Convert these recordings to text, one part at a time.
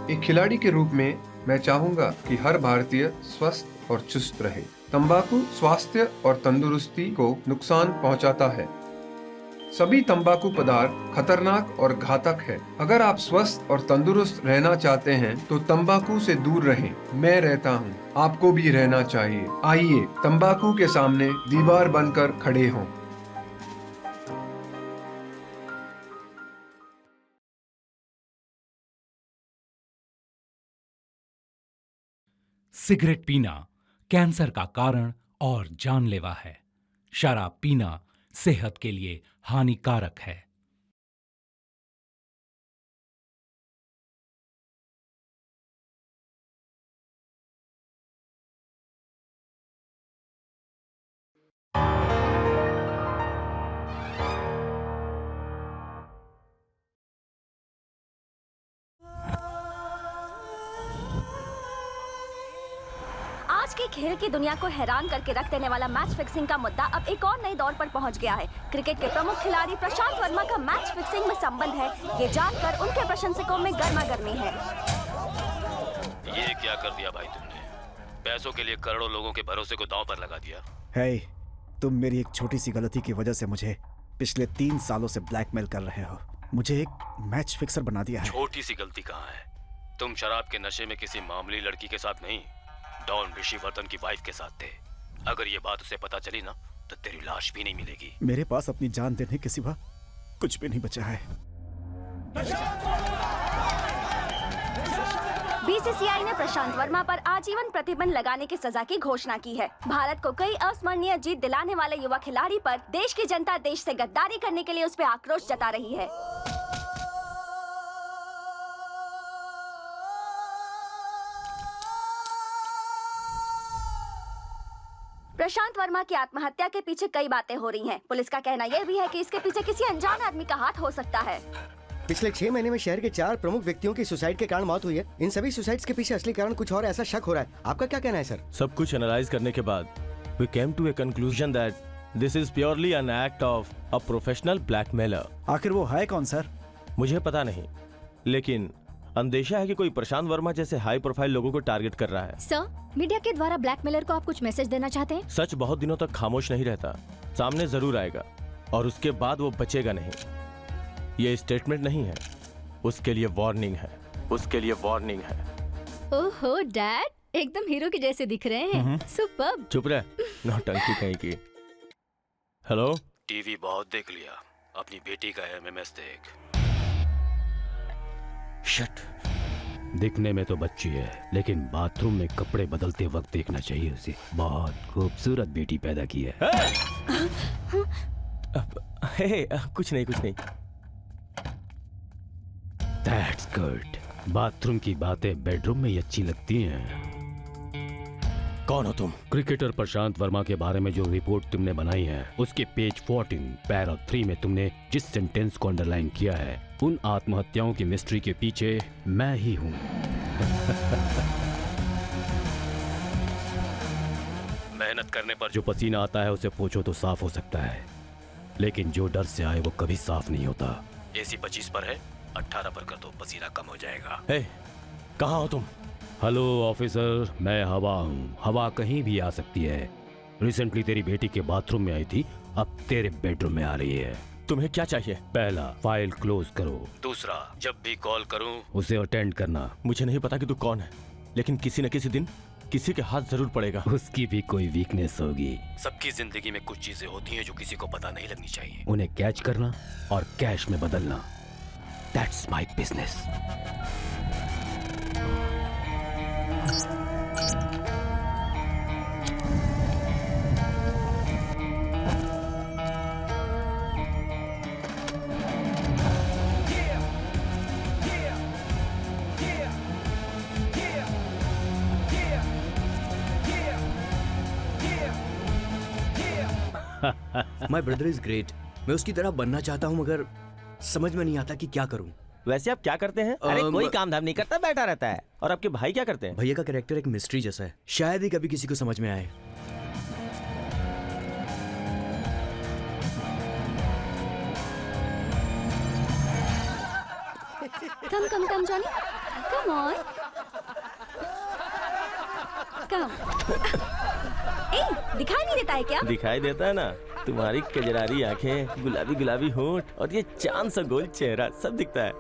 एक खिलाड़ी के रूप में मैं चाहूंगा कि हर भारतीय स्वस्थ और चुस्त रहे। तंबाकू स्वास्थ्य और तंदुरुस्ती को नुकसान पहुंचाता है। सभी तंबाकू पदार्थ खतरनाक और घातक है। अगर आप स्वस्थ और तंदुरुस्त रहना चाहते हैं तो तंबाकू से दूर रहें। मैं रहता हूं, आपको भी रहना चाहिए। आइए तंबाकू के सामने दीवार बनकर खड़े हों। सिगरेट पीना कैंसर का कारण और जानलेवा है। शराब पीना सेहत के लिए हानिकारक है। आज की खेल की दुनिया को हैरान करके रख देने वाला मैच फिक्सिंग का मुद्दा अब एक और नए दौर पर पहुंच गया है। क्रिकेट के प्रमुख खिलाड़ी प्रशांत वर्मा का मैच फिक्सिंग में संबंध है, ये जानकर उनके प्रशंसकों में गर्मागर्मी है। ये क्या कर दिया भाई तुमने? पैसों के लिए करोड़ों लोगों के भरोसे को दांव पर लगा दिया। हे, तुम मेरी एक छोटी सी गलती की वजह से मुझे पिछले 3 सालों से ब्लैकमेल कर रहे हो। मुझे एक मैच फिक्सर बना दिया है। छोटी सी गलती कहाँ है? तुम शराब के नशे में किसी मामूली लड़की के साथ नहीं, डॉन ऋषिवर्धन की वाइफ के साथ थे। अगर ये बात उसे पता चली ना तो तेरी लाश भी नहीं मिलेगी। मेरे पास अपनी जान देने के सिवा कुछ भी नहीं बचा है। बीसीसीआई ने प्रशांत वर्मा पर आजीवन प्रतिबंध लगाने की सजा की घोषणा की है। भारत को कई अस्मरणीय जीत दिलाने वाले युवा खिलाड़ी पर देश की जनता देश से गद्दारी करने के लिए उस पर आक्रोश जता रही है। प्रशांत वर्मा की आत्महत्या के पीछे कई बातें हो रही हैं। पुलिस का कहना यह भी है कि इसके पीछे किसी अनजान आदमी का हाथ हो सकता है। पिछले 6 महीने में शहर के 4 प्रमुख व्यक्तियों की सुसाइड के कारण मौत हुई है। इन सभी सुसाइड्स के पीछे असली कारण कुछ और ऐसा शक हो रहा है। आपका क्या कहना है सर? सब कुछ एनालाइज करने के बाद we came to a conclusion that this is purely an act of a professional blackmailer। आखिर वो है कौन सर? मुझे पता नहीं, लेकिन अंदेशा है कि कोई प्रशांत वर्मा जैसे हाई प्रोफाइल लोगों को टारगेट कर रहा है। सर, मीडिया के द्वारा ब्लैकमेलर को आप कुछ मैसेज देना चाहते हैं? सच बहुत दिनों तक खामोश नहीं रहता, सामने जरूर आएगा और उसके बाद वो बचेगा नहीं। ये स्टेटमेंट नहीं है, उसके लिए वार्निंग है। उसके लिए वार्निंग है। ओहो डैड, एकदम हीरो के जैसे दिख रहे हैं। सुपर्ब। चुप रह, नौटंकी कहीं की। हेलो? टीवी बहुत देख लिया, अपनी बेटी का एमएमएस देख। शट। दिखने में तो बच्ची है, लेकिन बाथरूम में कपड़े बदलते वक्त देखना चाहिए उसे। बहुत खूबसूरत बेटी पैदा की है। कुछ नहीं, कुछ नहीं। That's good। बाथरूम की बातें बेडरूम में ही अच्छी लगती हैं। कौन हो तुम? क्रिकेटर प्रशांत वर्मा के बारे में जो रिपोर्ट तुमने बनाई है, उसके पेज 14 पैरा 3 में तुमने जिस सेंटेंस को अंडरलाइन किया है, उन आत्महत्याओं की मिस्ट्री के पीछे मैं ही हूँ। मेहनत करने पर जो पसीना आता है उसे पोंछो तो साफ हो सकता है, लेकिन जो डर से आए वो कभी साफ नहीं होता। एसी 25 पर है, 18 पर कर दो, पसीना कम हो जाएगा। कहाँ हो तुम? हेलो ऑफिसर, मैं हवा हूँ। हवा कहीं भी आ सकती है। रिसेंटली तेरी बेटी के बाथरूम में आई थी, अब तेरे बेडरूम में आ रही है। तुम्हें क्या चाहिए? पहला, फाइल क्लोज करो। दूसरा, जब भी कॉल करूं उसे अटेंड करना। मुझे नहीं पता कि तू कौन है, लेकिन किसी न किसी दिन किसी के हाथ जरूर पड़ेगा। उसकी भी कोई वीकनेस होगी। सबकी जिंदगी में कुछ चीजें होती हैं जो किसी को पता नहीं लगनी चाहिए। उन्हें कैच करना और कैश में बदलना, that's my business. My brother is great. मैं उसकी तरह बनना चाहता हूँ, मगर समझ में नहीं आता कि क्या करूँ। वैसे आप क्या करते हैं? अरे कोई काम धाम नहीं करता, बैठा रहता है। और आपके भाई क्या करते हैं? भैया का कैरेक्टर एक मिस्ट्री जैसा है, शायद ही कभी किसी को समझ में आए। कम जॉनी, कम ऑन, कम। ए, दिखाई नहीं देता है क्या? दिखाई देता है ना, तुम्हारी कजरारी आंखें, गुलाबी गुलाबी होंठ और ये चांद सा गोल चेहरा सब दिखता है।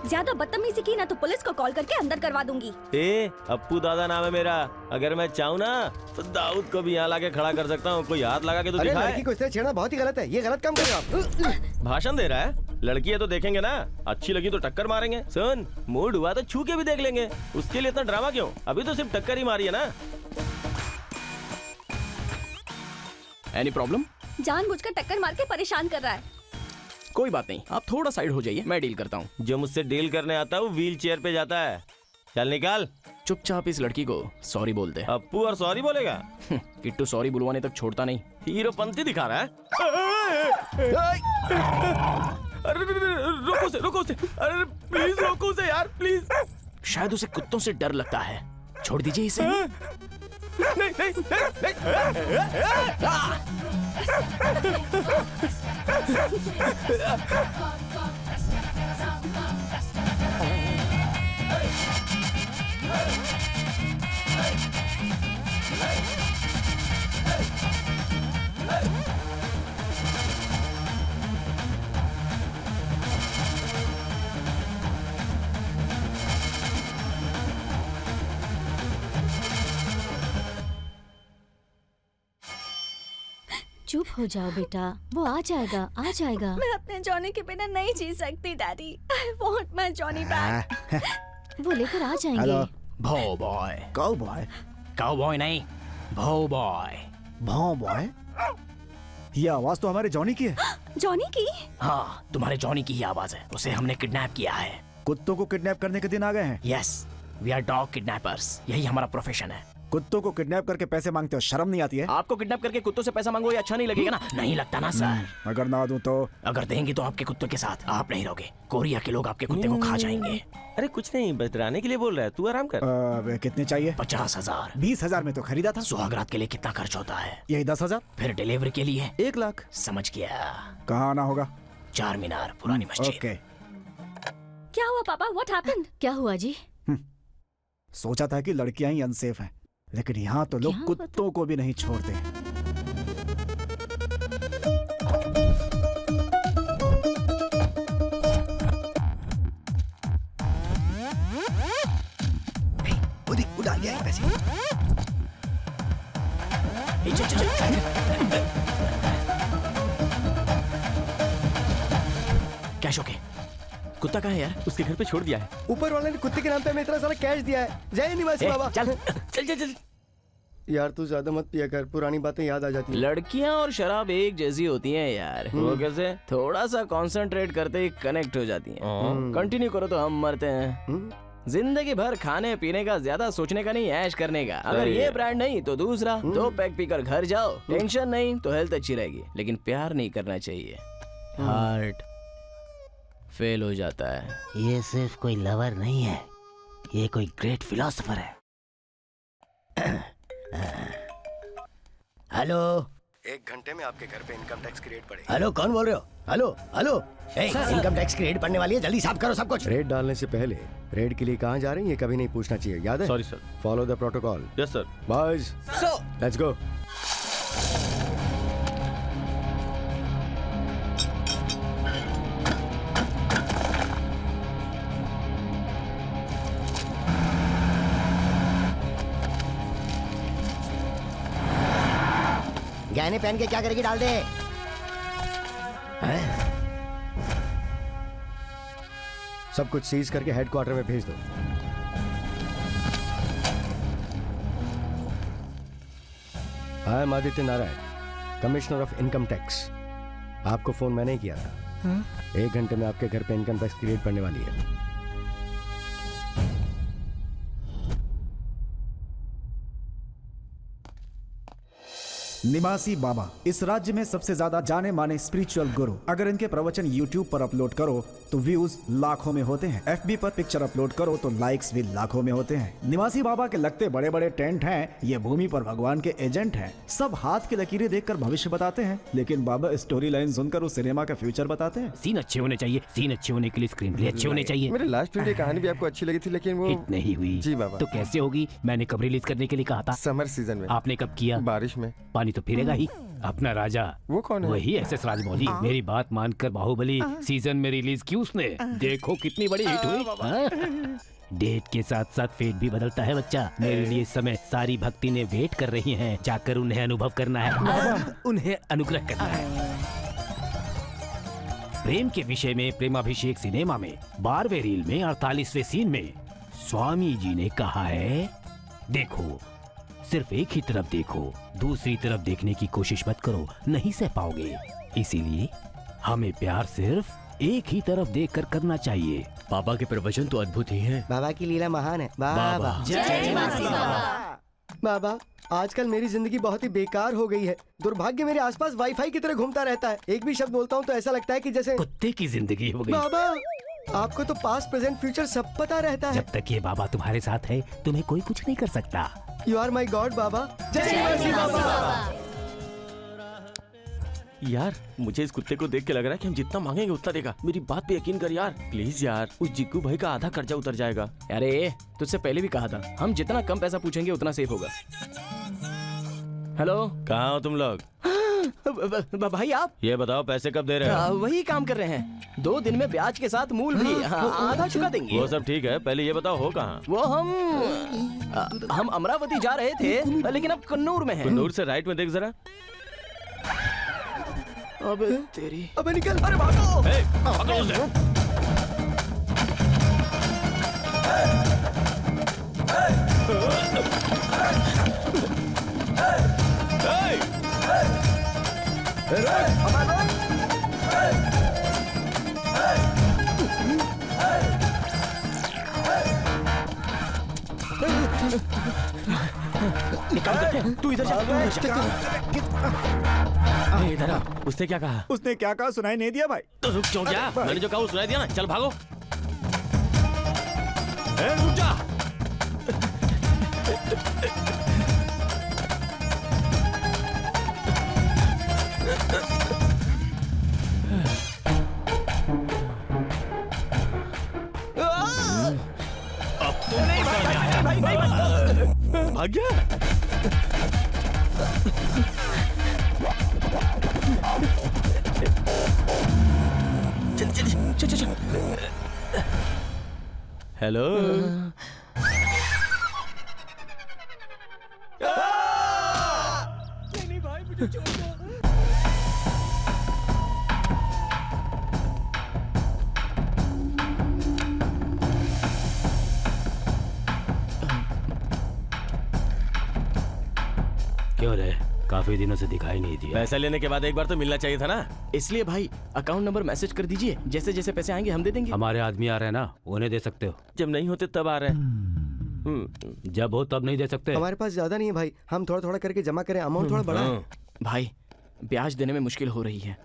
ज्यादा बदतमीजी की ना तो पुलिस को कॉल करके अंदर करवा दूंगी। ए, अप्पू दादा नाम है मेरा। अगर मैं चाहूँ ना तो दाऊद को भी यहाँ लाके खड़ा कर सकता हूँ। कोई हाथ लगा के तो अरे दिखाए। लड़की को इस तरह छेड़ना बहुत ही गलत है। ये गलत काम कर रहे हो आप। भाषण दे रहा है। लड़की है तो देखेंगे ना, अच्छी लगी तो टक्कर मारेंगे। सुन, मूड हुआ तो छू के भी देख लेंगे। उसके लिए इतना ड्रामा क्यों? अभी तो सिर्फ टक्कर ही मारी है ना। Any problem? जानबूझकर टक्कर मार के परेशान कर रहा है। कोई बात नहीं, आप थोड़ा साइड हो जाइए, मैं डील करता हूँ। जो मुझसे डील करने आता है वो व्हील चेयर पे जाता है। चल निकाल। चुपचाप इस लड़की को सॉरी बोल दे। अप्पू और सॉरी बोलेगा? किट्टू सॉरी बुलवाने तक छोड़ता नहीं। हीरोपंती दिखा रहा है। अरे रोको उसे। अरे प्लीज रोको उसे यार, प्लीज। शायद उसे कुत्तों से डर लगता है, छोड़ दीजिए इसे। नहीं। चुप हो जाओ बेटा, वो आ जाएगा, आ जाएगा। मैं अपने जॉनी के बिना नहीं जी सकती daddy. I want my Johnny back. वो लेकर आ जाएंगे। हेलो, भो boy. Cow boy? Cow boy नहीं, भो बॉय। भौ बॉय? ये आवाज तो हमारे जॉनी की है। जॉनी की? हाँ, तुम्हारे जॉनी की ही आवाज है। उसे हमने किडनैप किया है। कुत्तों को किडनैप करने के दिन आ गए हैं। Yes, we are dog kidnappers. यही हमारा प्रोफेशन है। कुत्तों को किडनैप करके पैसे मांगते हो, शर्म नहीं आती है? आपको किडनैप करके कुत्तों से पैसा मांगो, ये अच्छा नहीं लगेगा ना? नहीं लगता ना सर। अगर ना दूं तो? अगर देंगे तो आपके कुत्ते के साथ आप नहीं रहोगे। कोरिया के लोग आपके कुत्ते को खा जाएंगे। अरे कुछ नहीं, बतराने के लिए बोल रहा है। तू आराम कर। कितने चाहिए? 50,000। 20,000 में तो खरीदा था। सुहागरात के लिए कितना खर्च होता है? यही 10,000। फिर डिलीवरी के लिए 1 लाख। समझ गया। कहाँ आना होगा? चार मीनार, पुरानी मस्जिद। ओके। क्या हुआ पापा? What happened? क्या हुआ जी? सोचा था कि लड़कियां ही अनसेफ हैं, लेकिन यहाँ तो लोग कुत्तों को भी नहीं छोड़ते। उड़ा लिया पैसे। Cash okay. कुत्ता कहाँ है यार? उसके घर पे छोड़ दिया है। ऊपर वाले ने कुत्ते के नाम पे हमें इतना सारा कैश दिया है। जय निवासी बाबा। चल। यार तू ज्यादा मत पिया कर, पुरानी बातें याद आ जाती हैं। लड़कियां और शराब एक जैसी होती हैं यार। वो कैसे? थोड़ा सा कंसंट्रेट करते ही कनेक्ट हो जाती हैं। कंटिन्यू करो तो हम मरते हैं। जिंदगी भर खाने पीने का, ज्यादा सोचने का नहीं, ऐश करने का। अगर ये ब्रांड नहीं तो दूसरा। 2 पैक पीकर घर जाओ, टेंशन नहीं तो हेल्थ अच्छी रहेगी। लेकिन प्यार नहीं करना चाहिए, हार्ट फेल हो जाता है। ये सिर्फ कोई लवर नहीं है, ये कोई ग्रेट फिलोसोफर है। हेलो, 1 घंटे में आपके घर पे इनकम टैक्स की रेड पड़ेगी। हेलो, कौन बोल रहे हो? हेलो, इनकम टैक्स की रेड पड़ने वाली है, जल्दी साफ करो सब कुछ। रेड डालने से पहले रेड के लिए कहाँ जा रही है ये कभी नहीं पूछना चाहिए, याद है? Sorry sir. Follow the protocol. Yes sir. Boys, let's go. गहने पहन के क्या करेगी? डाल दे। सब कुछ सीज करके हेडक्वार्टर में भेज दो। I am Aditya Narayan, commissioner of income tax. आपको फोन मैंने ही किया था। 1 घंटे में आपके घर पे इनकम टैक्स की रेड पड़ने वाली है। निवासी बाबा इस राज्य में सबसे ज्यादा जाने माने स्पिरिचुअल गुरु। अगर इनके प्रवचन YouTube पर अपलोड करो तो व्यूज लाखों में होते हैं। FB पर पिक्चर अपलोड करो तो लाइक्स भी लाखों में होते हैं। निवासी बाबा के लगते बड़े बड़े टेंट हैं, ये भूमि पर भगवान के एजेंट हैं। सब हाथ की लकीरें देखकर भविष्य बताते हैं, लेकिन बाबा स्टोरी लाइन सुनकर उस सिनेमा का फ्यूचर बताते हैं। सीन अच्छे होने चाहिए, सीन अच्छे होने के लिए स्क्रीन प्ले अच्छे होने चाहिए। मेरी लास्ट फिल्म की कहानी भी आपको अच्छी लगी थी, लेकिन वो हिट नहीं हुई। जी बाबा। तो कैसे होगी? मैंने कब रिलीज करने के लिए कहा था? समर सीजन में। आपने कब किया? बारिश में। पानी तो फिरेगा ही। अपना राजा वो कौन है? वही SS राजमौली। मेरी बात मानकर बाहुबली सीजन में रिलीज की उसने। देखो कितनी बड़ी हिट हुई। हाँ? डेट के साथ साथ फेट भी बदलता है बच्चा। मेरे लिए इस समय सारी भक्ति ने वेट कर रही हैं। जाकर उन्हें अनुभव करना है, उन्हें अनुग्रह करना है। प्रेम के विषय में प्रेमाभिषेक सिनेमा में 12वें रील में 48वें सीन में स्वामी जी ने कहा है, देखो सिर्फ एक ही तरफ देखो, दूसरी तरफ देखने की कोशिश मत करो, नहीं सह पाओगे। इसीलिए हमें प्यार सिर्फ एक ही तरफ देखकर करना चाहिए। बाबा के प्रवचन तो अद्भुत ही हैं। बाबा की लीला महान है। बाबा जय बाबा। बाबा आजकल मेरी जिंदगी बहुत ही बेकार हो गई है। दुर्भाग्य मेरे आसपास वाईफाई की तरह घूमता रहता है। एक भी शब्द बोलता हूँ तो ऐसा लगता है कि जैसे कुत्ते की जिंदगी हो गई। बाबा आपको तो पास्ट प्रेजेंट फ्यूचर सब पता रहता है। जब तक ये बाबा तुम्हारे साथ है तुम्हें कोई कुछ नहीं कर सकता। यू आर माई गॉड बाबा। जय बाबा। यार मुझे इस कुत्ते को देख के लग रहा है कि हम जितना मांगेंगे उतना देगा। मेरी बात पे यकीन कर यार प्लीज यार। उस जिग्गू भाई का आधा कर्जा उतर जाएगा। अरे तुझसे पहले भी कहा था, हम जितना कम पैसा पूछेंगे उतना सेफ होगा। हेलो, कहाँ हो तुम लोग? भाई आप ये बताओ पैसे कब दे रहे हो? वही काम कर रहे हैं। 2 दिन में ब्याज के साथ मूल भी आधा चुका देंगे। वो सब ठीक है, पहले ये बताओ हो कहाँ? वो हम अमरावती जा रहे थे, लेकिन अब कन्नूर में हैं। कन्नूर से राइट में देख जरा। अबे तेरी, अबे निकल। अरे भागो। भागो उसे। तू इधर जा, इधर आ। उसने क्या कहा? उसने क्या कहा सुनाई नहीं दिया भाई। तो रुक क्यों गया? मैंने जो कहा वो सुनाई दिया ना। चल भागो। रुक जा। अब तो नहीं भाग गया। चल। हेलो। नहीं भाई मुझे छोड़ दो। क्यों रे, काफी दिनों से दिखाई नहीं दिया। पैसा लेने के बाद एक बार तो मिलना चाहिए था ना। इसलिए भाई अकाउंट नंबर मैसेज कर दीजिए, जैसे जैसे पैसे आएंगे हम दे देंगे। हमारे आदमी आ रहे हैं ना, उन्हें दे सकते हो। जब नहीं होते तब आ रहे हैं। जब हो तब नहीं दे सकते। हमारे पास ज्यादा नहीं है भाई, हम थोड़ा थोड़ा करके जमा करें। अमाउंट थोड़ा बड़ा है भाई, ब्याज देने में मुश्किल हो रही है,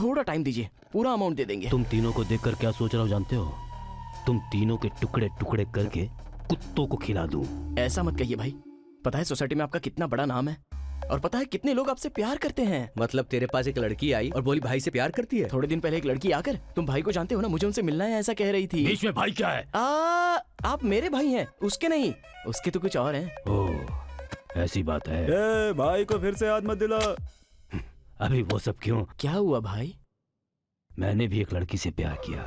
थोड़ा टाइम दीजिए, पूरा अमाउंट दे देंगे। तुम तीनों को देखकर क्या सोच रहा हूँ जानते हो? तुम तीनों के टुकड़े टुकड़े करके कुत्तों को खिला दूं। ऐसा मत कहिए भाई, पता है सोसाइटी में आपका कितना बड़ा नाम है, और पता है कितने लोग आपसे प्यार करते हैं। मतलब तेरे पास एक लड़की आई और बोली भाई से प्यार करती है। थोड़े दिन पहले एक लड़की आकर, तुम भाई को जानते हो ना, मुझे उनसे मिलना है ऐसा कह रही थी। बीच में भाई क्या है? आप मेरे भाई हैं, उसके नहीं, उसके तो कुछ और हैं। ओह ऐसी बात है। भाई को फिर से याद मत दिला। अभी वो सब क्यों? क्या हुआ भाई? मैंने भी एक लड़की से प्यार किया।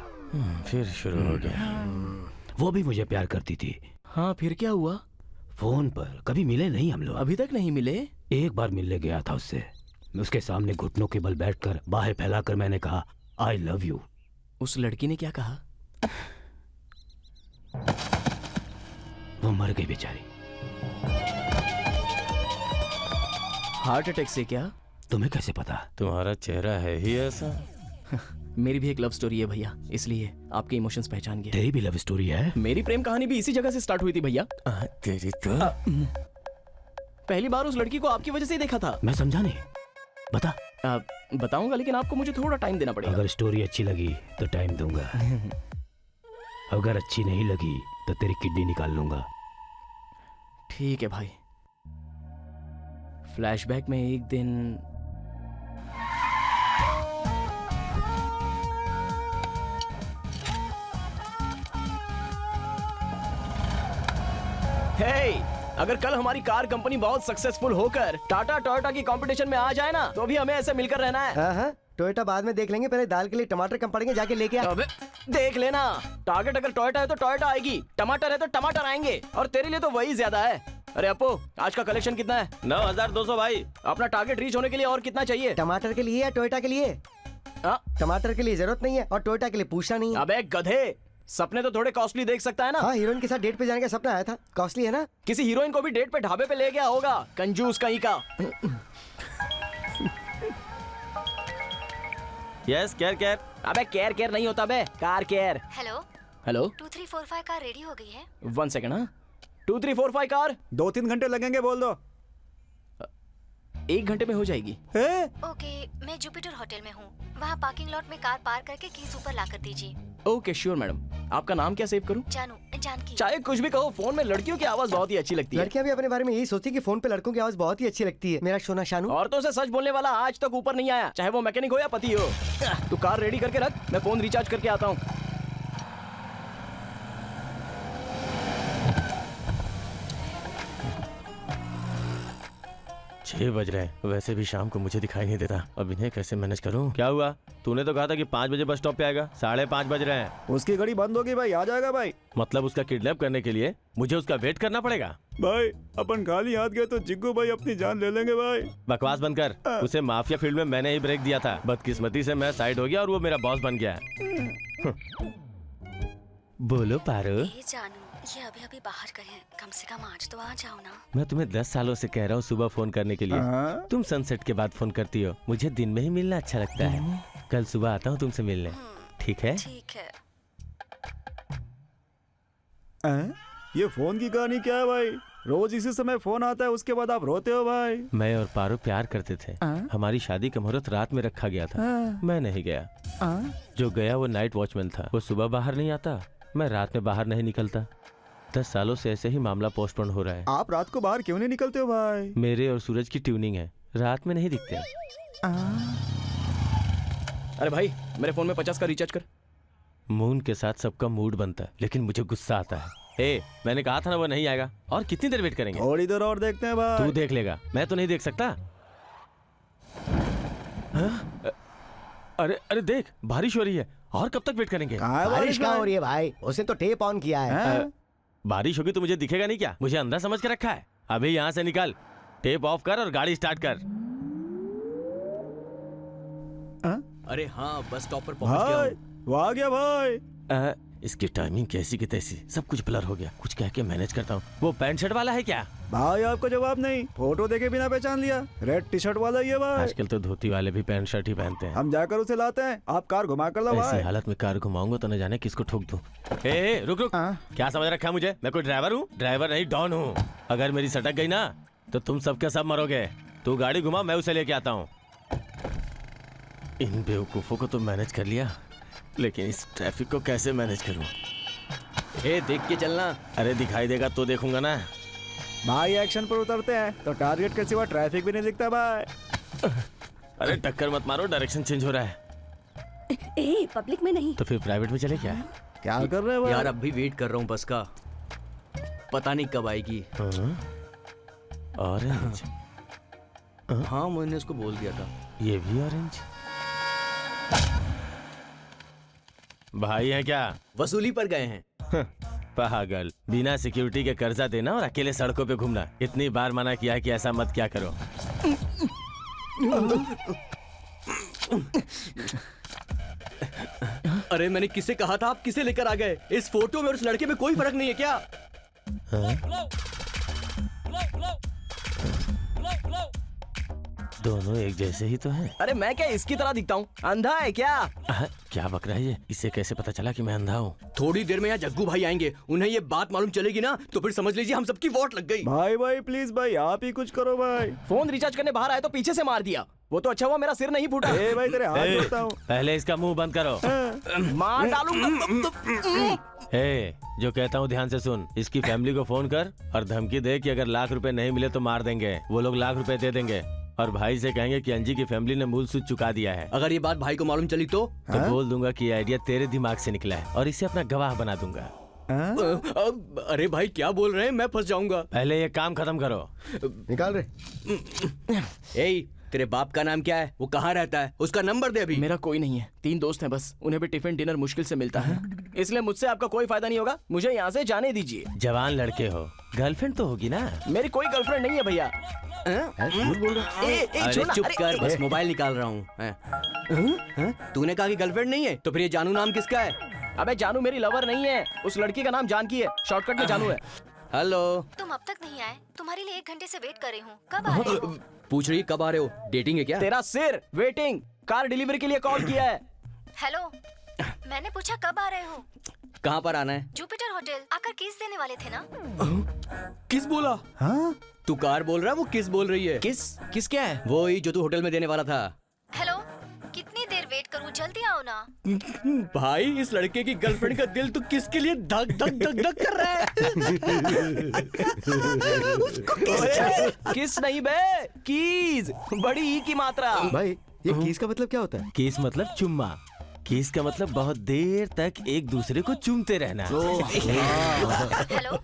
फिर शुरू हो गया। वो भी मुझे प्यार करती थी। हाँ फिर क्या हुआ? फोन पर कभी मिले नहीं हम लोग। अभी तक नहीं मिले? एक बार मिलने गया था उससे। उसके सामने घुटनों के बल बैठकर बाहें फैलाकर मैंने कहा आई लव यू। उस लड़की ने क्या कहा? वो मर गई बेचारी। हार्ट अटैक से क्या? तुम्हें कैसे पता? तुम्हारा चेहरा है ही ऐसा। मेरी भी एक लव स्टोरी है भैया, इसलिए आपके इमोशंस पहचान गए। तेरी भी लव स्टोरी है? मेरी प्रेम कहानी भी इसी जगह से स्टार्ट हुई थी भैया। तेरी तो पहली बार उस लड़की को आपकी वजह से ही देखा था। मैं समझा नहीं, बता। बताऊंगा, लेकिन आपको मुझे थोड़ा टाइम देना पड़ेगा। अगर स्टोरी अच्छी लगी तो टाइम दूंगा, अगर अच्छी नहीं लगी तो तेरी किडनी निकाल लूंगा। ठीक है भाई। फ्लैशबैक में एक दिन अगर कल हमारी कार कंपनी बहुत सक्सेसफुल होकर टाटा टोयोटा की कंपटीशन में आ जाए ना, तो भी हमें ऐसे मिलकर रहना है। हाँ, टोयोटा बाद में देख लेंगे, पहले दाल के लिए टमाटर कम पड़ेंगे, जाके लेके आ। अबे देख लेना, टारगेट अगर टोयोटा है तो टोयोटा आएगी, टमाटर है तो टमाटर आएंगे, और तेरे लिए तो वही ज्यादा है। अरे अपो, आज का कलेक्शन कितना है? 9200 भाई। अपना टारगेट रीच होने के लिए और कितना चाहिए? टमाटर के लिए या टोयोटा के लिए? टमाटर के लिए जरूरत नहीं है और टोयोटा के लिए पूछना नहीं है। अबे गधे, सपने तो थोड़े कॉस्टली देख सकता है ना। हाँ, हीरोइन के साथ डेट पे जाने का सपना आया था, कॉस्टली है ना। किसी हीरोइन को भी डेट पे ढाबे पे ले गया होगा, कंजूस कहीं का। Yes, care. अबे केयर नहीं होता बे, car care. Hello 2345 car ready हो गई है। 1 सेकंड। हाँ 2345 कार 2-3 घंटे लगेंगे, बोल दो। 1 घंटे में हो जाएगी। ओके, मैं जुपिटर होटल में हूँ, वहाँ पार्किंग लॉट में कार पार्क करके कीज ऊपर ला कर दीजिए। Okay sure madam. आपका नाम क्या सेव करूँ? जानकी। चाहे कुछ भी कहो, फोन में लड़कियों की आवाज बहुत ही अच्छी लगती है। लड़कियां भी अपने बारे में यही सोचती कि फोन पे लड़कों की आवाज बहुत ही अच्छी लगती है। मेरा सोना शानू। औरतों से सच बोलने वाला आज तक ऊपर नहीं आया, चाहे वो मैकेनिक हो या पति हो। तू कार रेडी करके रख, मैं फोन रिचार्ज करके आता हूँ। 6 बज रहे हैं, वैसे भी शाम को मुझे दिखाई नहीं देता। अब इन्हें कैसे मैनेज करूं? क्या हुआ? तूने तो कहा था कि 5 बजे बस स्टॉप पे आएगा, 5:30 बज रहे हैं। उसकी घड़ी बंद होगी भाई, आ जाएगा भाई। मतलब उसका किडनैप करने के लिए मुझे उसका वेट करना पड़ेगा? भाई अपन खाली हाथ गए तो जिग्गू भाई अपनी जान ले लेंगे भाई। बकवास बंद कर। उसे माफिया फील्ड में मैंने ही ब्रेक दिया था, बदकिस्मती से मैं साइड हो गया और वो मेरा बॉस बन गया। बोलो पारो। जानू, ये अभी बाहर गए हैं, कम से कम आज तो आ जाओ ना। मैं तुम्हें 10 सालों से कह रहा हूँ सुबह फोन करने के लिए, तुम सनसेट के बाद फोन करती हो। मुझे दिन में ही मिलना अच्छा लगता है। कल सुबह आता हूँ तुमसे मिलने, ठीक है? ठीक है। ये फोन की कहानी क्या है भाई? रोज इसी समय फोन आता है, उसके बाद आप रोते हो भाई। मैं और पारो प्यार करते थे। हमारी शादी का मुहूर्त रात में रखा गया था। मैं नहीं गया। जो गया वो नाइट वॉचमैन था। वो सुबह बाहर नहीं आता, मैं रात में बाहर नहीं निकलता। 10 सालों से ऐसे ही मामला पोस्टपोन हो रहा है। आप रात को बाहर क्यों नहीं निकलते हो भाई? मेरे और सूरज की ट्यूनिंग है, रात में नहीं दिखते। अरे भाई मेरे फोन में 50 का रिचार्ज कर। मून के साथ सबका मूड बनता है, लेकिन मुझे गुस्सा आता है। मैंने कहा था ना वो नहीं आएगा। और कितनी देर वेट करेंगे? थोड़ी देर और देखते हैं भाई। तू देख लेगा, मैं तो नहीं देख सकता। अरे देख, बारिश हो रही है। और कब तक वेट करेंगे? बारिश कहाँ हो रही है भाई? उसने तो टेप ऑन किया है। बारिश होगी तो मुझे दिखेगा नहीं क्या? मुझे अंदर समझ के रखा है। अभी यहाँ से निकल, टेप ऑफ कर और गाड़ी स्टार्ट कर। अरे हाँ, बस स्टॉप पर पहुँच गया हूँ। वो आ गया भाई। इसकी टाइमिंग कैसी की तैसी, सब कुछ ब्लर हो गया। कुछ कह के मैनेज करता हूँ। वो पैंट शर्ट वाला है क्या? भाई आपको जवाब नहीं, फोटो देखे बिना पहचान लिया। रेड टी शर्ट वाला ही है भाई। आजकल तो धोती वाले भी पैंट शर्ट ही पहनते हैं। हम जाकर उसे लाते हैं, आप कार घुमा कर लो भाई। ऐसी हालत में कार घुमाऊंगा तो न जाने किसको ठोक दूं। रुक। क्या समझ रखा है मुझे? मैं कोई ड्राइवर हूँ? ड्राइवर नहीं, डॉन हूँ। अगर मेरी सटक गई ना तो तुम सबके सब मरोगे। तू गाड़ी घुमा, मैं उसे लेके आता हूँ। इन बेवकूफों को तो मैनेज कर लिया, लेकिन इस ट्रैफिक को कैसे मैनेज करूँ? देख के चलना। अरे दिखाई देगा तो देखूंगा ना भाई। एक्शन पर उतरते हैं तो टारगेट के सिवा ट्रैफिक भी नहीं दिखता भाई। अरे टक्कर मत मारो, डायरेक्शन चेंज हो रहा है। पब्लिक में नहीं तो फिर प्राइवेट में चले क्या? क्या कर रहे हो यार? अब भी वेट कर रहा हूँ बस का, पता नहीं कब आएगी। ऑरेंज? हाँ मैंने उसको बोल दिया था। ये भी ऑरेंज? भाई है क्या? वसूली पर गए हैं। पागल, बिना सिक्योरिटी के कर्जा देना और अकेले सड़कों पे घूमना। इतनी बार मना किया है कि ऐसा मत क्या करो। अरे मैंने किसे कहा था, आप किसे लेकर आ गए? इस फोटो में और उस लड़के में कोई फर्क नहीं है क्या? दोनों एक जैसे ही तो हैं। अरे मैं क्या इसकी तरह दिखता हूँ? अंधा है क्या? क्या बक रहा है ये? इससे कैसे पता चला कि मैं अंधा हूँ? थोड़ी देर में यहाँ जग्गू भाई आएंगे, उन्हें ये बात मालूम चलेगी ना तो फिर समझ लीजिए हम सबकी वोट लग गई। भाई प्लीज भाई आप ही कुछ करो भाई। फोन रिचार्ज करने बाहर आए तो पीछे से मार दिया। वो तो अच्छा हुआ मेरा सिर नहीं फूटा। भाई तेरे हाथ जोड़ता हूँ। पहले इसका मुंह बंद करो। मार डालूंगा। जो कहता हूँ ध्यान से सुन। इसकी फैमिली को फोन कर और धमकी दे कि अगर लाख रुपए नहीं मिले तो मार देंगे। वो लोग लाख रुपए दे देंगे और भाई से कहेंगे कि अंजी की फैमिली ने मूल सूद चुका दिया है। अगर ये बात भाई को मालूम चली तो बोल दूंगा कि आइडिया तेरे दिमाग से निकला है और इसे अपना गवाह बना दूंगा। अरे भाई क्या बोल रहे हैं, मैं फंस जाऊंगा। पहले ये काम खत्म करो। निकाल रहे। ए, तेरे बाप का नाम क्या है? वो कहाँ रहता है? उसका नंबर दे अभी। मेरा कोई नहीं है, 3 दोस्त हैं बस। उन्हें भी टिफिन डिनर मुश्किल से मिलता है, इसलिए मुझसे आपका कोई फायदा नहीं होगा। मुझे यहाँ से जाने दीजिए। जवान लड़के हो, गर्लफ्रेंड तो होगी ना? मेरी कोई गर्लफ्रेंड नहीं है भैया। अरे चुप कर, बस मोबाइल निकाल रहा हूँ। तूने कहा कि गर्लफ्रेंड नहीं है, तो फिर ये जानू नाम किसका है? अबे जानू मेरी लवर नहीं है, उस लड़की का नाम जानकी है, शॉर्टकट में जानू है। हेलो। तुम अब तक नहीं आए, तुम्हारे लिए 1 घंटे से वेट कर रही हूँ। कब आ रहे हो? पूछ रही कब आ रहे हो? डेटिंग है क्या? तेरा सिर। वेटिंग। कार डिलीवरी के लिए कॉल किया है। हेलो, मैंने पूछा कब आ रहे हो? कहाँ पर आना है? Jupiter hotel. आकर किस देने वाले थे ना? किस बोला? हाँ? तू कार बोल रहा है, वो किस बोल रही है? किस क्या है? वो ही जो तू होटल में देने वाला था। हेलो, कितनी देर वेट करूं? जल्दी आओ ना। भाई इस लड़के की गर्लफ्रेंड का दिल तो किसके लिए धक धक धक धक कर रहा है। उसको किस नहीं बे, कीज। बड़ी ई की मात्रा। भाई ये कीस का मतलब क्या होता है? कीस मतलब चुम्मा। किस का मतलब बहुत देर तक एक दूसरे को चूमते रहना। हेलो,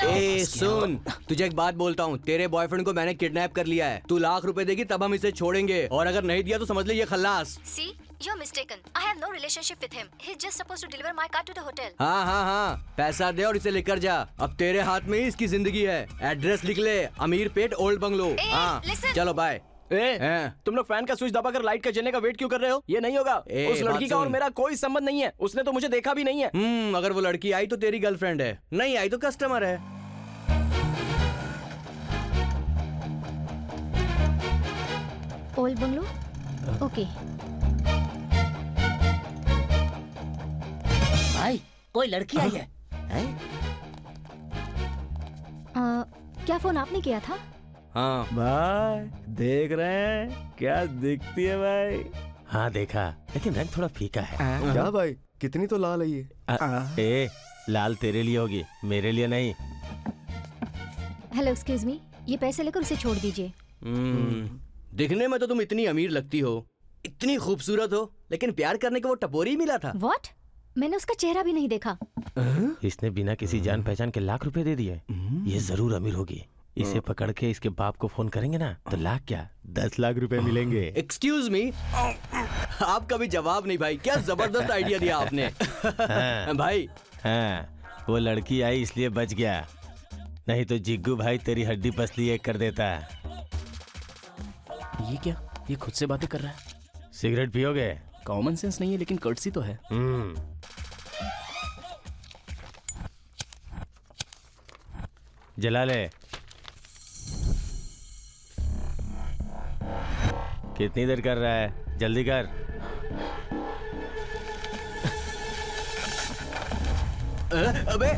ए सुन, तुझे एक बात बोलता हूँ, तेरे बॉयफ्रेंड को मैंने किडनैप कर लिया है। तू लाख रुपए देगी तब हम इसे छोड़ेंगे, और अगर नहीं दिया तो समझ ले ये खल्लास। See, you're mistaken. I have no relationship with him. He's just supposed to deliver my car to the hotel. हाँ, पैसा दे और इसे लेकर जा। अब तेरे हाथ में ही इसकी जिंदगी है। एड्रेस लिख ले, अमीर पेट ओल्ड बंगलो। हाँ, चलो बाय। तुम लोग फैन का स्विच दबाकर लाइट का जलने का वेट क्यों कर रहे हो? ये नहीं होगा। उस लड़की का और मेरा कोई संबंध नहीं है, उसने तो मुझे देखा भी नहीं है। अगर वो लड़की आई तो तेरी गर्लफ्रेंड है, नहीं आई तो कस्टमर है। Old bungalow? ओके। भाई कोई लड़की आई है? क्या फोन आपने किया था? हाँ भाई देख रहे हैं क्या दिखती है भाई? हाँ देखा, लेकिन रंग थोड़ा फीका है। क्या भाई, कितनी तो लाल है ये। लाल तेरे लिए होगी, मेरे लिए नहीं। हेलो एक्सक्यूज मी, ये पैसे लेकर उसे छोड़ दीजिए। दिखने में तो तुम इतनी अमीर लगती हो, इतनी खूबसूरत हो, लेकिन प्यार करने को वो टपोरी मिला था। व्हाट? मैंने उसका चेहरा भी नहीं देखा। इसने बिना किसी जान पहचान के लाख रुपए दे दिए। ये जरूर अमीर होगी। इसे पकड़ के इसके बाप को फोन करेंगे ना तो लाख क्या 10 लाख रुपए मिलेंगे। एक्सक्यूज मी, आपका भी जवाब नहीं भाई, क्या जबरदस्त आइडिया दिया आपने। भाई हाँ, वो लड़की आई इसलिए बच गया, नहीं तो जिग्गू भाई तेरी हड्डी पसली एक कर देता। ये क्या, ये खुद से बातें कर रहा है? सिगरेट पियोगे? कॉमन सेंस नहीं है लेकिन कर्टसी तो है। जला ले। कितनी देर कर रहा है? जल्दी कर। अबे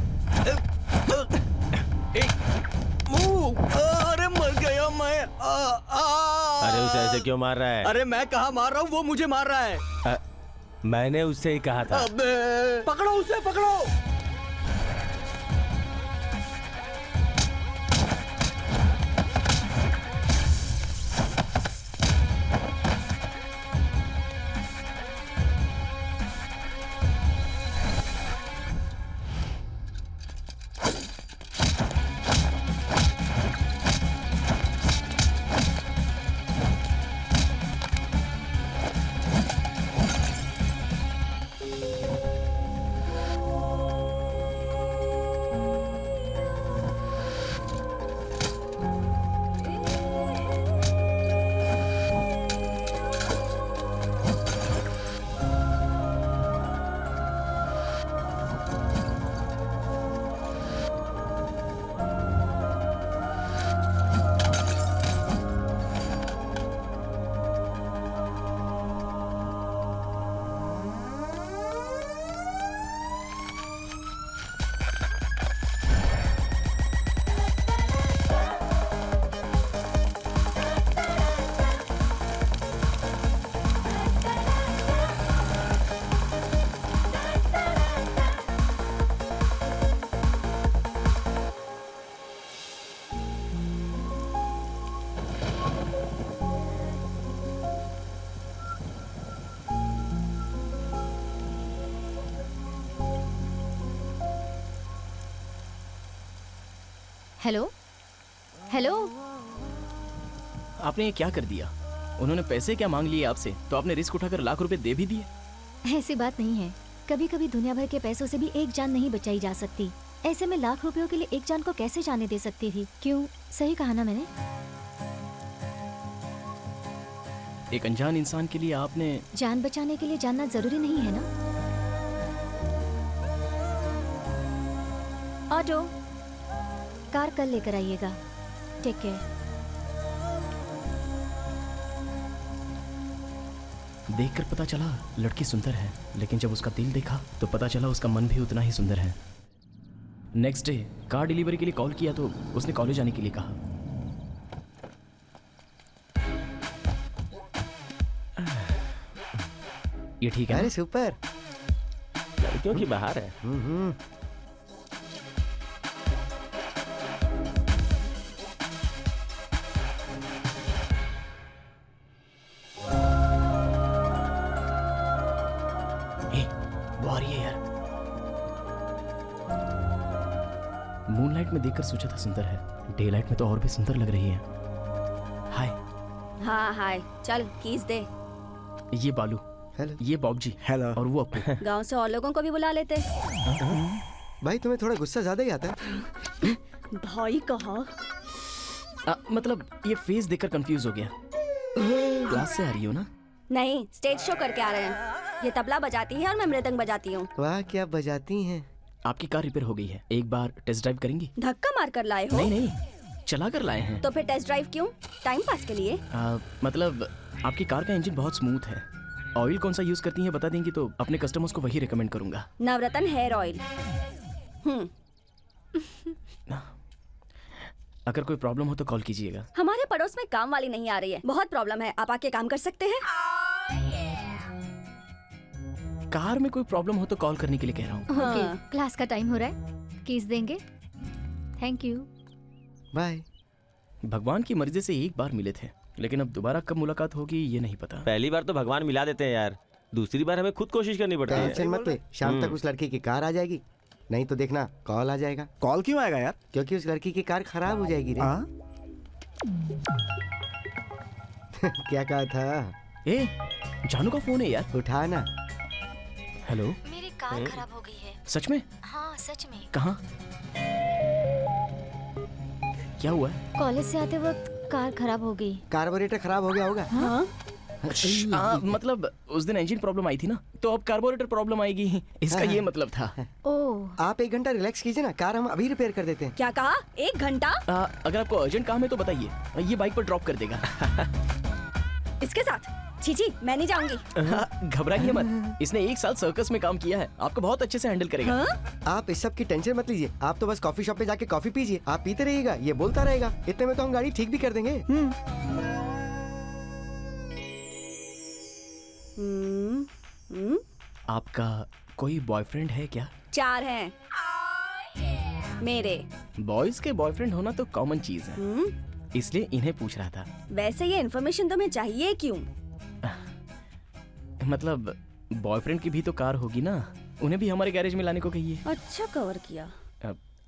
अरे मर गया मैं। अरे उसे ऐसे क्यों मार रहा है? अरे मैं कहाँ मार रहा हूँ, वो मुझे मार रहा है। मैंने उससे ही कहा था। अबे पकड़ो उसे, पकड़ो। Hello hello. आपने ये क्या कर दिया? उन्होंने पैसे क्या मांग लिए आपसे, तो आपने रिस्क उठाकर लाख रुपए दे भी दिए। ऐसी बात नहीं है, कभी कभी दुनिया भर के पैसों से भी एक जान नहीं बचाई जा सकती। ऐसे में लाख रुपयों के लिए एक जान को कैसे जाने दे सकती थी? क्यों, सही कहा ना मैंने? एक अनजान इंसान के लिए आपने जान बचाने के लिए जानना जरूरी नहीं है ना। ऑटो, कार कल लेकर आइएगा। Take care. देखकर पता चला लड़की सुंदर है, लेकिन जब उसका दिल देखा तो पता चला उसका मन भी उतना ही सुंदर है। नेक्स्ट डे कार डिलीवरी के लिए कॉल किया तो उसने कॉलेज आने के लिए कहा। ये ठीक है? अरे सुपर। लड़कियों की बाहर है। मूनलाइट में देखकर सोचा था सुंदर है, डे लाइट में तो और भी सुंदर लग रही है। हाय। हाँ हाय, चल कीज दे। ये बालू, हेलो। ये बॉब जी, हेलो। और वो अपू। गांव से और लोगों को भी बुला लेते। भाई तुम्हें थोड़ा गुस्सा ज्यादा ही आता है। भाई कहा? मतलब ये फेस देखकर कंफ्यूज हो गया। क्लास से आ रही हो ना? नहीं, स्टेज शो करके आ रहे हैं। ये तबला बजाती है और मैं मृदंग बजाती हूँ। वाह, क्या बजाती हैं। आपकी कार रिपेयर हो गई है, एक बार टेस्ट ड्राइव करेंगी? धक्का मार कर लाए हो? नहीं, चला कर लाए हैं। तो फिर टेस्ट ड्राइव क्यों? टाइम पास के लिए? मतलब आपकी कार का इंजन बहुत स्मूथ है। ऑयल कौन सा यूज करती हैं बता देंगी तो अपने कस्टमर्स को वही रिकमेंड करूंगा। नवरत्न हेयर ऑयल। अगर कोई प्रॉब्लम हो तो कॉल कीजिएगा। हमारे पड़ोस में काम वाली नहीं आ रही है, बहुत प्रॉब्लम है। आप आके काम कर सकते हैं? कार में कोई प्रॉब्लम हो तो कॉल करने के लिए कह रहा हूँ। हाँ। क्लास का टाइम हो रहा है, कीज देंगे? Thank you, bye. भगवान की मर्जी से एक बार मिले थे, लेकिन अब दोबारा कब मुलाकात होगी ये नहीं पता। पहली बार तो भगवान मिला देते हैं यार, दूसरी बार हमें खुद कोशिश करनी पड़ती है। टेंशन मत ले, शाम तक उस लड़की की कार आ जाएगी, नहीं तो देखना कॉल आ जाएगा। कॉल क्यों आएगा यार? क्योंकि उस लड़की की कार खराब हो जाएगी रे। क्या कहा था? ए, जानू का फोन है यार, उठा ना। हेलो। मेरी कार खराब हो गई है। सच में? हाँ सच में। कहाँ? क्या हुआ? कॉलेज से आते वक्त कार खराब हो गई। कार्बोरेटर खराब हो गया होगा। हाँ? मतलब उस दिन इंजन प्रॉब्लम आई थी ना, तो अब कार्बोरेटर प्रॉब्लम आएगी, इसका ये मतलब था। ओह। आप 1 घंटा रिलैक्स कीजिए ना, कार हम अभी रिपेयर कर देते हैं। क्या कहा? 1 घंटा? अगर आपको अर्जेंट काम है तो बताइए, ये बाइक पर ड्रॉप कर देगा। इसके साथ? जी, मैं नहीं जाऊंगी। घबराइए मत, इसने 1 साल सर्कस में काम किया है, आपको बहुत अच्छे से हैंडल करेगा। आप इस सब की टेंशन मत लीजिए, आप तो बस कॉफी शॉप पे जाके कॉफी पीजिए, आप पीते रहिएगा, ये बोलता रहेगा, इतने में तो हम गाड़ी ठीक भी कर देंगे। आपका कोई बॉयफ्रेंड है क्या? 4 हैं मेरे। बॉयज के बॉयफ्रेंड होना तो कॉमन चीज है, इसलिए इन्हें पूछ रहा था। वैसे ये इन्फॉर्मेशन तुम्हें चाहिए क्यों? मतलब बॉयफ्रेंड की भी तो कार होगी ना, उन्हें भी हमारे गैरेज में लाने को कहिए। अच्छा कवर किया।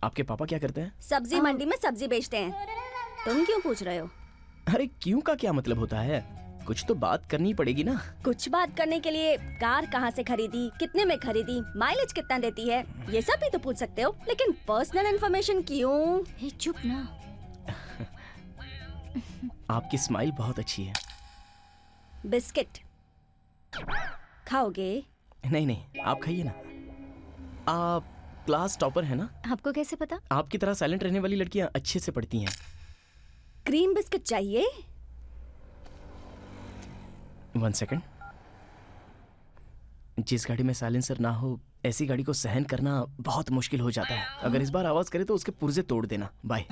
आपके पापा क्या करते हैं? सब्जी मंडी में सब्जी बेचते हैं। तुम क्यों पूछ रहे हो? अरे क्यों का क्या मतलब होता है, कुछ तो बात करनी पड़ेगी ना। कुछ बात करने के लिए कार कहाँ से खरीदी, कितने में खरीदी, माइलेज कितना देती है, ये सब भी तो पूछ सकते हो, लेकिन पर्सनल इन्फॉर्मेशन क्यों? चुप ना। आपकी स्माइल बहुत अच्छी है। बिस्किट खाओगे? नहीं, आप खाइए ना। आप क्लास टॉपर है ना? आपको कैसे पता? आपकी तरह साइलेंट रहने वाली लड़कियां अच्छे से पढ़ती हैं। क्रीम बिस्किट चाहिए? 1 सेकंड। जिस गाड़ी में साइलेंसर ना हो, ऐसी गाड़ी को सहन करना बहुत मुश्किल हो जाता है। अगर इस बार आवाज करे तो उसके पुर्जे तोड़ देना। बाय।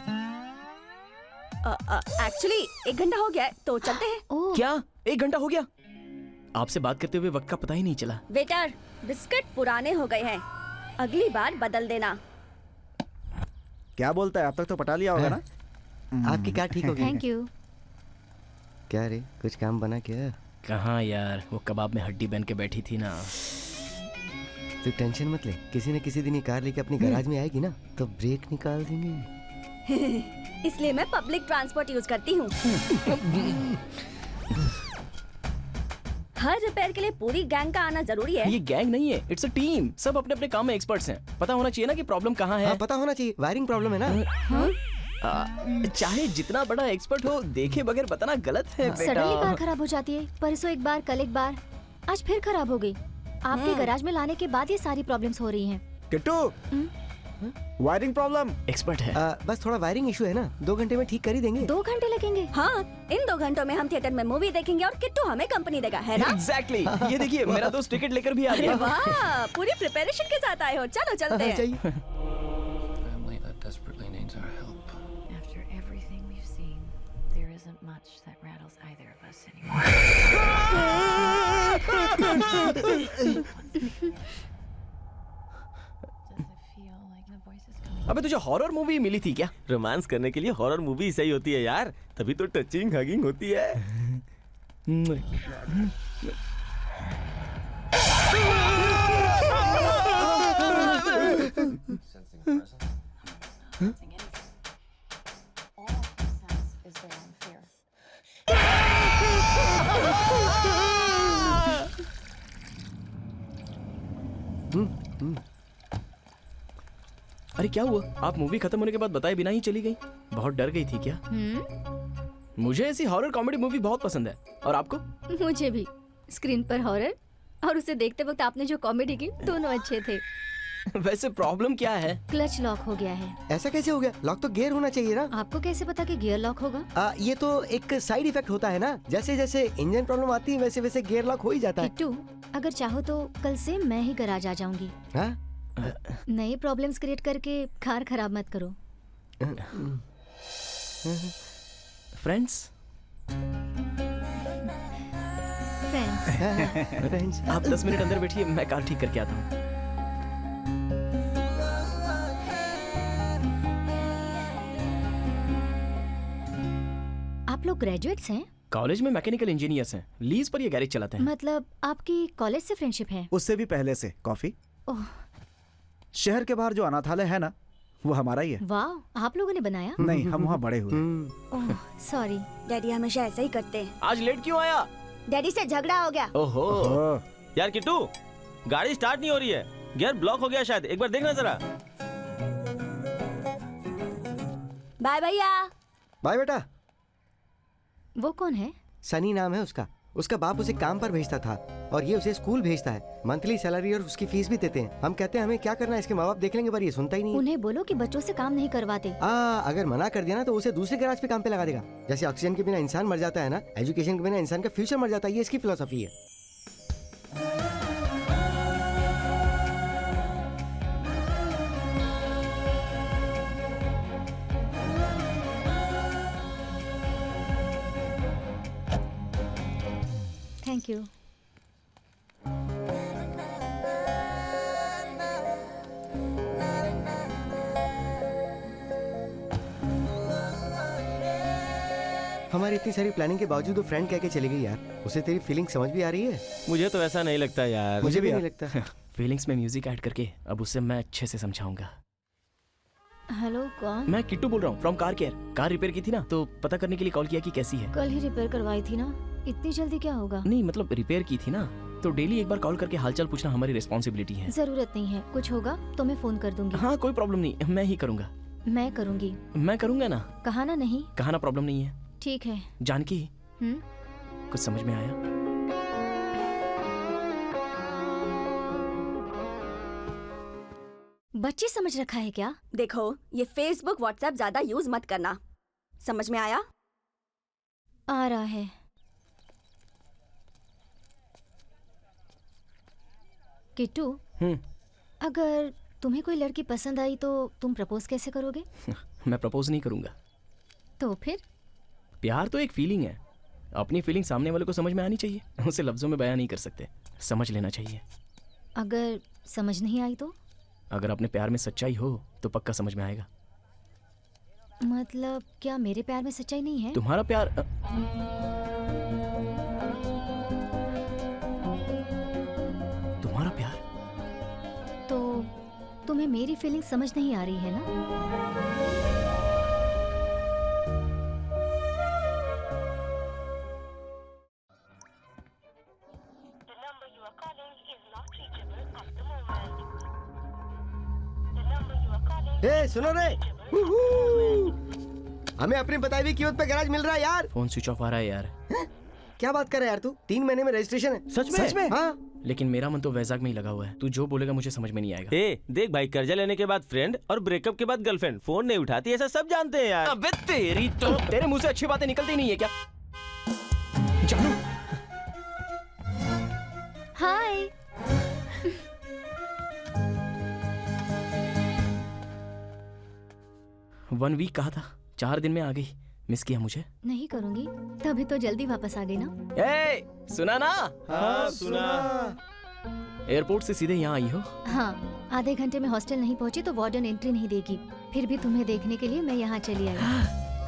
एक्चुअली 1 घंटा हो गया है, तो चलते हैं। क्या 1 घंटा हो गया? आपसे बात करते हुए वक्त का पता ही नहीं चला। वेटर, बिस्किट पुराने हो गए हैं, अगली बार बदल देना। क्या बोलता है? अब तक तो पटा लिया होगा ना? आपकी कार ठीक हो गई? Thank you. क्या रे, कुछ काम बना क्या? कहाँ यार, वो कबाब में हड्डी बन के बैठी थी ना। तू टेंशन मत ले, किसी न किसी दिन ये कार लेके अपनी गैराज में आएगी ना, तो ब्रेक निकाल देंगे। इसलिए मैं पब्लिक ट्रांसपोर्ट यूज करती हूँ। हर रिपेयर के लिए पूरी गैंग का आना जरूरी है। ये गैंग नहीं है, इट्स अ टीम। सब अपने अपने काम में एक्सपर्ट्स हैं। पता होना चाहिए ना कि प्रॉब्लम कहाँ है। पता होना चाहिए, वायरिंग प्रॉब्लम है ना। चाहे जितना बड़ा एक्सपर्ट हो, देखे बगैर बताना गलत है बेटा। सडनली कार खराब हो जाती है, परसों एक बार, कल एक बार, आज फिर खराब हो गई। आपके गैराज में लाने के बाद ये सारी प्रॉब्लम्स हो रही हैं। Kittu, wiring problem. एक्सपर्ट है। बस थोड़ा वायरिंग इशू है ना, 2 घंटे में ठीक कर ही देंगे। 2 घंटे लगेंगे? हाँ, इन 2 घंटों में हम थिएटर में मूवी देखेंगे और किट्टू हमें कंपनी देगा, है ना? एग्जैक्टली। ये देखिए, मेरा दोस्त टिकट लेकर भी आ गया। वाह, पूरी प्रिपरेशन के साथ आए हो। चलो चलते हैं। अबे तुझे हॉरर मूवी मिली थी क्या? रोमांस करने के लिए हॉरर मूवी सही होती है यार, तभी तो टचिंग हगिंग होती है। अरे क्या हुआ? आप मूवी खत्म होने के बाद बताए बिना ही चली गई। बहुत डर गई थी क्या? मुझे ऐसी हॉरर कॉमेडी मूवी बहुत पसंद है। और आपको? मुझे भी। स्क्रीन पर हॉरर और उसे देखते वक्त आपने जो कॉमेडी की, दोनों अच्छे थे। वैसे प्रॉब्लम क्या है? क्लच लॉक हो गया है। ऐसा कैसे हो गया? लॉक तो गियर होना चाहिए ना। आपको कैसे पता कि गियर लॉक होगा? ये तो एक साइड इफेक्ट होता है ना, जैसे जैसे इंजन प्रॉब्लम आती है वैसे वैसे गियर लॉक हो ही जाता है। किट्टू, अगर चाहो तो कल से मैं ही गैराज आ जाऊंगी। नए प्रॉब्लम्स क्रिएट करके कार खराब मत करो। फ्रेंड्स आप 10 मिनट अंदर बैठिए, मैं कार ठीक करके आता हूँ। आप लोग ग्रेजुएट्स हैं? कॉलेज में मैकेनिकल इंजीनियर्स हैं, लीज पर ये गैरेज चलाते हैं। मतलब आपकी कॉलेज से फ्रेंडशिप है? उससे भी पहले से। कॉफी? ओह, शहर के बाहर जो अनाथालय है ना, वो हमारा ही है। वाह, आप लोगों ने बनाया? नहीं, हम वहाँ बड़े हुए। ओह, सॉरी। डैडी हमेशा ऐसा ही करते हैं। आज लेट क्यों आया? डैडी से झगड़ा हो गया। ओहो यार किट्टू, गाड़ी स्टार्ट नहीं हो रही है, गियर ब्लॉक हो गया शायद, एक बार देखना जरा। बाय भैया। बाय बेटा। वो कौन है? सनी नाम है उसका। उसका बाप उसे काम पर भेजता था और ये उसे स्कूल भेजता है। मंथली सैलरी और उसकी फीस भी देते हैं। हम कहते हैं हमें क्या करना है, इसके माँ बाप देख लेंगे, पर ये सुनता ही नहीं। उन्हें बोलो कि बच्चों से काम नहीं करवाते। अगर मना कर दिया ना तो उसे दूसरे गैराज पे काम पे लगा देगा। जैसे ऑक्सीजन के बिना इंसान मर जाता है ना, एजुकेशन के बिना इंसान का फ्यूचर मर जाता है। ये इसकी फिलोसफी है। Thank you. हमारी इतनी सारी प्लानिंग के बावजूद वो फ्रेंड कह के चली गई यार। उसे तेरी फीलिंग समझ भी आ रही है? मुझे तो ऐसा नहीं लगता यार। मुझे भी नहीं लगता। फीलिंग्स में म्यूजिक ऐड करके अब उसे मैं अच्छे से समझाऊंगा। हेलो, कौन? मैं किट्टू बोल रहा हूँ, from car care. Car repair की थी ना, तो पता करने के लिए कॉल किया कि कैसी है। कल ही रिपेयर करवाई थी ना, इतनी जल्दी क्या होगा? नहीं मतलब रिपेयर की थी ना, तो डेली एक बार कॉल करके हालचाल पूछना हमारी रिस्पॉन्सिबिलिटी है। जरूरत नहीं है, कुछ होगा तो मैं फोन कर दूंगी। हाँ कोई प्रॉब्लम नहीं, मैं ही करूँगा। मैं करूँगी। मैं करूँगा ना। कहा ना नहीं? कहा ना, प्रॉब्लम नहीं है। ठीक है। जानकी, कुछ समझ में आया? बच्चे समझ रखा है क्या? देखो, ये फेसबुक व्हाट्सएप ज्यादा यूज मत करना। समझ में आया? आ रहा है। किट्टू, अगर तुम्हें कोई लड़की पसंद आई तो तुम प्रपोज कैसे करोगे? मैं प्रपोज नहीं करूंगा। तो फिर? प्यार तो एक फीलिंग है, अपनी फीलिंग सामने वाले को समझ में आनी चाहिए। उसे लफ्जों में बयां नहीं कर सकते, समझ लेना चाहिए। अगर समझ नहीं आई तो? अगर अपने प्यार में सच्चाई हो तो पक्का समझ में आएगा। मतलब क्या मेरे प्यार में सच्चाई नहीं है? तुम्हारा प्यार तुम्हारा प्यार तो तुम्हें मेरी फीलिंग समझ नहीं आ रही है ना? ए सुनो रे, हमें अपनी बताई हुई कीमत पे गैराज मिल रहा है यार। फोन स्विच ऑफ आ रहा है यार। क्या बात कर रहा है यार तू? 3 महीने में रजिस्ट्रेशन है। सच में? हाँ। लेकिन मेरा मन तो वैजाग में ही लगा हुआ है। तू जो बोलेगा मुझे समझ में नहीं आएगा। ए देख भाई, कर्जा लेने के बाद फ्रेंड और ब्रेकअप के बाद गर्लफ्रेंड फोन नहीं उठाती, ऐसा सब जानते हैं यार। अबे तेरी तो तेरे मुंह से अच्छी बातें निकलती नहीं है क्या? जानू। हाय। 1 वीक कहा था, 4 दिन में आ गई। मिस किया मुझे? नहीं करूंगी, तभी तो जल्दी वापस आ गई ना। ए, सुना ना? हाँ सुना। एयरपोर्ट से सीधे यहाँ आई हो? हाँ, आधे घंटे में हॉस्टल नहीं पहुंची तो वार्डन एंट्री नहीं देगी। फिर भी तुम्हें देखने के लिए मैं यहाँ चली आई।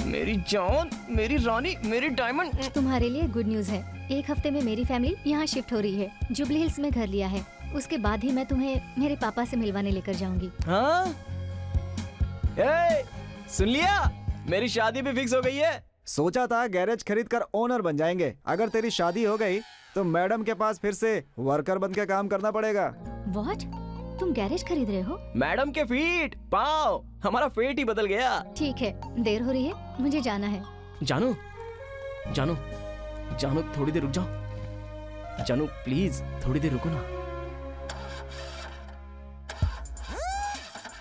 मेरी जान, मेरी रानी, मेरी डायमंड। तुम्हारे लिए गुड न्यूज है, 1 हफ्ते में मेरी फैमिली यहाँ शिफ्ट हो रही है। जुबली हिल्स में घर लिया है। उसके बाद ही मैं तुम्हें मेरे पापा से मिलवाने लेकर जाऊंगी। हाँ? ए, सुन लिया? मेरी शादी भी फिक्स हो गई है। सोचा था गैरेज खरीद कर ओनर बन जाएंगे। अगर तेरी शादी हो गई तो मैडम के पास फिर से वर्कर बन के काम करना पड़ेगा। व्हाट? तुम गैरेज खरीद रहे हो? मैडम के फीट, पाँव, हमारा फेट ही बदल गया। ठीक है, देर हो रही है, मुझे जाना है। जानू, जानू, जानू थोड़ी देर रुक जाओ। जानू प्लीज थोड़ी देर रुको ना।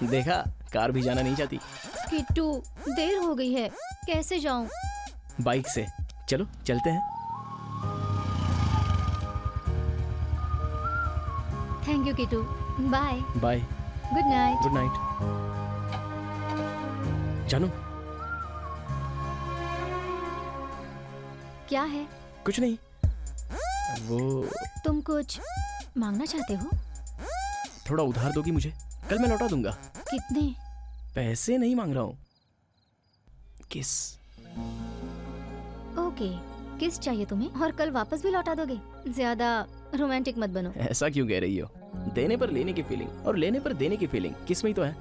देखा, कार भी जाना नहीं चाहती। किट्टू, देर हो गई है, कैसे जाऊं? बाइक से चलो, चलते हैं। Thank you Kittu, bye bye. Good night. Good night. जानू, क्या है? कुछ नहीं। वो तुम कुछ मांगना चाहते हो? थोड़ा उधार दोगी मुझे? कल मैं लौटा दूंगा। कितने? पैसे नहीं मांग रहा हूँ, किस। ओके, किस चाहिए तुम्हें? और कल वापस भी लौटा दोगे? ज्यादा रोमांटिक मत बनो। ऐसा क्यों कह रही हो? देने पर लेने की फीलिंग और लेने पर देने की फीलिंग किस में ही तो है।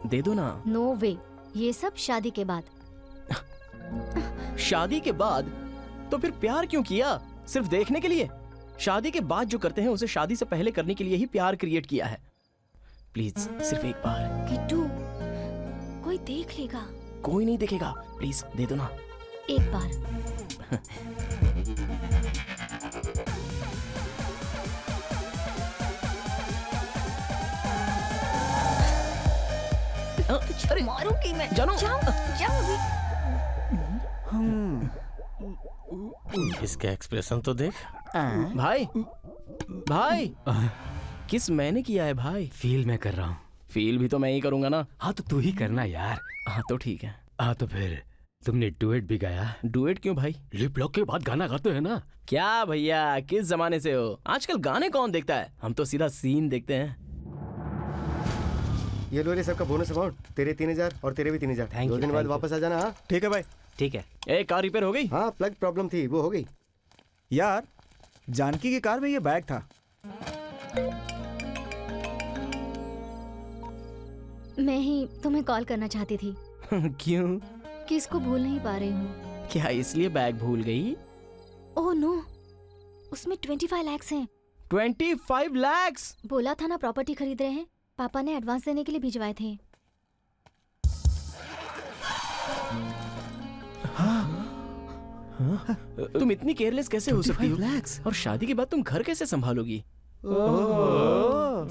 दे दो ना। नो वे, ये सब शादी के बाद। शादी के बाद? तो फिर प्यार क्यों किया? सिर्फ देखने के लिए? शादी के बाद जो करते हैं उसे शादी से पहले करने के लिए ही प्यार क्रिएट किया है। प्लीज सिर्फ एक बार। किट्टू, कोई देख लेगा। कोई नहीं देखेगा, प्लीज दे दो ना। एक बार। अरे मारूंगी मैं। जानू, जाओ अभी। इसका एक्सप्रेशन तो देख। भाई, भाई, किस मैंने किया है भाई? फील मैं कर रहा हूँ। फील भी तो मैं ही करूंगा ना। हाँ तो तू ही करना यार। हाँ तो ठीक है। हाँ तो फिर तुमने डुएट भी गाया? डुएट क्यों भाई? लिप लॉक के बाद गाना गाते हैं ना। क्या भैया, किस जमाने से हो? आजकल गाने कौन देखता है? हम तो सीधा सीन देखते हैं। ये लो रे सबका बोनस अमाउंट। तेरे 3000 और तेरे भी 3000। 2 दिन बाद वापस आ जाना। हाँ ठीक है भाई। ठीक है। ए, कार रिपेयर हो गई? हाँ, प्लग प्रॉब्लम थी, वो हो गई। यार, जानकी की कार में ये बैग था। मैं ही तुम्हें कॉल करना चाहती थी। क्यों? किसको भूल नहीं पा रही हूँ। क्या इसलिए बैग भूल गई? ओह नो, उसमें 25 लाख हैं। 25 लाख? बोला था ना प्रॉपर्टी खरीद रहे हैं। पापा ने एडवांस देने के लिए भिजवाए थे। तुम इतनी केयरलेस कैसे हो सकती हो? और शादी के बाद तुम घर कैसे संभालोगी?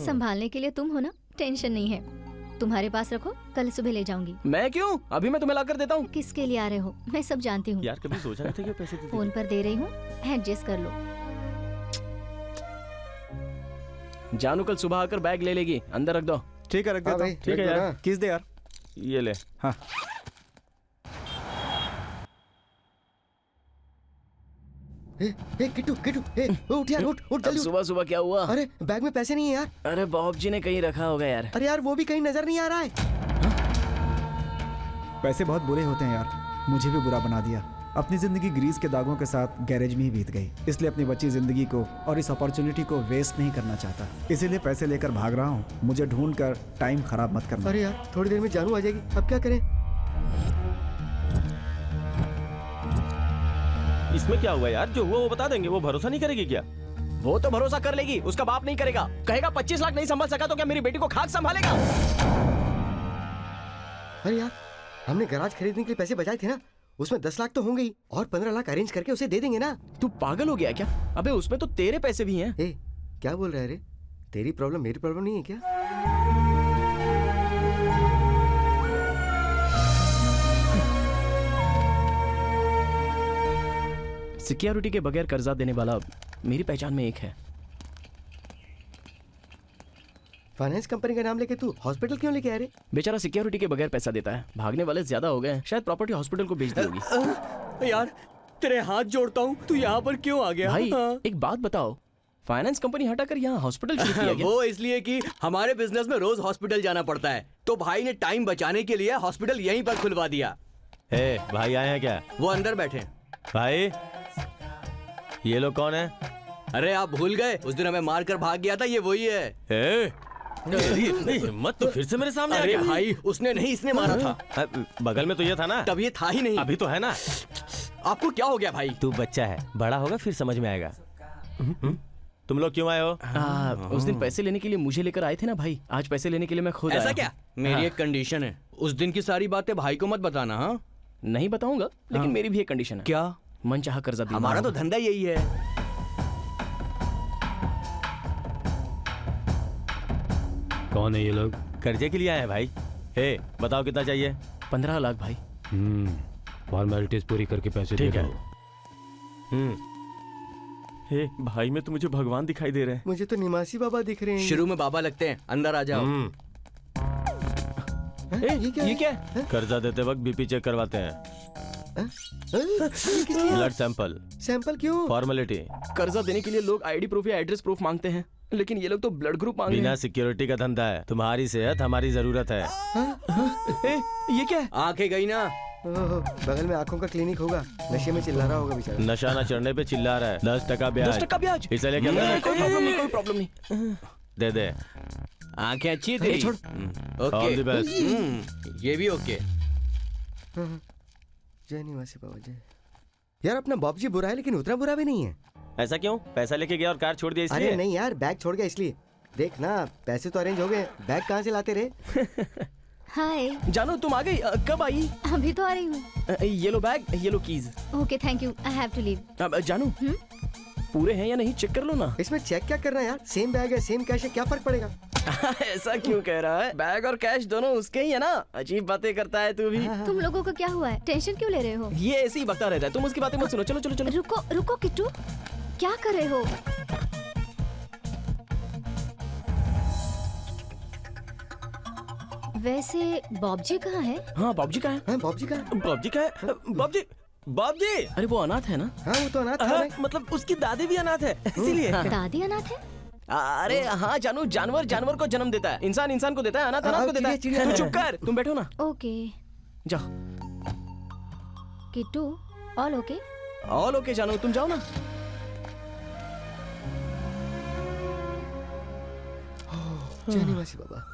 संभालने के लिए तुम हो ना, टेंशन नहीं है। तुम्हारे पास रखो, कल सुबह ले जाऊंगी। मैं क्यों? अभी मैं तुम्हें लाकर देता हूँ। किसके लिए आ रहे हो? मैं सब जानती हूँ। यार कभी सोचा नहीं था कि पैसे देते। फोन पर दे रही हूँ, एडजस्ट कर लो। जानू कल सुबह आकर बैग ले लेगी। अंदर रख दो। ठीक है, रख देता हूँ। ठीक है यार। किस दे यार। ये ले। हाँ। किट्टू, किट्टू, उठ यार, उठ जल्दी। सुबह सुबह क्या हुआ? अरे बैग में पैसे नहीं है यार। अरे बॉब जी ने कहीं रखा होगा यार। अरे यार, वो भी कहीं नजर नहीं आ रहा है। पैसे बहुत बुरे होते हैं यार, मुझे भी बुरा बना दिया। अपनी जिंदगी ग्रीस के दागों के साथ गैरेज में ही बीत गई। इसलिए अपनी बची जिंदगी को और इस अपॉर्चुनिटी को वेस्ट नहीं करना चाहता। इसीलिए पैसे लेकर भाग रहा हूँ। मुझे ढूंढ कर टाइम खराब मत करना। अरे यार, थोड़ी देर में जानू आ जाएगी, अब क्या करें? इसमें क्या हुआ यार? जो हुआ वो बता देंगे। वो भरोसा नहीं करेगी क्या? वो तो भरोसा कर लेगी, उसका बाप नहीं करेगा। कहेगा 25 लाख नहीं संभाल सका तो क्या मेरी बेटी को खाक संभालेगा? अरे यार, हमने गैराज खरीदने के लिए पैसे बचाए थे ना, उसमें 10 लाख तो होंगे ही, और 15 लाख अरेंज करके उसे दे देंगे ना। तू पागल हो गया क्या? अबे उसमें तो तेरे पैसे भी हैं। ए, क्या बोल रहा है रे? तेरी प्रॉब्लम मेरी प्रॉब्लम नहीं है क्या? सिक्योरिटी के बगैर कर्जा देने वाला मेरी पहचान में एक है। फाइनेंस कंपनी का नाम लेके तू हॉस्पिटल क्यों लेके आ रहे? बेचारा सिक्योरिटी के बगैर पैसा देता है। भागने वाले ज्यादा हो गए, शायद प्रॉपर्टी हॉस्पिटल को बेच दी होगी। यार तेरे हाथ जोड़ता हूँ, तू यहाँ पर क्यों आ गया? भाई एक बात बताओ, फाइनेंस कंपनी हटाकर यहाँ हॉस्पिटल शुरू किया गया? वो इसलिए कि हमारे बिजनेस में रोज हॉस्पिटल जाना पड़ता है, तो भाई ने टाइम बचाने के लिए हॉस्पिटल यहीं पर खुलवा दिया। भाई आए हैं क्या? वो अंदर बैठे। भाई ये लोग कौन है? अरे आप भूल गए, उस दिन हमें मार कर भाग गया था, ये वही है। इतनी हिम्मत तो फिर से मेरे सामने आ गया। अरे भाई उसने नहीं, इसने मारा था। बगल में तो ये था ना। तब ये था ही नहीं। अभी तो है ना। आपको क्या हो गया भाई? तू बच्चा है, बड़ा होगा फिर समझ में आएगा। तुम लोग क्यों आए हो? उस दिन पैसे लेने के लिए मुझे लेकर आए थे ना भाई, आज पैसे लेने के लिए मैं खुद आया। ऐसा क्या? मेरी एक कंडीशन है, उस दिन की सारी बातें भाई को मत बताना। हाँ नहीं बताऊंगा, लेकिन मेरी भी एक कंडीशन है। क्या? मनचाहा कर्जा देना। हमारा तो धंधा यही है। कौन है ये लोग? कर्जे के लिए आए हैं भाई। बताओ कितना चाहिए? 15 लाख भाई। फॉर्मेलिटीज पूरी करके पैसे दे दो। भाई में तो मुझे भगवान दिखाई दे रहे हैं। मुझे तो निवासी बाबा दिख रहे हैं। शुरू में बाबा लगते हैं, अंदर आ जाओ। ये क्या? कर्जा देते वक्त बीपी चेक करवाते हैं। Blood sample. सैंपल क्यों? फॉर्मेलिटी। कर्जा देने के लिए लोग आईडी प्रूफ या एड्रेस प्रूफ मांगते हैं, लेकिन ये लोग तो ब्लड ग्रुप मांग रहे हैं। बिना सिक्योरिटी का धंधा है। तुम्हारी सेहत हमारी जरूरत है। ये क्या है? आंखें गई ना। बगल में आंखों का क्लिनिक होगा, नशे में चिल्ला रहा होगा बेचारा। नशा न चढ़ने पे चिल्ला रहा है। 10% ब्याज। 10% ब्याज? इसे लेके कोई प्रॉब्लम नहीं। दे दे। आंखें अच्छी तेरी। छोड़। Okay the best. ये भी ओके। जय निवासी बाबा जय। यार अपना बाप जी बुरा है, लेकिन उतना बुरा भी नहीं है। ऐसा क्यों? पैसा लेके गया और कार छोड़ दिया इसलिए? अरे नहीं यार, बैग छोड़ गया इसलिए। देख ना, पैसे तो अरेंज हो गए, बैग कहाँ से लाते रहे? हाय जानू, तुम आ गई? कब आई? अभी तो आ रही हूँ। ये लो बैग, ये लो keys. Okay thank you, I have to leave. जानू पूरे हैं या नहीं चेक कर लो ना। इसमें चेक क्या करना है यार, सेम बैग है सेम कैश है, क्या फर्क पड़ेगा? ऐसा क्यों कह रहा है? बैग और कैश दोनों उसके ही है ना। अजीब बातें करता है तू भी। तुम लोगों को क्या हुआ है? टेंशन क्यों ले रहे हो? ये ऐसे ही बकता रहता है, तुम उसकी बातें मत सुनो। चलो चलो चलो। रुको रुको किट्टू, क्या कर रहे हो? वैसे बॉबजी कहाँ है? हाँ बॉबजी कहाँ है? बॉबजी कहाँ है? बॉबजी कहाँ है? बॉबजी बॉबजी। अरे वो अनाथ है ना? हाँ वो तो अनाथ है। मतलब उसकी दादी भी अनाथ है इसीलिए। दादी अनाथ है? अरे हाँ जानू, जानवर जानवर को जन्म देता है, इंसान इंसान को देता है, अनाथ अनाथ को देता है। तू चुप कर, तुम बैठो ना। ओके जाओ। Kittu all okay? All okay जानू, तुम जाओ ना। जय निवासी बाबा।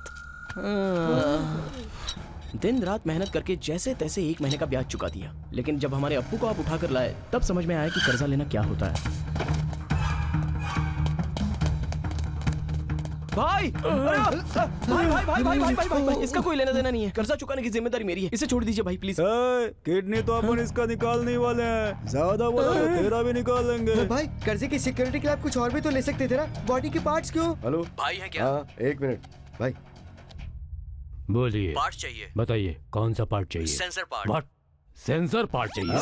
दिन रात मेहनत करके जैसे तैसे 1 महीने का ब्याज चुका दिया, लेकिन जब हमारे अप्पू को आप उठा कर लाए तब समझ में आया कि कर्जा लेना क्या होता है। भाई भाई भाई भाई भाई भाई भाई भाई, इसका कोई लेना देना नहीं है, कर्जा चुकाने की जिम्मेदारी मेरी है, इसे छोड़ दीजिए भाई प्लीज। किडनी तो अपन इसका निकालने वाले हैं, ज्यादा बोला तो तेरा भी निकाल लेंगे। भाई कर्जे की सिक्योरिटी के लिए आप कुछ और भी तो ले सकते थे ना, बॉडी के पार्ट्स क्यों? हेलो भाई है क्या? हाँ 1 मिनट भाई। बोलिए। पार्ट चाहिए। बताइए कौन सा पार्ट चाहिए? Sensor part. What? Sensor part चाहिए?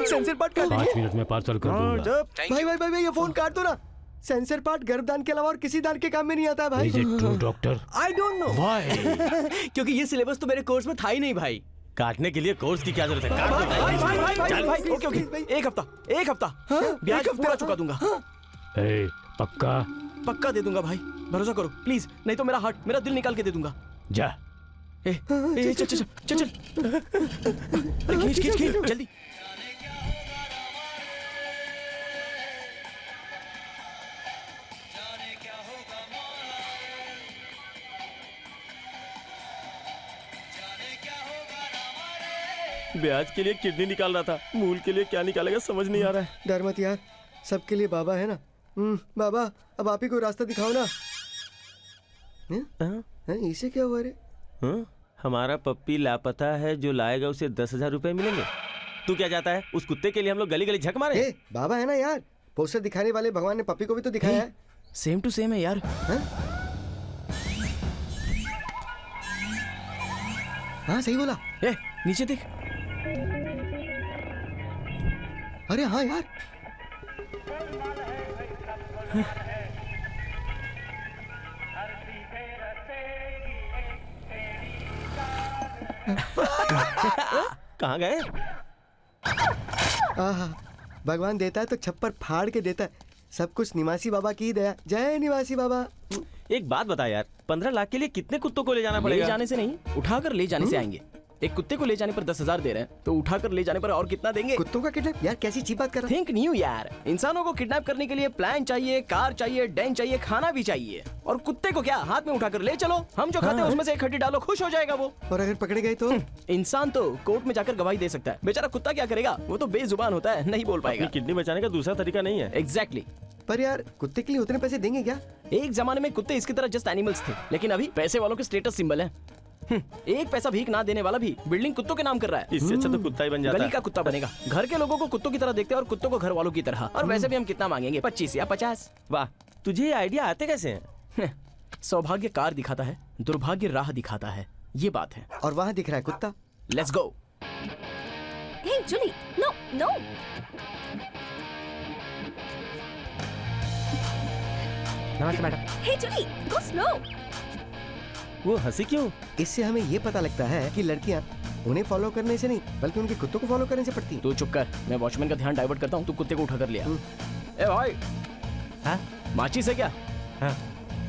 सेंसर पार्ट कर 5 मिनट में पार्सल कर दूंगा। भाई भाई भाई ये फोन काट दो ना। सेंसर पार्ट गर्भदान के अलावा और किसी दान के काम में नहीं आता है भाई। Is it true, doctor? I don't know. Why? क्योंकि ये सिलेबस तो मेरे कोर्स में था ही नहीं भाई। काटने के लिए कोर्स की क्या जरूरत है? काट दो भाई भाई भाई भाई भाई, ओके ओके, एक हफ्ता ब्याज पूरा चुका दूंगा। पक्का? पक्का दे दूंगा भाई, भरोसा करो प्लीज, नहीं तो मेरा दिल निकाल के दे दूंगा। जा। चल चल चल चल चल, खींच खींच खींच जल्दी। ब्याज के लिए किडनी निकाल रहा था, मूल के लिए क्या निकालेगा समझ नहीं आ रहा है। डर मत यार, सबके लिए बाबा है ना। बाबा अब आप ही को रास्ता दिखाओ ना। इसे क्या हुआ रे? हमारा पप्पी लापता है, जो लाएगा उसे 10,000 रुपए मिलेंगे। तू क्या चाहता है? उस कुत्ते के लिए हम लोग गली गली झक मारे? बाबा है ना यार, पोस्टर दिखाने वाले भगवान ने पप्पी को भी तो दिखाया है। सेम टू सेम है यार। हाँ सही बोला। नीचे देख। अरे हाँ यार। कहाँ गए? भगवान देता है तो छप्पर फाड़ के देता है। सब कुछ निवासी बाबा की दया। जय निवासी बाबा। एक बात बता यार, 15 लाख के लिए कितने कुत्तों को ले जाना पड़ेगा? ले जाने से नहीं, उठाकर ले जाने से आएंगे। एक कुत्ते को ले जाने पर 10,000 दे रहे हैं, तो उठाकर ले जाने पर और कितना देंगे? कुत्तों का किडनैप? यार कैसी चीप बात कर रहा है? थिंक न्यू यार। इंसानों को किडनैप करने के लिए प्लान चाहिए, कार चाहिए, डेन चाहिए, खाना भी चाहिए। और कुत्ते को क्या हाथ में उठाकर ले चलो, हम जो खाते हैं उसमें से एक हड्डी डालो, खुश हो जाएगा वो। और अगर पकड़े गए तो? इंसान तो कोर्ट में जाकर गवाही दे सकता है, बेचारा कुत्ता क्या करेगा? वो तो बेजुबान होता है, नहीं बोल पाएगा। किडनी बचाने का दूसरा तरीका नहीं है। एग्जैक्टली। पर यार कुत्ते के लिए उतने पैसे देंगे क्या? एक जमाने में कुत्ते इसकी तरह जस्ट एनिमल्स थे, लेकिन अभी पैसे वालों के स्टेटस सिंबल है। एक पैसा भीख ना देने वाला भी बिल्डिंग कुत्तों के नाम कर रहा है। इससे अच्छा तो कुत्ता ही बन जाता है। गली का कुत्ता बनेगा। घर के लोगों को कुत्तों की तरह देखते हैं और कुत्तों को घर वालों की तरह। और वैसे भी हम कितना मांगेंगे? 25 या 50। वाह, तुझे ये आइडिया आते कैसे हैं? सौभाग्य कार दिखाता है, दुर्भाग्य राह दिखाता है, ये बात है। और वहाँ दिख रहा है कुत्ता। Let's go. Hey Julie, no no. नमस्ते madam. Hey Julie, go slow. वो हंसी क्यों? इससे हमें ये पता लगता है कि लड़कियां उन्हें फॉलो करने से नहीं बल्कि उनके कुत्तों को फॉलो करने से पड़ती हैं। तू चुप कर, मैं वॉचमैन का ध्यान डाइवर्ट करता हूँ, तू कुत्ते को उठा कर लिया। ए भाई, हाँ? माचिस है क्या? हाँ।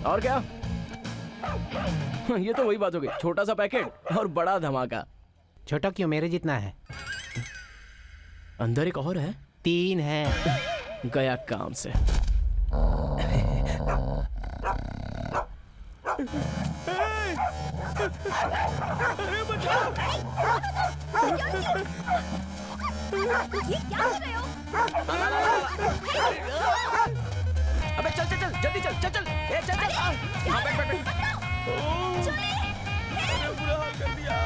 और क्या? ये तो वही बात हो गई, छोटा सा पैकेट और बड़ा धमाका। छोटा क्यों, मेरे जितना है। अंदर एक और है। 3 है। गया काम से। अरे बचाओ! ये क्या कर रहे हो? अबे चल चल चल, जल्दी चल चल चल, ए चल चल। हाँ बैठ बैठ बैठ। बुरा हाल कर दिया।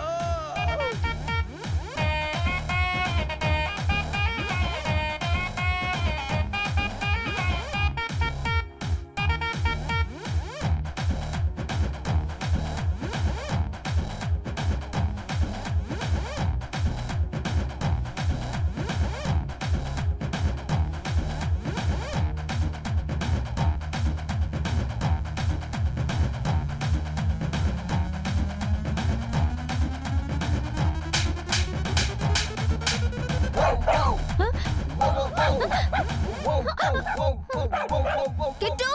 किट्टू,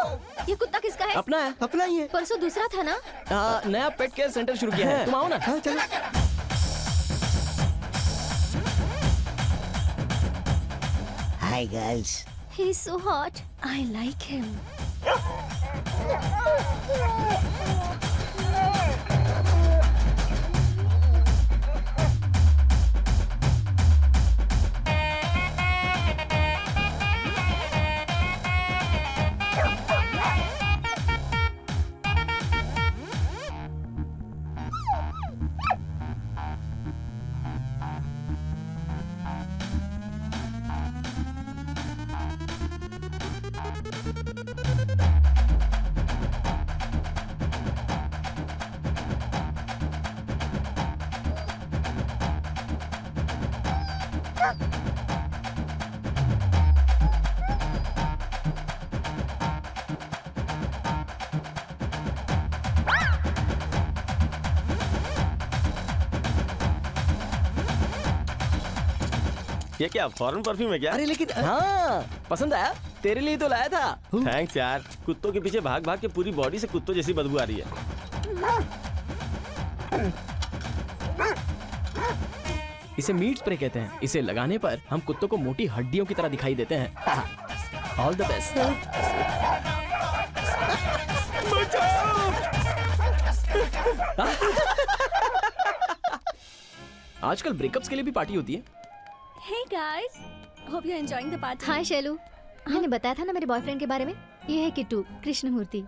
ये कुत्ता किसका है? अपना है। अपना ही है। परसों दूसरा था ना? नया पेट केयर सेंटर शुरू किया है, तुम आओ ना। हाँ चलो। Hi girls. He's so hot. I like him. ये क्या फॉरेन परफ्यूम है क्या? अरे लेकिन हाँ, पसंद आया? तेरे लिए तो लाया था। थैंक्स यार। कुत्तों के पीछे भाग भाग के पूरी बॉडी से कुत्तों जैसी बदबू आ रही है। इसे मीट स्प्रे कहते हैं। इसे लगाने पर हम कुत्तों को मोटी हड्डियों की तरह दिखाई देते हैं। All the best. आजकल ब्रेकअप्स के लिए भी पार्टी होती है। Hey guys, hope you're enjoying the party. हाय शैलू, मैंने बताया था ना मेरे बॉयफ्रेंड के बारे में। ये है किट्टू, कृष्णमूर्ति।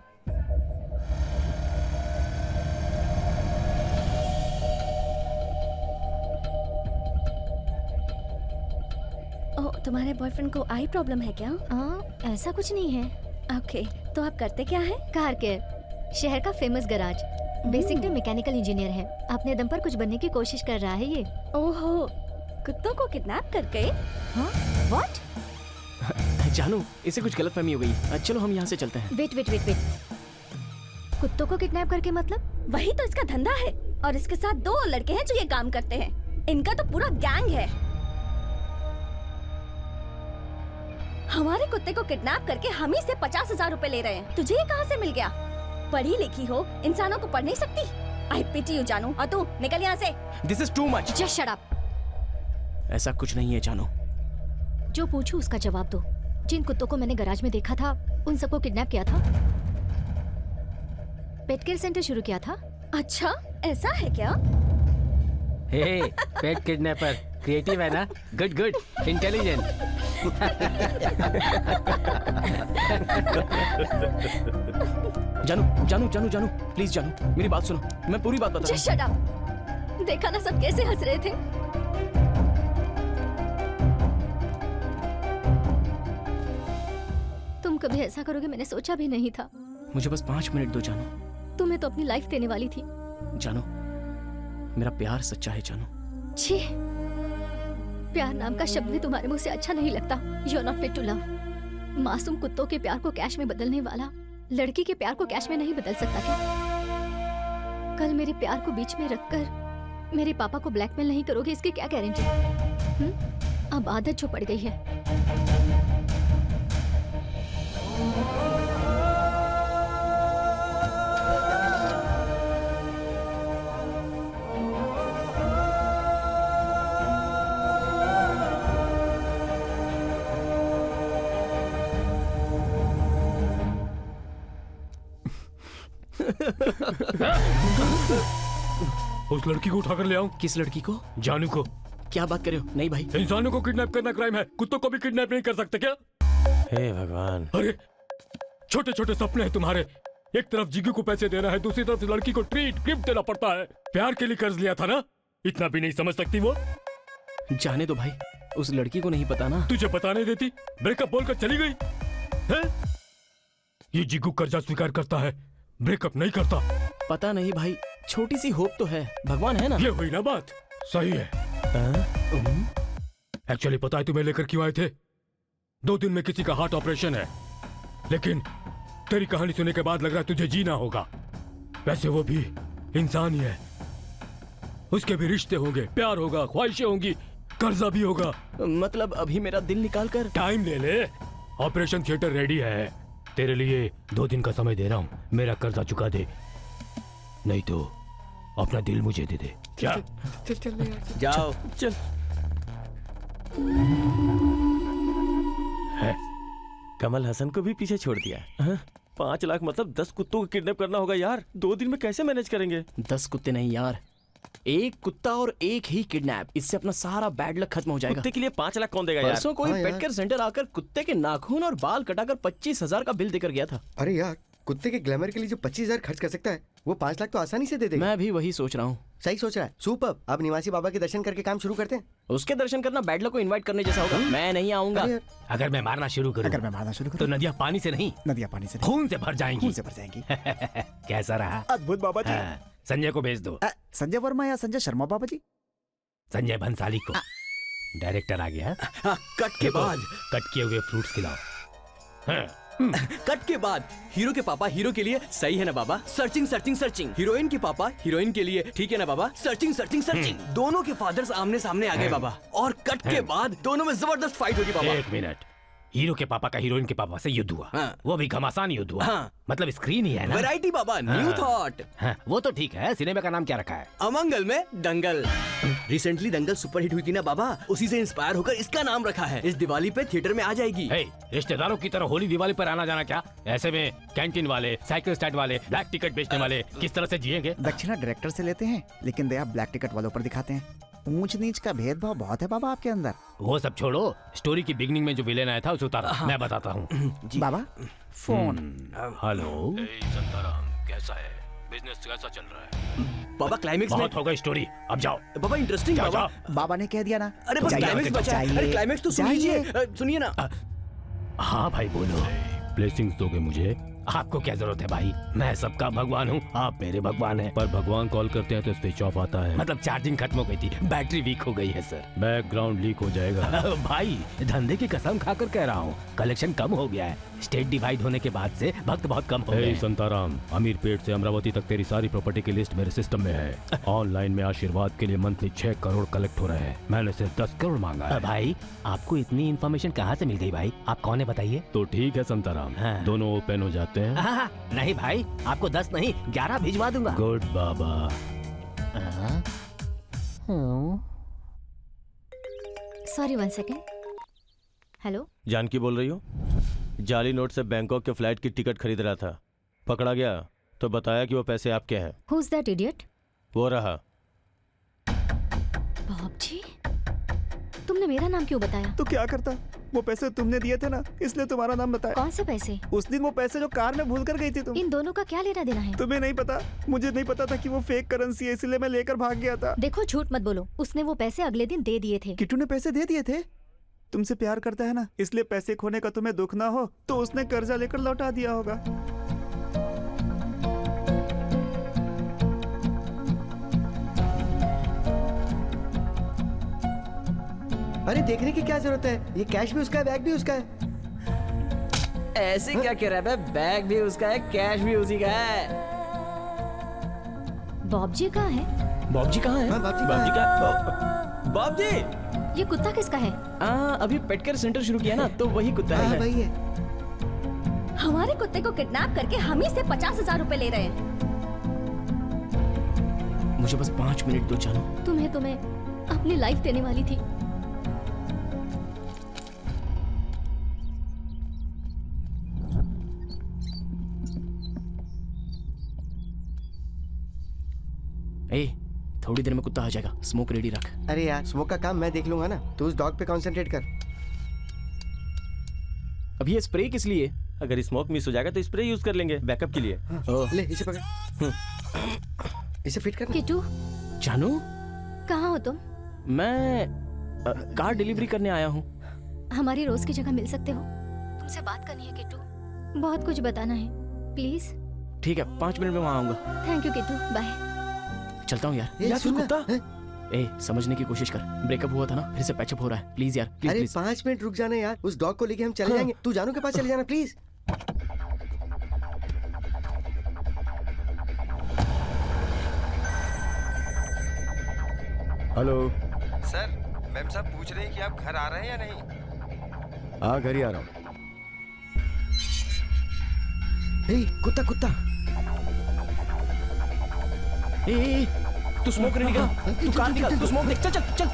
तुम्हारे बॉयफ्रेंड को आई प्रॉब्लम है क्या? ऐसा कुछ नहीं है। ओके, तो आप करते क्या है? कार केयर, शहर का famous garage. Basically mechanical engineer है। अपने दम पर कुछ बनने की कोशिश कर रहा है ये। ओहो, कुत्तों को किडनैप करके? हाँ? व्हाट? जानू, इसे कुछ गलतफहमी हो गई। चलो हम यहाँ से चलते हैं। वेट। कुत्तों को किडनैप करके मतलब? वही तो इसका धंधा है और इसके साथ 2 लड़के हैं जो ये काम करते हैं। इनका तो पूरा गैंग है। हमारे कुत्ते को किडनैप करके हम ही से 50,000 रुपए ले रहे हैं। तुझे ये कहाँ से मिल गया? पढ़ी लिखी हो, इंसानों को पढ़ नहीं सकती? आई पिटी यू जानू। और तू निकल यहाँ से। This is too much. Just shut up. ऐसा कुछ नहीं है जानू। जो पूछूं उसका जवाब दो। जिन कुत्तों को मैंने गैराज में देखा था उन सबको किडनैप किया था। पेट केयर सेंटर शुरू किया था। अच्छा, ऐसा है क्या? हे, पेट किडनैपर क्रिएटिव है ना? Good, intelligent. जानू, प्लीज जानू, मेरी बात सुनो। मैं पूरी बात बता रहा हूँ। Shut up. देखा ना सब कैसे हंस रहे थे। तुम कभी ऐसा करोगे मैंने सोचा भी नहीं था। मुझे बस 5 मिनट दो जानू। तुम्हें तो अपनी लाइफ देने वाली थी। जानू, मेरा प्यार सच्चा है जानू। छी, प्यार नाम का शब्द भी तुम्हारे मुंह से अच्छा नहीं लगता। You are not fit to love. मासूम कुत्तों के प्यार को कैश में बदलने वाला लड़की के प्यार को कैश में नहीं बदल सकता क्या? कल मेरे प्यार को बीच में रखकर मेरे पापा को ब्लैकमेल नहीं करोगे, इसकी क्या गारंटी? अब आदत जो पड़ गई है। उस लड़की को उठाकर ले आऊं। किस लड़की को? जानू को। क्या बात कर रहे हो? नहीं भाई, इंसानों को किडनैप करना क्राइम है, कुत्तों को भी किडनैप नहीं कर सकते क्या? हे भगवान। अरे छोटे छोटे सपने हैं तुम्हारे। एक तरफ जिग्गू को पैसे देना है, दूसरी तरफ लड़की को ट्रीट गिफ्ट देना पड़ता है। प्यार के लिए कर्ज लिया था ना, इतना भी नहीं समझ सकती वो? जाने दो भाई, उस लड़की को नहीं पता ना। तुझे पता नहीं देती? ब्रेकअप बोलकर चली गई है? ये जिग्गू कर्जा स्वीकार करता है, ब्रेकअप नहीं करता। पता नहीं भाई, छोटी सी होप तो है, भगवान है ना। ये हुई ना बात। सही है। एक्चुअली पता है तुम्हें लेकर क्यों आए थे? 2 दिन में किसी का हार्ट ऑपरेशन है, लेकिन तेरी कहानी सुनने के बाद लग रहा है तुझे जीना होगा। वैसे वो भी इंसान ही है, उसके भी रिश्ते होंगे, प्यार होगा, ख्वाहिशें होंगी, कर्जा भी होगा। मतलब अभी मेरा दिल निकाल कर? टाइम ले ले, ऑपरेशन थिएटर रेडी है। तेरे लिए 2 दिन का समय दे रहा हूँ, मेरा कर्जा चुका दे, नहीं तो अपना दिल मुझे दे दे। क्या? चल जाओ। चल। है, कमल हसन को भी पीछे छोड़ दिया। 5 लाख मतलब 10 कुत्तों को किडनैप करना होगा यार। 2 दिन में कैसे मैनेज करेंगे? 10 कुत्ते नहीं यार, 1 कुत्ता और 1 ही किडनैप। इससे अपना सारा बैड लक खत्म हो जाएगा। कुत्ते के लिए 5 लाख कौन देगा यार? परसों कोई पेट केयर सेंटर आकर कुत्ते के नाखून और बाल कटाकर 25,000 का बिल देकर गया था। अरे यार, कुत्ते के ग्लैमर के लिए जो 25,000 खर्च कर सकता है वो 5 लाख तो आसानी से दे देगा। मैं भी वही सोच रहा हूँ। सही सोच रहा है। सुपर। अब निवासी बाबा के दर्शन करके काम शुरू करते हैं। उसके दर्शन करना बैड लक को इनवाइट करने जैसा होगा। मैं नहीं आऊंगा। अगर मैं मारना शुरू करूं तो नदियां पानी से नहीं, खून से भर जाएंगी। कैसा रहा? अद्भुत बाबा जी। संजय को भेज दो। संजय वर्मा या संजय शर्मा बाबा जी? संजय भंसाली को। डायरेक्टर आ गया। कट के बाद कट किए हुए फ्रूट्स खिलाओ। कट के बाद हीरो के पापा हीरो के लिए सही है ना बाबा? Searching searching searching. हीरोइन के पापा हीरोइन के लिए ठीक है ना बाबा? Searching searching searching. दोनों के फादर्स आमने सामने आ गए बाबा, और कट के बाद दोनों में जबरदस्त फाइट होगी बाबा। 1 मिनट। हीरो के पापा का हीरोइन के पापा से युद्ध हुआ। वो भी घमासान युद्ध हुआ। मतलब स्क्रीन ही है ना। वैरायटी बाबा, न्यू थॉट। वो तो ठीक है। सिनेमा का नाम क्या रखा है? अमंगल में दंगल। रिसेंटली दंगल सुपरहिट हुई थी ना बाबा, उसी से इंस्पायर होकर इसका नाम रखा है। इस दिवाली पे थिएटर में आ जाएगी। रिश्तेदारों की तरह होली दिवाली पर आना जाना क्या? ऐसे में कैंटीन वाले, साइकिल स्टैंड वाले, ब्लैक टिकट बेचने वाले किस तरह से जिएंगे? दक्षिणा डायरेक्टर से लेते हैं, लेकिन दया ब्लैक टिकट वालों पर दिखाते हैं। ऊंच नीच का भेदभाव बहुत है बाबा आपके अंदर। वो सब छोड़ो, स्टोरी की बिगनिंग में जो विलेन आया था उसे उतारा। मैं बताता हूँ। बाबा फोन। हेलो। संताराम कैसा है? बिजनेस कैसा चल रहा है? बाबा क्लाइमेक्स में बहुत हो गई स्टोरी, अब जाओ। बाबा इंटरेस्टिंग बाबा। बाबा ने कह दिया ना। अरे बस क्लाइमेक्स बचा है। अरे क्लाइमेक्स तो सुन लीजिए, सुनिए ना। हाँ भाई बोलो। ब्लेसिंग्स दोगे मुझे? आपको क्या जरूरत है भाई, मैं सबका भगवान हूँ, आप मेरे भगवान हैं। पर भगवान कॉल करते हैं तो स्विच ऑफ आता है। मतलब चार्जिंग खत्म हो गई थी, बैटरी वीक हो गई है सर। बैकग्राउंड लीक हो जाएगा। भाई धंधे की कसम खाकर कह रहा हूँ, कलेक्शन कम हो गया है। स्टेट डिवाइड होने के बाद से भक्त बहुत कम हो गए। संताराम, अमीर पेट से अमरावती तक तेरी सारी प्रॉपर्टी की लिस्ट मेरे सिस्टम में है। ऑनलाइन में आशीर्वाद के लिए मंथली 6 करोड़ कलेक्ट हो रहे हैं, मैंने सिर्फ 10 करोड़ मांगा है। भाई आपको इतनी इन्फॉर्मेशन कहाँ से मिल गई भाई, आप कौन है बताइए? तो ठीक है संताराम, दोनों ओपन हो जाते हैं। नहीं भाई, आपको 10 नहीं 11 भिजवा दूंगा। गुड बाबा। Sorry 1 second. हेलो, जानकी बोल रही हो? जाली नोट से बैंकॉक के फ्लाइट की टिकट खरीद रहा था, पकड़ा गया तो बताया कि वो पैसे आपके हैं। Who's that idiot? वो रहा। बॉब जी, तुमने मेरा नाम क्यों बताया? तो क्या करता, वो पैसे तुमने दिए थे ना, इसलिए तुम्हारा नाम बताया। कौन से पैसे? उस दिन वो पैसे जो कार में भूल कर गई थी तुम। इन दोनों का क्या लेना देना है? तुम्हें नहीं पता, मुझे नहीं पता था कि वो फेक करेंसी है, इसलिए मैं लेकर भाग गया था। देखो झूठ मत बोलो, उसने वो पैसे अगले दिन दे दिए थे। किट्टू ने पैसे दे दिए थे? तुमसे प्यार करता है ना, इसलिए पैसे खोने का तुम्हें दुख ना हो तो उसने कर्जा लेकर लौटा दिया होगा। अरे देखने की क्या जरूरत है, ये कैश भी उसका है, बैग भी उसका है। ऐसे क्या कह रहा है? बैग भी उसका है, कैश भी उसी का है। बॉब जी कहाँ है? बॉब जी कहाँ है? बॉब जी का बॉब जी, ये कुत्ता किसका है? अभी पेट केयर सेंटर शुरू किया ना, तो वही कुत्ता है। वही है। हमारे कुत्ते को किडनैप करके हम ही से 50,000 रुपए ले रहे हैं। मुझे बस 5 मिनट दो जानू। तुम्हें अपनी लाइफ देने वाली थी। थोड़ी देर में कुत्ता आ जाएगा, स्मोक रेडी रख। अरे यार, स्मोक का काम मैं देख लूंगा ना, तू उस डॉग पे कंसंट्रेट कर। अभी ये स्प्रे किस लिए? अगर स्मोक मिस हो जाएगा तो स्प्रे यूज कर लेंगे बैकअप के लिए। ले इसे पकड़, इसे फिट कर। किट्टू, जानू कहाँ हो तुम? मैं कार डिलीवरी करने आया हूँ। हमारी रोज की जगह मिल सकते हो? तुमसे बात करनी है किट्टू, बहुत कुछ बताना है, प्लीज। ठीक है, 5 मिनट में वहाँ आऊंगा। Thank you Kittu, bye. चलता हूँ यार। यार तू कुत्ता, समझने की कोशिश कर। ब्रेकअप हुआ था ना, फिर से पैचअप हो रहा है। प्लीज यार, प्लीज। अरे 5 मिनट रुक जाना यार, उस डॉग को लेके हम चले जाएंगे। तू जानू के पास चले जाना प्लीज। हेलो सर, मैम साहब पूछ रहे हैं कि आप घर आ रहे हैं या नहीं? हाँ, घर ही आ रहा हूँ। कुत्ता कुत्ता, तू स्मोक रेडी कर, तू कार निकाल, तू स्मोक देख, चल चल चल।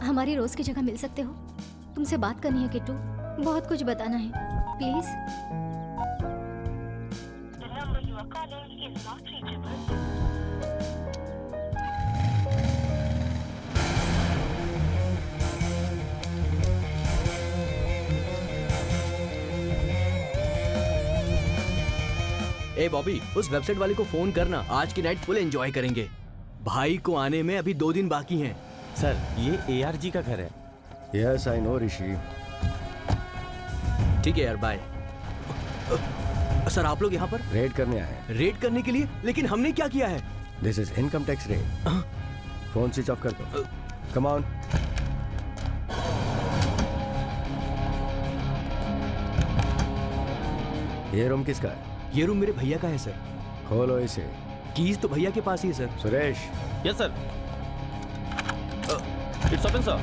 हमारी रोज की जगह मिल सकते हो? तुमसे बात करनी है किट्टू, बहुत कुछ बताना है, प्लीज। ए बॉबी, उस वेबसाइट वाले को फोन करना, आज की नाइट फुल एंजॉय करेंगे। भाई को आने में अभी 2 दिन बाकी हैं। सर ये ARG का घर है। यस आई नो ऋषि। ठीक है यार, बाय। सर आप लोग यहाँ पर रेड करने आए हैं। रेड करने के लिए? लेकिन हमने क्या किया है? This is income tax raid. Phone switch off कर दो। Come on. ये रूम किसका है? ये रूम मेरे भैया का है सर। खोलो इसे। कीज तो भैया के पास ही है sir. Suresh. Yes sir. It's open sir.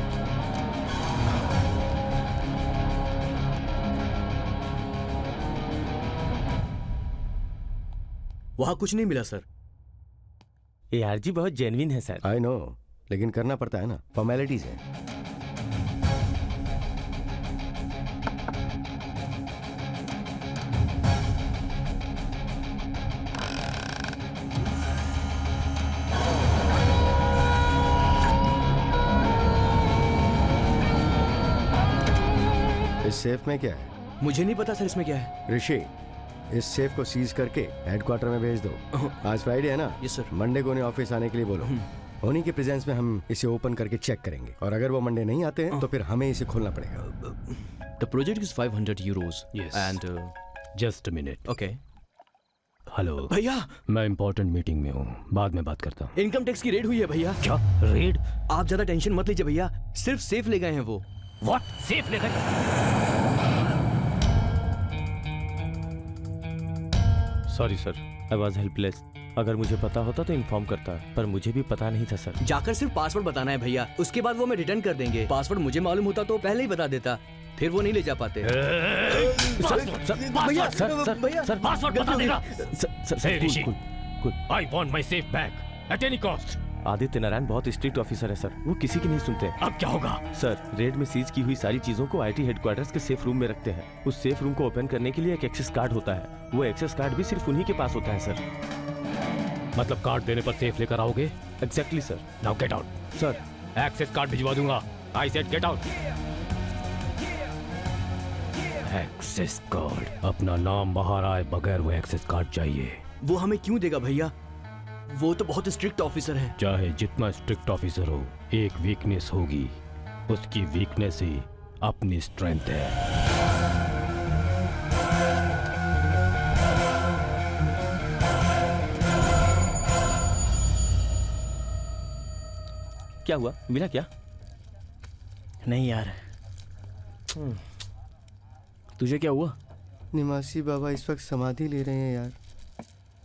वहां कुछ नहीं मिला सर। ARG बहुत जेन्युइन है सर। आई नो, लेकिन करना पड़ता है ना, फॉर्मेलिटीज है। इस सेफ में क्या है? मुझे नहीं पता सर इसमें क्या है। ऋषि, इस सेफ को सीज करके हेडक्वार्टर में भेज दो। आज फ्राइडे है ना? Yes sir. मंडे को उन्हें ऑफिस आने के लिए बोलो। उन्हीं के प्रेजेंस में हम इसे ओपन करके चेक करेंगे, और अगर वो मंडे नहीं आते हैं तो फिर हमें इसे खोलना पड़ेगा। The project is 500 Euros and just a minute. Okay. Hello भैया, मैं इंपॉर्टेंट मीटिंग में हूँ, बाद में बात करता हूँ। इनकम टैक्स की रेड हुई है भैया। क्या रेड? आप ज्यादा टेंशन मत लीजिए भैया, सिर्फ सेफ ले गए हैं वो। व्हाट? सेफ ले गए? Sorry sir, I was helpless. अगर मुझे पता होता तो इन्फॉर्म करता, पर मुझे भी पता नहीं था सर। जाकर सिर्फ पासवर्ड बताना है भैया, उसके बाद वो हमें रिटर्न कर देंगे। पासवर्ड मुझे मालूम होता तो पहले ही बता देता, फिर वो नहीं ले जा पाते। भैया सर पासवर्ड बता देगा। Sir Rishi, I want my safe back at any cost. Aditya Narayan बहुत स्ट्रिक्ट ऑफिसर है सर, वो किसी की नहीं सुनते। अब क्या होगा? सर रेड में सीज की हुई सारी चीजों को IT हेडक्वार्टर्स के सेफ रूम में रखते हैं। उस सेफ रूम को ओपन करने के लिए एक एक्सेस कार्ड होता है, वो एक्सेस कार्ड भी सिर्फ उन्हीं के पास होता है सर। मतलब कार्ड देने पर सेफ लेकर आओगे? Exactly sir. Now get out. Sir access card भिजवा दूंगा। I said get out. Access card? अपना नाम बाहर आए बगैर वो एक्सेस कार्ड चाहिए। वो हमें क्यों देगा भैया? वो तो बहुत स्ट्रिक्ट ऑफिसर है। चाहे जितना स्ट्रिक्ट ऑफिसर हो, एक वीकनेस होगी, उसकी वीकनेस ही अपनी स्ट्रेंथ है। क्या हुआ? मिला क्या? नहीं यार। तुझे क्या हुआ? निवासी बाबा इस वक्त समाधि ले रहे हैं यार।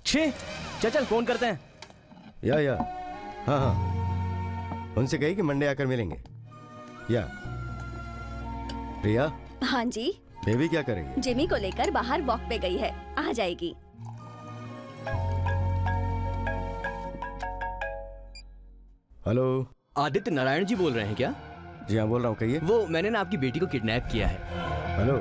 छे, चल फोन करते हैं। या हाँ, उनसे कही कि मंडे आकर मिलेंगे। या प्रिया। हाँ जी। बेबी क्या करेगी? जिमी को लेकर बाहर वॉक पे गई है, आ जाएगी। हेलो, आदित्य नारायण जी बोल रहे हैं क्या? जी हाँ बोल रहा हूँ, कहिए। वो मैंने ना आपकी बेटी को किडनैप किया है। Hello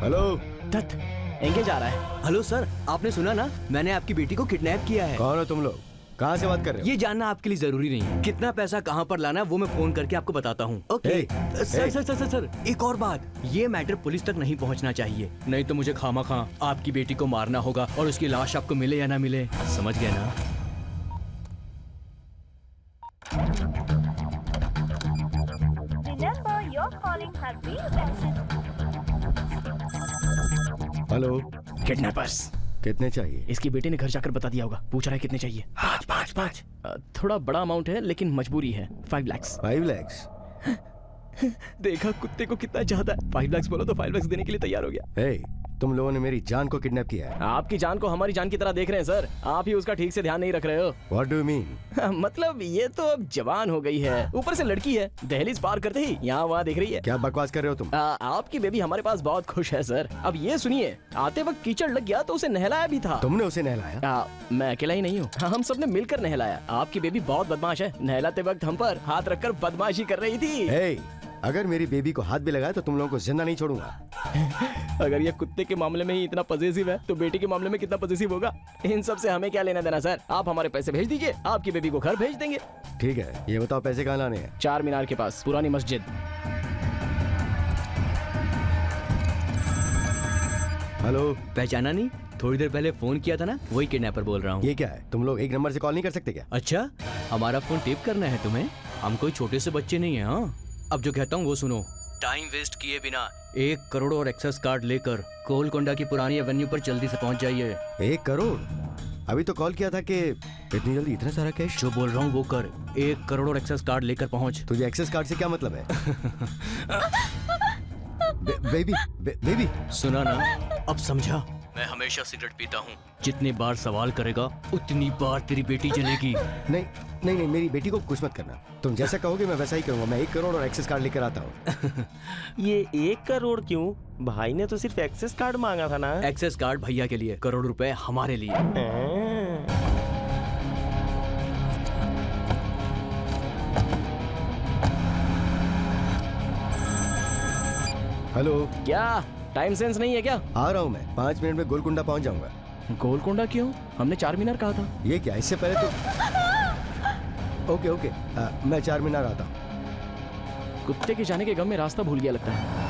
hello. तत एंगेज आ रहा है। हेलो सर, आपने सुना ना, मैंने आपकी बेटी को किडनैप किया है। कौन हो तुम लोग? कहाँ से बात कर रहे हो? ये जानना आपके लिए जरूरी नहीं है। कितना पैसा कहाँ पर लाना वो मैं फोन करके आपको बताता हूँ। ओके सर, एक और बात, ये मैटर पुलिस तक नहीं पहुँचना चाहिए, नहीं तो मुझे खामखा आपकी बेटी को मारना होगा और उसकी लाश आपको मिले या ना मिले, समझ गए ना? हेलो। किडनैपर्स। कितने चाहिए? इसकी बेटी ने घर जाकर बता दिया होगा, पूछ रहा है कितने चाहिए। पाँच। थोड़ा बड़ा अमाउंट है लेकिन मजबूरी है। 5 लाख। 5 लाख? देखा कुत्ते को कितना ज्यादा। 5 लाख बोलो तो 5 लाख देने के लिए तैयार हो गया। hey, तुम लोगों ने मेरी जान को किडनैप किया है। आपकी जान को हमारी जान की तरह देख रहे हैं सर, आप ही उसका ठीक से ध्यान नहीं रख रहे हो। What do you mean? मतलब ये तो अब जवान हो गई है, ऊपर से लड़की है, दहलीज पार करते ही यहाँ वहाँ देख रही है। क्या बकवास कर रहे हो तुम? आपकी बेबी हमारे पास बहुत खुश है सर। अब ये सुनिए, आते वक्त कीचड़ लग गया तो उसे नहलाया भी था। तुमने उसे नहलाया? मैं अकेला ही नहीं हूँ, हम सबने मिलकर नहलाया। आपकी बेबी बहुत बदमाश है, नहलाते वक्त हम पर हाथ रखकर बदमाशी कर रही थी। hey, अगर मेरी बेबी को हाथ भी लगाया तो तुम लोगों को जिंदा नहीं छोड़ूंगा। अगर ये कुत्ते के मामले में ही इतना पॉजिटिव है तो बेटी के मामले में कितना पॉजिटिव होगा? इन सब से हमें क्या लेना देना सर, आप हमारे पैसे भेज दीजिए, आपकी बेबी को घर भेज देंगे। ठीक है, ये बताओ पैसे कहाँ लाने हैं? 4 मीनार के पास, पुरानी मस्जिद। हेलो। पहचाना नहीं? थोड़ी देर पहले फोन किया था ना, वही किडनैपर बोल रहा हूँ। ये क्या है, तुम लोग एक नंबर से कॉल नहीं कर सकते क्या? अच्छा, हमारा फोन टेप करना है तुम्हें? हम कोई छोटे से बच्चे नहीं है। हाँ, अब जो कहता हूँ वो सुनो। टाइम वेस्ट किए बिना 1 करोड़ और एक्सेस कार्ड लेकर गोलकोंडा की पुरानी एवेन्यू पर जल्दी से पहुँच जाइए। 1 करोड़? अभी तो कॉल किया था कि इतनी जल्दी इतना सारा कैश? जो बोल रहा हूँ वो कर। 1 करोड़ और एक्सेस कार्ड लेकर पहुँच। तुझे एक्सेस कार्ड से क्या मतलब है? बेबी सुना ना, अब समझा। मैं हमेशा सिगरेट पीता हूँ। जितनी बार सवाल करेगा उतनी बार तेरी बेटी जलेगी। नहीं नहीं नहीं, मेरी बेटी को कुछ मत करना। तुम जैसा कहोगे मैं वैसा ही करूंगा। मैं 1 करोड़ और एक्सेस कार्ड लेकर आता हूँ। ये 1 करोड़ क्यों? भाई ने तो सिर्फ एक्सेस कार्ड मांगा था ना। एक्सेस कार्ड भैया के लिए, करोड़ रुपए हमारे लिए। हेलो, क्या टाइम सेंस नहीं है क्या? आ रहा हूँ मैं, 5 मिनट में गोलकुंडा पहुँच जाऊंगा। गोलकुंडा क्यों? हमने 4 मीनार कहा था। ये क्या, इससे पहले तो ओके मैं 4 मीनार आता हूँ। कुत्ते के जाने के गम में रास्ता भूल गया लगता है।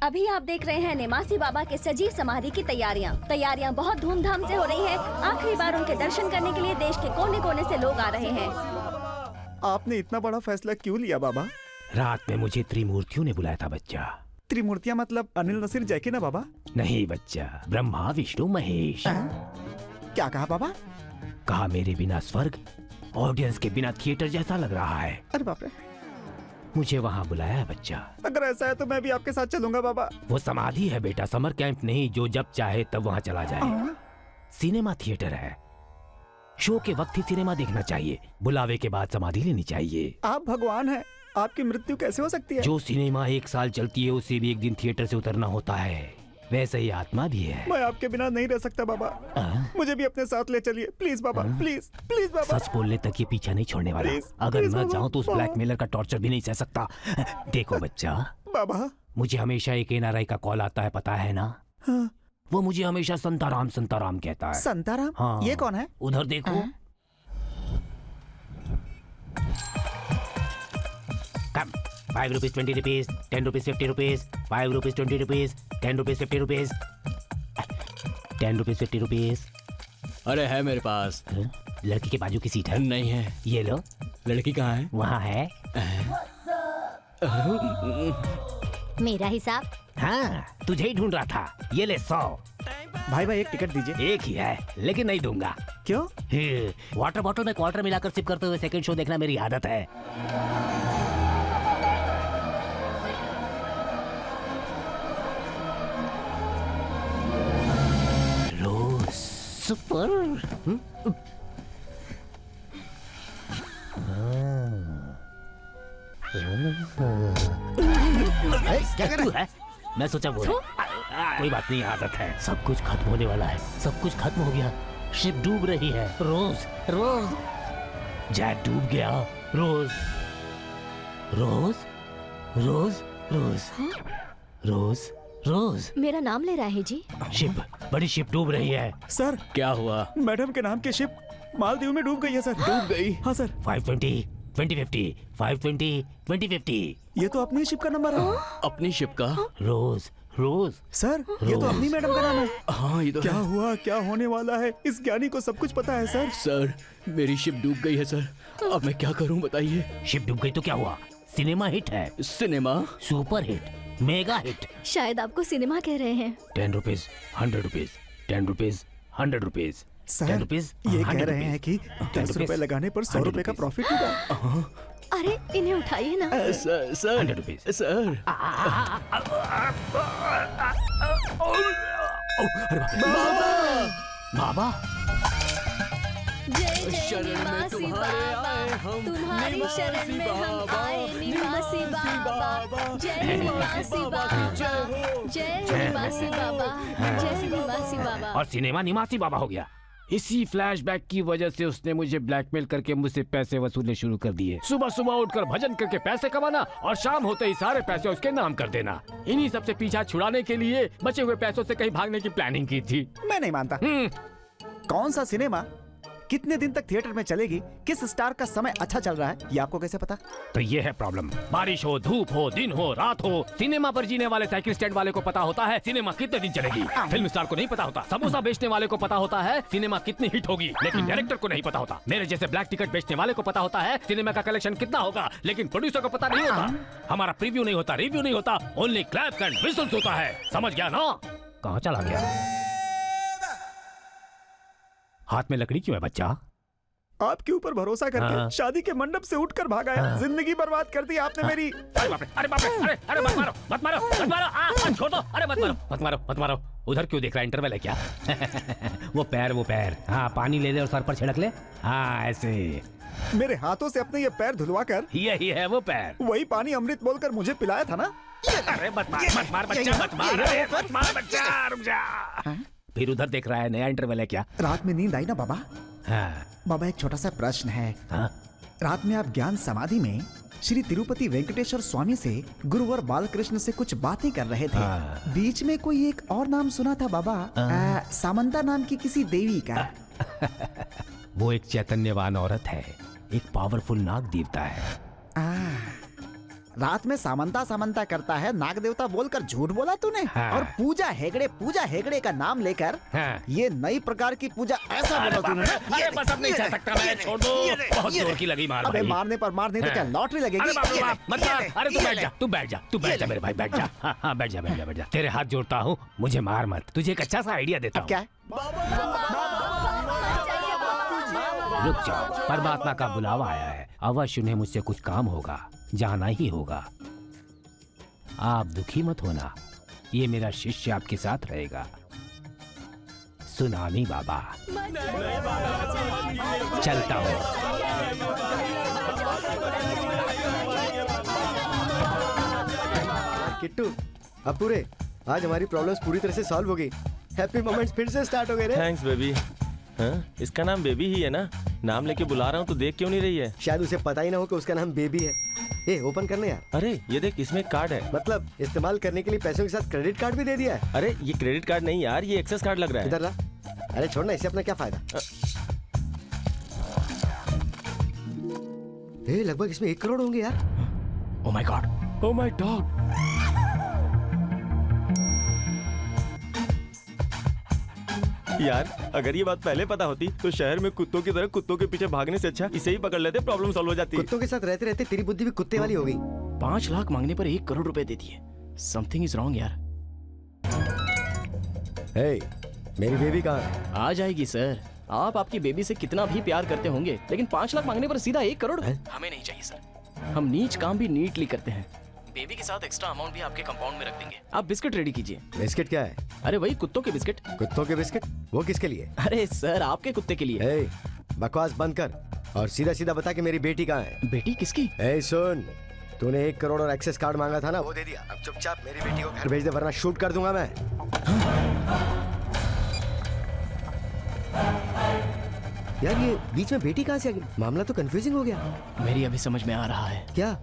अभी आप देख रहे हैं निमासी बाबा के सजीव समाधि की तैयारियां बहुत धूमधाम से हो रही है। आखिरी बार उनके दर्शन करने के लिए देश के कोने कोने से लोग आ रहे हैं। आपने इतना बड़ा फैसला क्यों लिया बाबा? रात में मुझे त्रिमूर्तियों ने बुलाया था बच्चा। त्रिमूर्तियां मतलब अनिल नसीर जैकी ना बाबा? नहीं बच्चा, ब्रह्मा विष्णु महेश। क्या कहा बाबा? कहा मेरे बिना स्वर्ग, ऑडियंस के बिना थिएटर जैसा लग रहा है। अरे बाप रे, मुझे वहाँ बुलाया है बच्चा। अगर ऐसा है तो मैं भी आपके साथ चलूंगा बाबा। वो समाधि है बेटा, समर कैंप नहीं जो जब चाहे तब वहाँ चला जाए। सिनेमा थिएटर है, शो के वक्त ही सिनेमा देखना चाहिए, बुलावे के बाद समाधि लेनी चाहिए। आप भगवान हैं, आपकी मृत्यु कैसे हो सकती है? जो सिनेमा 1 साल चलती है उसे भी एक दिन थिएटर से उतरना होता है, वैसे ही आत्मा भी है। मैं आपके बिना नहीं रह सकता बाबा। मुझे भी अपने साथ ले चलिए प्लीज बाबा, प्लीज प्लीज बाबा। सच बोलने तक ये पीछा नहीं छोड़ने वाला। अगर न जाऊं तो उस ब्लैकमेलर का टॉर्चर भी नहीं सह सकता। देखो बच्चा बाबा, मुझे हमेशा एक NRI का कॉल आता है, पता है ना? हाँ। वो मुझे हमेशा संताराम संताराम कहता है। संताराम? हाँ। ये कौन है? उधर देखो। 5 rupees 20 rupees, 10 rupees 50 rupees, 5 rupees 20 rupees, 10 rupees 50 rupees, 10 rupees 50 rupees। अरे है मेरे पास। लड़की के बाजू की सीट है? नहीं है। ये लो। लड़की कहाँ है? वहाँ है। मेरा हिसाब? हाँ, तुझे ही ढूंढ रहा था। ये ले 100। भाई भाई एक टिकट दीजिए। एक ही है लेकिन नहीं दूंगा। क्यों? वाटर बॉटल में क्वार्टर मिलाकर सिप करते हुए सेकंड शो देखना मेरी आदत है। सुपर। क्या कर रहा है? मैं सोचा वो कोई बात नहीं, आदत है। सब कुछ खत्म होने वाला है, सब कुछ खत्म हो गया। शिप डूब रही है। रोज रोज जैक डूब गया। रोज रोज रोज रोज रोज रोज मेरा नाम ले रहा है जी। शिप, बड़ी शिप डूब रही है। सर क्या हुआ? मैडम के नाम की शिप मालदीव में डूब गई है सर। डूब गई? हाँ सर। 520 2050 520 2050। ये तो अपनी शिप का नंबर है। अपनी शिप का? रोज रोज सर, ये तो अपनी मैडम का नाम है। हाँ ये तो क्या हुआ, क्या होने वाला है? इस ज्ञानी को सब कुछ पता है सर। सर मेरी शिप डूब गई है सर, अब मैं क्या करूं बताइए। शिप डूब गई तो क्या हुआ? सिनेमा हिट है। Cinema? Super hit, mega hit. शायद आपको सिनेमा कह रहे हैं। 10 rupees 100 rupees, 10 rupees 100 rupees, sir, ये कह रहे हैं कि 10 रुपए लगाने पर 100 रुपए का प्रॉफिट होगा। अरे इन्हें उठाइए ना। Sir 100 rupees sir. बाबा जय जय निवासी बाबा, तुम्हारी शरण में हम आए निवासी बाबा। जय निवासी बाबा, जय निवासी बाबा, जय निवासी निवासी बाबा। और सिनेमा निवासी बाबा हो गया। इसी फ्लैशबैक की वजह से उसने मुझे ब्लैकमेल करके मुझसे पैसे वसूलने शुरू कर दिए। सुबह सुबह उठकर भजन करके पैसे कमाना और शाम होते ही सारे पैसे उसके नाम कर देना। इन्हीं सबसे पीछा छुड़ाने के लिए बचे हुए पैसों से कहीं भागने की प्लानिंग की थी। मैं नहीं मानता। कौन सा सिनेमा कितने दिन तक थिएटर में चलेगी, किस स्टार का समय अच्छा चल रहा है, ये आपको कैसे पता? तो ये है प्रॉब्लम। बारिश हो, धूप हो, दिन हो, रात हो, सिनेमा पर जीने वाले साइकिल स्टैंड वाले को पता होता है सिनेमा कितने दिन चलेगी। फिल्म स्टार को नहीं पता होता। समोसा बेचने वाले को पता होता है सिनेमा कितनी हिट होगी, लेकिन डायरेक्टर को नहीं पता होता। मेरे जैसे ब्लैक टिकट बेचने वाले को पता होता है सिनेमा का कलेक्शन कितना होगा, लेकिन प्रोड्यूसर को पता नहीं होता। हमारा प्रीव्यू नहीं होता, रिव्यू नहीं होता, ओनली क्लैप्स एंड व्हिसल्स होता है। समझ गया ना? कहाँ चला गया? हाथ में लकड़ी क्यों है बच्चा? आपके ऊपर भरोसा करके शादी के मंडप से उठकर भागा है। जिंदगी बर्बाद कर दी आपने मेरी। अरे बाप रे, अरे बाप रे, अरे मत मारो, मत मारो, मत मारो, छोड़ दो। अरे मत मारो, मत मारो, मत मारो। उधर क्यों देख रहा है? इंटरवल है क्या? वो पैर। हाँ, पानी ले ले और सर पर छिड़क ले। हाँ, ऐसे। मेरे हाथों से अपने ये पैर धुलवा कर, यही है वो पैर। वही पानी अमृत बोलकर मुझे पिलाया था ना? अरे मत मार बच्चा, मत मार बच्चा, रुक जा। फिर उधर देख रहा है, नया इंटरवल है क्या? रात में नींद आई ना बाबा? हाँ। बाबा एक छोटा सा प्रश्न है। हाँ? रात में आप ज्ञान समाधि में श्री तिरुपति वेंकटेश्वर स्वामी से गुरुवर बालकृष्ण से कुछ बातें कर रहे थे। बीच में कोई एक और नाम सुना था बाबा, सामंता नाम की किसी देवी का। वो एक चैतन्यवान औरत है, एक पावरफुल नाग देवता है। रात में सामंता करता है, नाग देवता बोलकर झूठ बोला तूने। हाँ। और पूजा हेगड़े का नाम लेकर ये नई प्रकार की पूजा ऐसा बोला तूने। अरे बस अब नहीं चल सकता मैं, छोड़ दो। बहुत जोर की लगी मार। अबे मारने पर मारने तो क्या लॉटरी लगेगी? अरे बाप रे बाप, मत मार। अरे तू बैठ जा मेरे भाई, बैठ जा। हाँ, बैठ जा। तेरे हाथ जोड़ता हूँ, मुझे मार मत। तुझे एक अच्छा सा आइडिया देता हूँ। क्या है? रुक जाओ, परमात्मा का बुलावा आया है। अवश्य उन्हें मुझसे कुछ काम होगा, जाना ही होगा। आप दुखी मत होना, ये मेरा शिष्य आपके साथ रहेगा, सुनामी बाबा। चलता हूँ। किट्टू, अब पूरे आज हमारी प्रॉब्लम्स पूरी तरह से सॉल्व हो गई। हैप्पी मोमेंट्स फिर से स्टार्ट हो गए रे। Thanks baby. हाँ? इसका नाम बेबी ही है ना? नाम लेके बुला रहा हूँ तो देख क्यों नहीं रही है? शायद उसे पता ही ना हो कि उसका नाम बेबी है। ए, ओपन करने यार। अरे ये देख, इसमें कार्ड है। मतलब इस्तेमाल करने के लिए पैसों के साथ क्रेडिट कार्ड भी दे दिया है। अरे ये क्रेडिट कार्ड नहीं यार, ये एक्सेस कार्ड लग रहा है। इधर ला। अरे छोड़ना, इससे अपना क्या फायदा? लगभग इसमें 1 करोड़ होंगे यार। Oh my God, oh my God. यार अगर ये बात पहले पता होती तो शहर में कुत्तों की तरह कुत्तों के पीछे भागने से अच्छा इसे ही पकड़ लेते, प्रॉब्लम सॉल्व हो जाती। कुत्तों के साथ रहते रहते तेरी बुद्धि भी कुत्ते वाली हो गई। 5 लाख मांगने पर 1 करोड़ रुपए दे दिए। समथिंग इज रॉन्ग यार। हे, मेरी बेबी कहाँ है? आ जाएगी सर। आप आपकी बेबी से कितना भी प्यार करते होंगे, लेकिन 5 लाख मांगने पर सीधा 1 करोड़ हमें नहीं चाहिए सर। हम नीच काम भी नीटली करते हैं। बेबी के साथ एक्स्ट्रा अमाउंट भी आपके कंपाउंड में रख देंगे। आप बिस्किट रेडी कीजिए। बिस्किट क्या है? अरे वही कुत्तों के बिस्किट। कुत्तों के बिस्किट? वो किसके लिए? अरे सर, आपके कुत्ते के लिए। बकवास बंद कर और सीधा सीधा बता कि मेरी बेटी कहाँ है। बेटी किसकी? सुन, तूने 1 करोड़ और एक्सेस कार्ड मांगा था ना, वो दे दिया। अब चुपचाप मेरी बेटी को घर भेज दे, वरना शूट कर दूंगा मैं। यार ये बीच में बेटी कहाँ से आ गई? मामला तो कंफ्यूजिंग हो गया। मेरी अभी समझ में आ रहा है। क्या?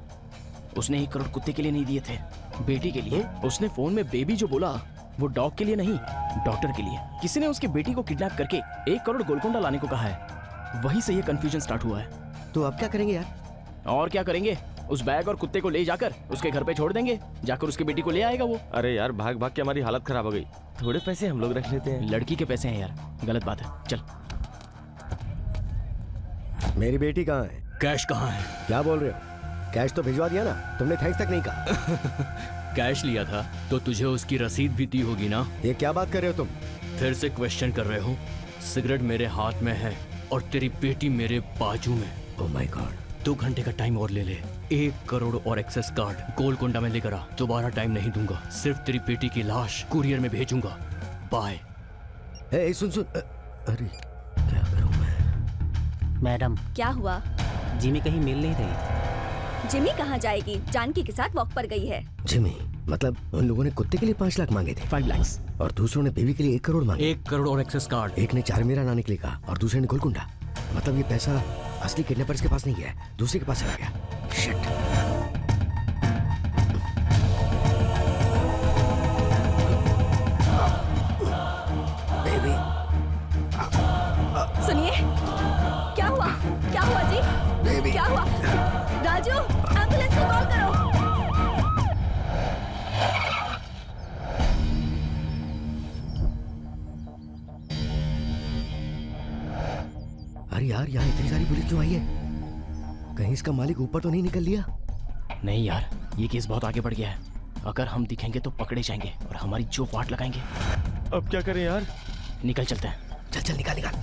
उसने 1 करोड़ कुत्ते के लिए नहीं दिए थे, बेटी के लिए। उसने फोन में बेबी जो बोला वो डॉग के लिए नहीं, डॉक्टर के लिए। किसी ने उसकी बेटी को किडनैप करके 1 करोड़ गोलकोंडा लाने को कहा है। वहीं से ये कंफ्यूजन स्टार्ट हुआ है। तो अब क्या करेंगे यार? और क्या करेंगे, उस बैग और कुत्ते को ले जाकर उसके घर पे छोड़ देंगे। जाकर उसकी बेटी को ले आएगा वो। अरे यार भाग भाग के हमारी हालत खराब हो गई। थोड़े पैसे हम लोग रख लेते हैं। लड़की के पैसे हैं यार, गलत बात है। चल। मेरी बेटी कहाँ है? कैश कहाँ है? क्या बोल रहे हो? कैश तो भिजवा दिया ना, तुमने थैंक्स तक नहीं कहा। कैश लिया था तो तुझे उसकी रसीद भी दी होगी ना? ये क्या बात कर रहे हो तुम? फिर से क्वेश्चन कर रहे हो? सिगरेट मेरे हाथ में है और तेरी बेटी मेरे बाजू में। Oh my God. 2 घंटे का टाइम और ले ले। 1 करोड़ और एक्सेस कार्ड गोलकोंडा में लेकर आ। दोबारा टाइम नहीं दूंगा, सिर्फ तेरी बेटी की लाश कुरियर में भेजूंगा। बाय। सुन। अरे क्या करूं मैं? मैडम क्या हुआ? जिमी कहीं मिल नहीं रही। जिमी कहाँ जाएगी? जानकी के साथ वॉक पर गई है। जिमी मतलब उन लोगों ने कुत्ते के लिए 5 लाख मांगे थे। 5 लाख। और दूसरों ने बीवी के लिए 1 करोड़ मांगे। 1 करोड़ और एक्सेस कार्ड। एक ने चारमीरा लाने के लिए कहा और दूसरे ने गोलकुंडा। मतलब ये पैसा असली किडनैपर्स के पास नहीं गया, दूसरे के पास चला गया। शिट। बेबी। सुनिए, क्या हुआ? क्या हुआ जी? बेबी। क्या हुआ? राजू, एम्बुलेंस को कॉल करो। अरे यार, यहाँ इतनी सारी पुलिस क्यों आई है? कहीं इसका मालिक ऊपर तो नहीं निकल लिया? नहीं यार, ये केस बहुत आगे बढ़ गया है। अगर हम दिखेंगे तो पकड़े जाएंगे और हमारी जो वाट लगाएंगे। अब क्या करें यार? निकल चलते हैं। चल चल, निकाल निकाल।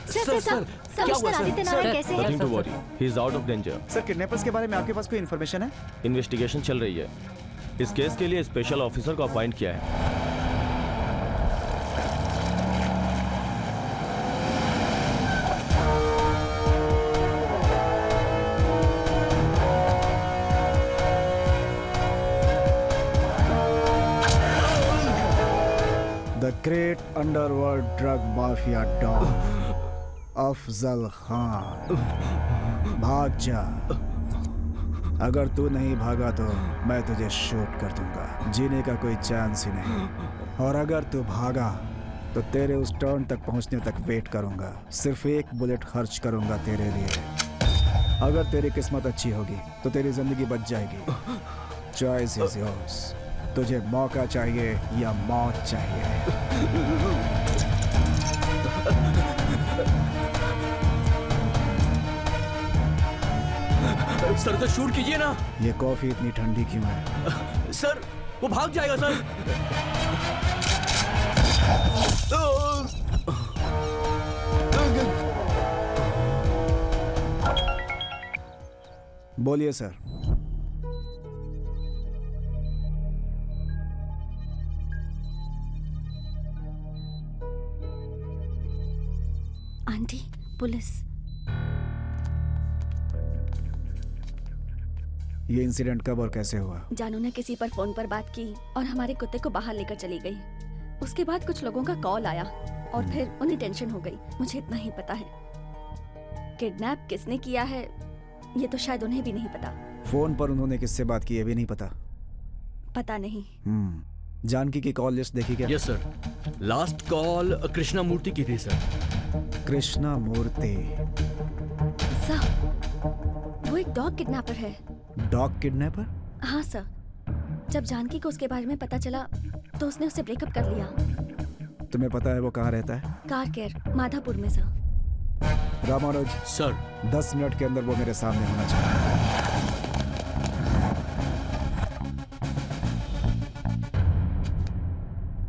सर, कमिश्नर आदित्य नारायण कैसे हैं? Nothing to worry. He is out of danger. Sir, kidnappers के बारे में आपके पास कोई इन्फॉर्मेशन है? इन्वेस्टिगेशन चल रही है। इस केस के लिए स्पेशल ऑफिसर को अपॉइंट किया है। The great underworld drug mafia don Afzal Khan, भाग जा। अगर तू नहीं भागा तो मैं तुझे शूट कर दूंगा। जीने का कोई चांस ही नहीं। और अगर तू भागा तो तेरे उस टर्न तक पहुंचने तक वेट करूंगा। सिर्फ 1 बुलेट खर्च करूंगा तेरे लिए। अगर तेरी किस्मत अच्छी होगी तो तेरी जिंदगी बच जाएगी। Choice is yours. तुझे मौका चाहिए या मौत चाहिए? सर तो शूट कीजिए ना। ये कॉफी इतनी ठंडी क्यों है? सर, वो भाग जाएगा सर। बोलिए सर। Aunty, police. ये इंसिडेंट कब और कैसे हुआ? जानू ने किसी पर फोन पर बात की और हमारे कुत्ते को बाहर लेकर चली गई। उसके बाद कुछ लोगों का कॉल आया और फिर उन्हें टेंशन हो गई। मुझे इतना ही पता है। किडनैप किसने किया है ये तो शायद उन्हें भी नहीं पता। फोन पर उन्होंने किससे बात की ये भी नहीं पता? पता नहीं। जानकी की कॉल लिस्ट देखी क्या? Yes sir. Last call Krishna Murthy की थी सर। कृष्णा मूर्ति। सर, वो एक डॉग किडनैपर है। Dog kidnapper? हाँ सर। जब जानकी को उसके बारे में पता चला तो उसने उससे ब्रेकअप कर लिया। तुम्हें पता है वो कहाँ रहता है? कार केयर, माधापुर में सर। रामानुज सर, 10 मिनट के अंदर वो मेरे सामने होना चाहिए।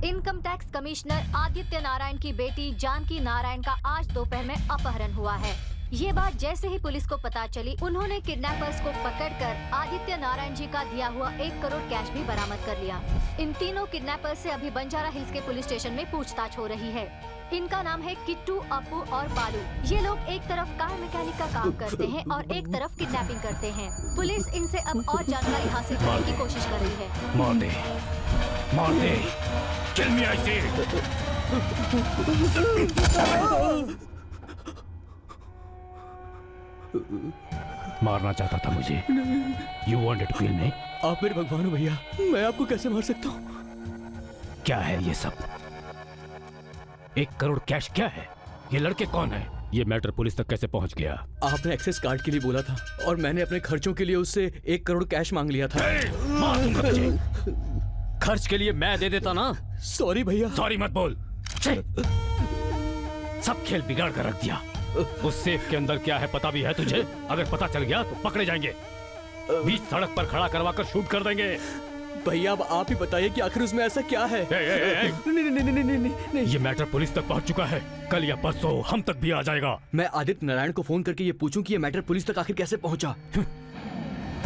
Income tax commissioner Aditya Narayan की बेटी जानकी नारायण का आज दोपहर में अपहरण हुआ है। ये बात जैसे ही पुलिस को पता चली, उन्होंने किडनैपर्स को पकड़कर आदित्य नारायण जी का दिया हुआ 1 करोड़ कैश भी बरामद कर लिया। इन तीनों किडनैपर्स से अभी बंजारा हिल्स के पुलिस स्टेशन में पूछताछ हो रही है। इनका नाम है किट्टू, अपू और बालू। ये लोग एक तरफ कार मैकेनिक का काम करते हैं और एक तरफ किडनैपिंग करते हैं। पुलिस इनसे अब और जानकारी हासिल करने की कोशिश कर रही है। मार दे, मार दे, किल मी आई से। मारना चाहता था मुझे। You wanted to kill me? आप मेरे भगवान हो भैया, मैं आपको कैसे मार सकता हूँ? क्या है ये सब? 1 करोड़ कैश क्या है? ये लड़के कौन है? ये मैटर पुलिस तक कैसे पहुंच गया? आपने एक्सेस कार्ड के लिए बोला था और मैंने अपने खर्चों के लिए उससे 1 करोड़ कैश मांग लिया था। मार दूंगा तुझे। खर्च के लिए मैं दे देता ना। सॉरी भैया। सॉरी मत बोल। सब खेल बिगाड़ कर रख दिया। उस सेफ के अंदर क्या है पता भी है तुझे? अगर पता चल गया तो पकड़े जाएंगे। बीच सड़क पर खड़ा करवा कर शूट कर देंगे। भैया अब आप ही बताइए कि आखिर उसमें ऐसा क्या है? नहीं, ये मैटर पुलिस तक पहुंच चुका है। कल या परसों हम तक भी आ जाएगा। मैं आदित्य नारायण को फोन करके ये पूछूं कि ये मैटर पुलिस तक आखिर कैसे पहुंचा?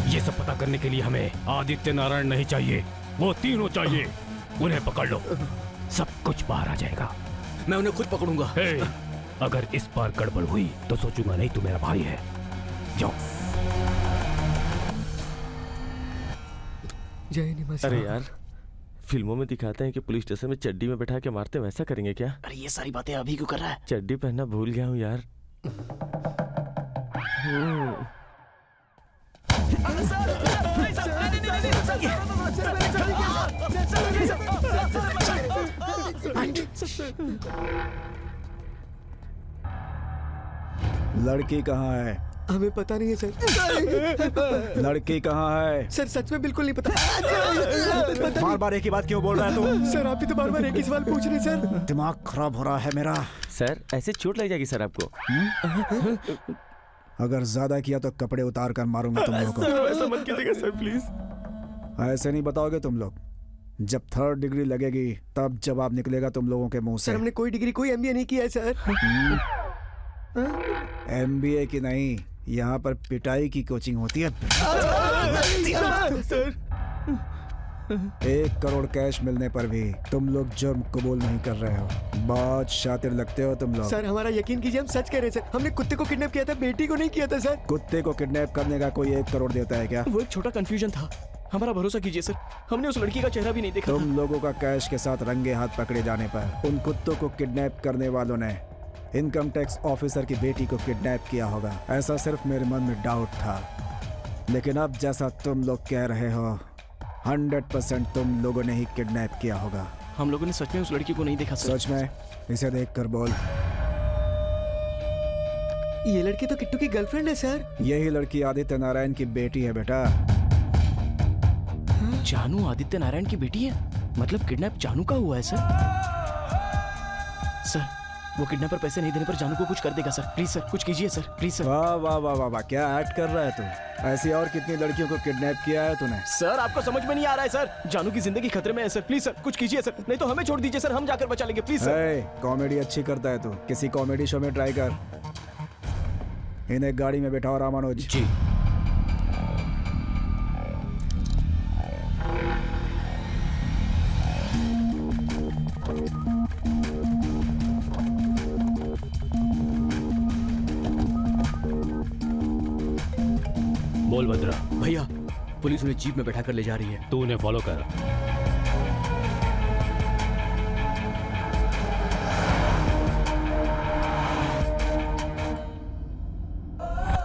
ये सब पता करने के लिए हमें आदित्य नारायण नहीं चाहिए, वो तीनों चाहिए। उन्हें पकड़ लो, सब कुछ बाहर आ जाएगा। मैं उन्हें खुद पकड़ूंगा। अगर इस बार गड़बड़ हुई तो सोचूंगा नहीं तू मेरा भाई है। जाओ। जय निवासी। अरे यार, फिल्मों में दिखाते हैं कि पुलिस स्टेशन में चड्डी में बैठा के मारते, वैसा करेंगे क्या? अरे ये सारी बातें अभी क्यों कर रहा है? चड्डी पहनना भूल गया हूँ यार। लड़की कहाँ है? हमें पता नहीं है सर। लड़की कहाँ है? सर सच में बिल्कुल नहीं पता। बार बार एक ही बात क्यों बोल रहा है तू? सर आप भी तो बार बार एक ही सवाल पूछ रहे हैं सर। दिमाग खराब हो रहा है मेरा। सर ऐसे चोट लग जाएगी सर आपको। अगर ज्यादा किया तो कपड़े उतार कर मारूंगा तुम लोगों को। ऐसा मत कीजिएगा सर प्लीज। ऐसे नहीं बताओगे तुम लोग। जब 3rd डिग्री लगेगी तब जवाब निकलेगा तुम लोगों के मुंह से। सर हमने कोई डिग्री कोई MBA नहीं किया है सर। MBA की नहीं, यहाँ पर पिटाई की कोचिंग होती है। सर 1 करोड़ कैश मिलने पर भी तुम लोग जुर्म कबूल नहीं कर रहे हो। बहुत शातिर लगते हो तुम लोग। सर हमारा यकीन कीजिए, हम सच कह रहे हैं सर। हमने कुत्ते को किडनैप किया था, बेटी को नहीं किया था सर। कुत्ते को किडनैप करने का कोई 1 करोड़ देता है क्या? वो एक छोटा कंफ्यूजन था, हमारा भरोसा कीजिए सर। हमने उस लड़की का चेहरा भी नहीं देखा। तुम लोगों का कैश के साथ रंगे हाथ पकड़े जाने पर उन कुत्तों को किडनैप करने वालों ने इनकम टैक्स ऑफिसर की बेटी को किडनैप किया होगा, ऐसा सिर्फ मेरे मन में डाउट था। लेकिन अब जैसा तुम लोग कह रहे हो, 100% तुम लोगों ने ही किडनैप किया होगा। हम लोगों ने सच में उस लड़की को नहीं देखा सर। सच में? इसे देखकर बोल। ये लड़की तो किट्टू की गर्लफ्रेंड है सर। यही लड़की आदित्य नारायण की बेटी है बेटा। जानू आदित्य नारायण की बेटी है? मतलब किडनैप जानू का हुआ है सर? सर वो किडनैपर पैसे नहीं देने पर जानू को कुछ कर देगा सर। प्लीज सर कुछ कीजिए सर, प्लीज सर। वाह वाह वाह वाह वाह, क्या एक्ट कर रहा है तू? ऐसी और कितनी लड़कियों को किडनैप किया है तूने? सर आपको समझ में नहीं आ रहा है सर। जानू की जिंदगी खतरे में है सर। प्लीज सर कुछ कीजिए सर, नहीं तो हमें छोड़ दीजिए सर, हम जाकर बचा लेंगे। Please sir. कॉमेडी अच्छी करता है तू, किसी कॉमेडी शो में ट्राई कर। इन्हें गाड़ी में बैठाओ रामानुज। जी। बोल भद्रा। भैया पुलिस उन्हें जीप में बैठा कर ले जा रही है। तू उन्हें फॉलो कर।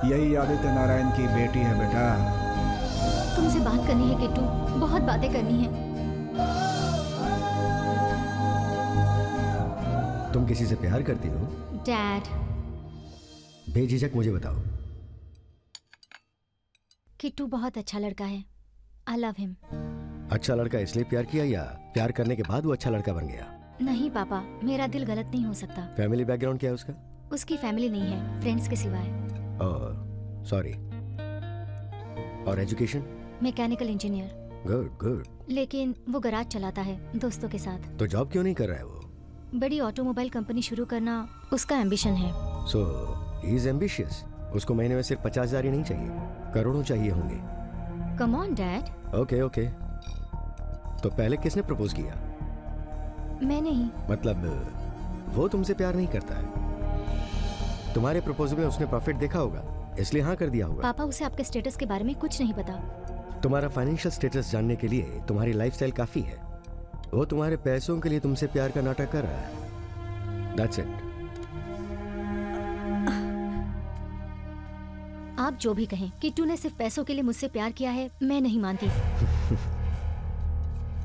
यही आदित्य नारायण की बेटी है बेटा। तुमसे बात करनी है किट्टू, बहुत बातें करनी है। तुम किसी से प्यार करती हो? डैड। बेझिझक मुझे बताओ। किट्टू बहुत अच्छा लड़का है। I love him. अच्छा लड़का इसलिए प्यार किया या प्यार करने के बाद वो अच्छा लड़का बन गया? नहीं पापा, मेरा दिल गलत नहीं हो सकता। फैमिली बैकग्राउंड क्या है उसका? उसकी फैमिली नहीं है, फ्रेंड्स के सिवाय। और सॉरी। और education? Mechanical engineer. Good good. लेकिन वो गराज चलाता है दोस्तों के साथ। तो जॉब क्यों नहीं कर रहा है वो? बड़ी ऑटोमोबाइल कंपनी शुरू करना उसका एम्बिशन है। सो ही इज एम्बिशियस। उसको महीने में सिर्फ 50,000 ही नहीं चाहिए, करोड़ों चाहिए होंगे। Come on dad. Okay okay. तो पहले किसने प्रपोज किया? मैं नहीं। मतलब वो तुमसे प्यार नहीं करता है? तुम्हारे प्रपोजल में उसने प्रॉफिट देखा होगा इसलिए हाँ कर दिया होगा। पापा उसे आपके स्टेटस के बारे में कुछ नहीं पता। तुम्हारा फाइनेंशियल स्टेटस जानने के लिए तुम्हारी लाइफस्टाइल काफी है। वो तुम्हारे पैसों के लिए तुमसे प्यार का नाटक कर रहा है। That's it। आप जो भी कहें, किट्टू ने सिर्फ पैसों के लिए मुझसे प्यार किया है, मैं नहीं मानती।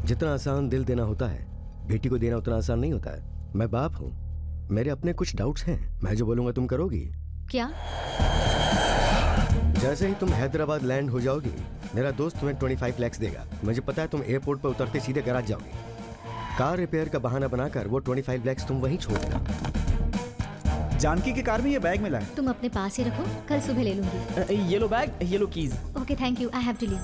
जितना आसान दिल देना होता है, बेटी को देना उतना आसान नहीं होता है। मैं बाप हूँ, मेरे अपने कुछ डाउट्स हैं। मैं जो बोलूंगा तुम करोगी? क्या? जैसे ही तुम हैदराबाद लैंड हो जाओगी, मेरा दोस्त तुम्हें 25 लाख देगा। मुझे पता है तुम एयरपोर्ट पर उतरते सीधे गैराज जाओगी। कार रिपेयर का बहाना बनाकर वो 25 लाख तुम वहीं छोड़ देना। जानकी की कार में ये बैग मिला है। तुम अपने पास ही रखो, कल सुबह ले लूंगी। ये लो बैग, ये लो keys. Okay thank you, I have to leave.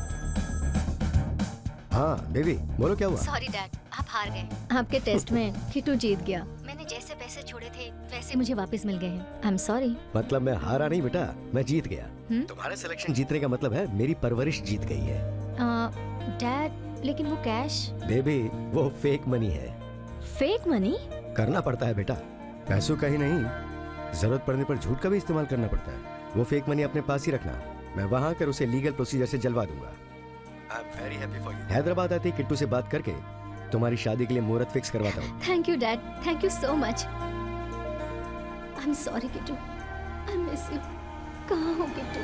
हाँ बेबी बोलो क्या हुआ? सॉरी डैड, आप हार गए। आपके टेस्ट में किट्टू जीत गया। मैंने जैसे पैसे छोड़े थे वैसे मुझे वापस मिल गए हैं। I am sorry. मतलब मैं हारा नहीं बेटा, मैं जीत गया। तुम्हारा सिलेक्शन जीतने का मतलब है मेरी परवरिश जीत गई है। डैड लेकिन वो कैश। बेबी वो फेक मनी है। Fake money? करना पड़ता है बेटा, पैसों का ही नहीं जरूरत पड़ने पर झूठ का भी इस्तेमाल करना पड़ता है। वो फेक मनी अपने पास ही रखना, मैं वहां आकर उसे लीगल प्रोसीजर से जलवा दूंगा। I am very happy for you. Hyderabad आते ही किट्टू से बात करके तुम्हारी शादी के लिए मुहूर्त फिक्स करवाता हूँ। Thank you dad, thank you so much. I am sorry Kittu, I miss you. कहाँ हो किट्टू?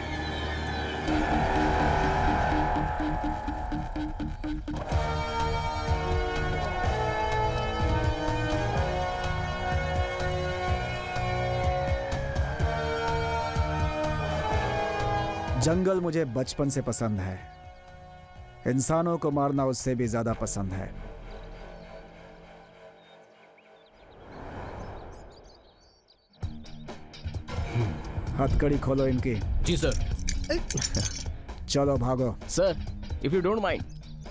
जंगल मुझे बचपन से पसंद है, इंसानों को मारना उससे भी ज्यादा पसंद है। हथकड़ी खोलो इनकी। जी सर। चलो भागो। Sir, if you don't mind,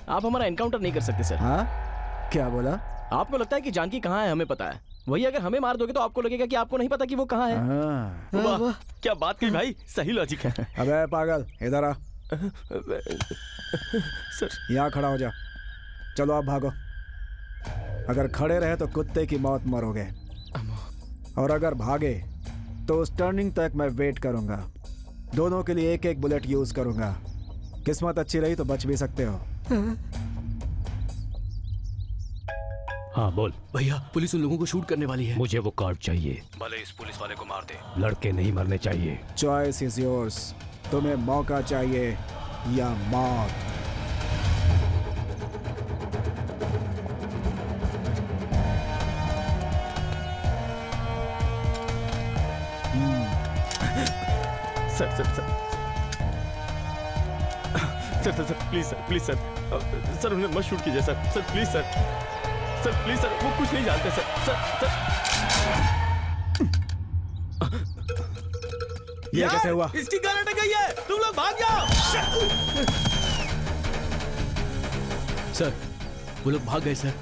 आप हमारा एनकाउंटर नहीं कर सकते सर। हाँ? क्या बोला? आपको लगता है कि जानकी कहाँ है हमें पता है, वही अगर हमें मार दोगे तो आपको लगेगा कि आपको नहीं पता कि वो कहाँ है। वाह, क्या बात कही भाई, सही लॉजिक है। अबे पागल, इधर आ। सर, यहाँ खड़ा हो जा। चलो आप भागो। अगर खड़े रहे तो कुत्ते की मौत मरोगे, और अगर भागे तो उस टर्निंग तक मैं वेट करूंगा। दोनों के लिए एक एक बुलेट यूज करूंगा। किस्मत अच्छी रही तो बच भी सकते हो। हाँ बोल। भैया, पुलिस उन लोगों को शूट करने वाली है। मुझे वो कार्ड चाहिए। भले इस पुलिस वाले को मार दे, लड़के नहीं मरने चाहिए। Choice is yours. तुम्हें मौका चाहिए या मौत? Sir sir sir sir sir sir please sir, please sir, sir उन्हें मत शूट कीजिए sir. Sir please sir, sir please sir, वो कुछ नहीं जानते सर। सर सर ये कैसे हुआ? इसकी गन अटक गई है, तुम लोग भाग जाओ। सर, वो लोग भाग गए सर।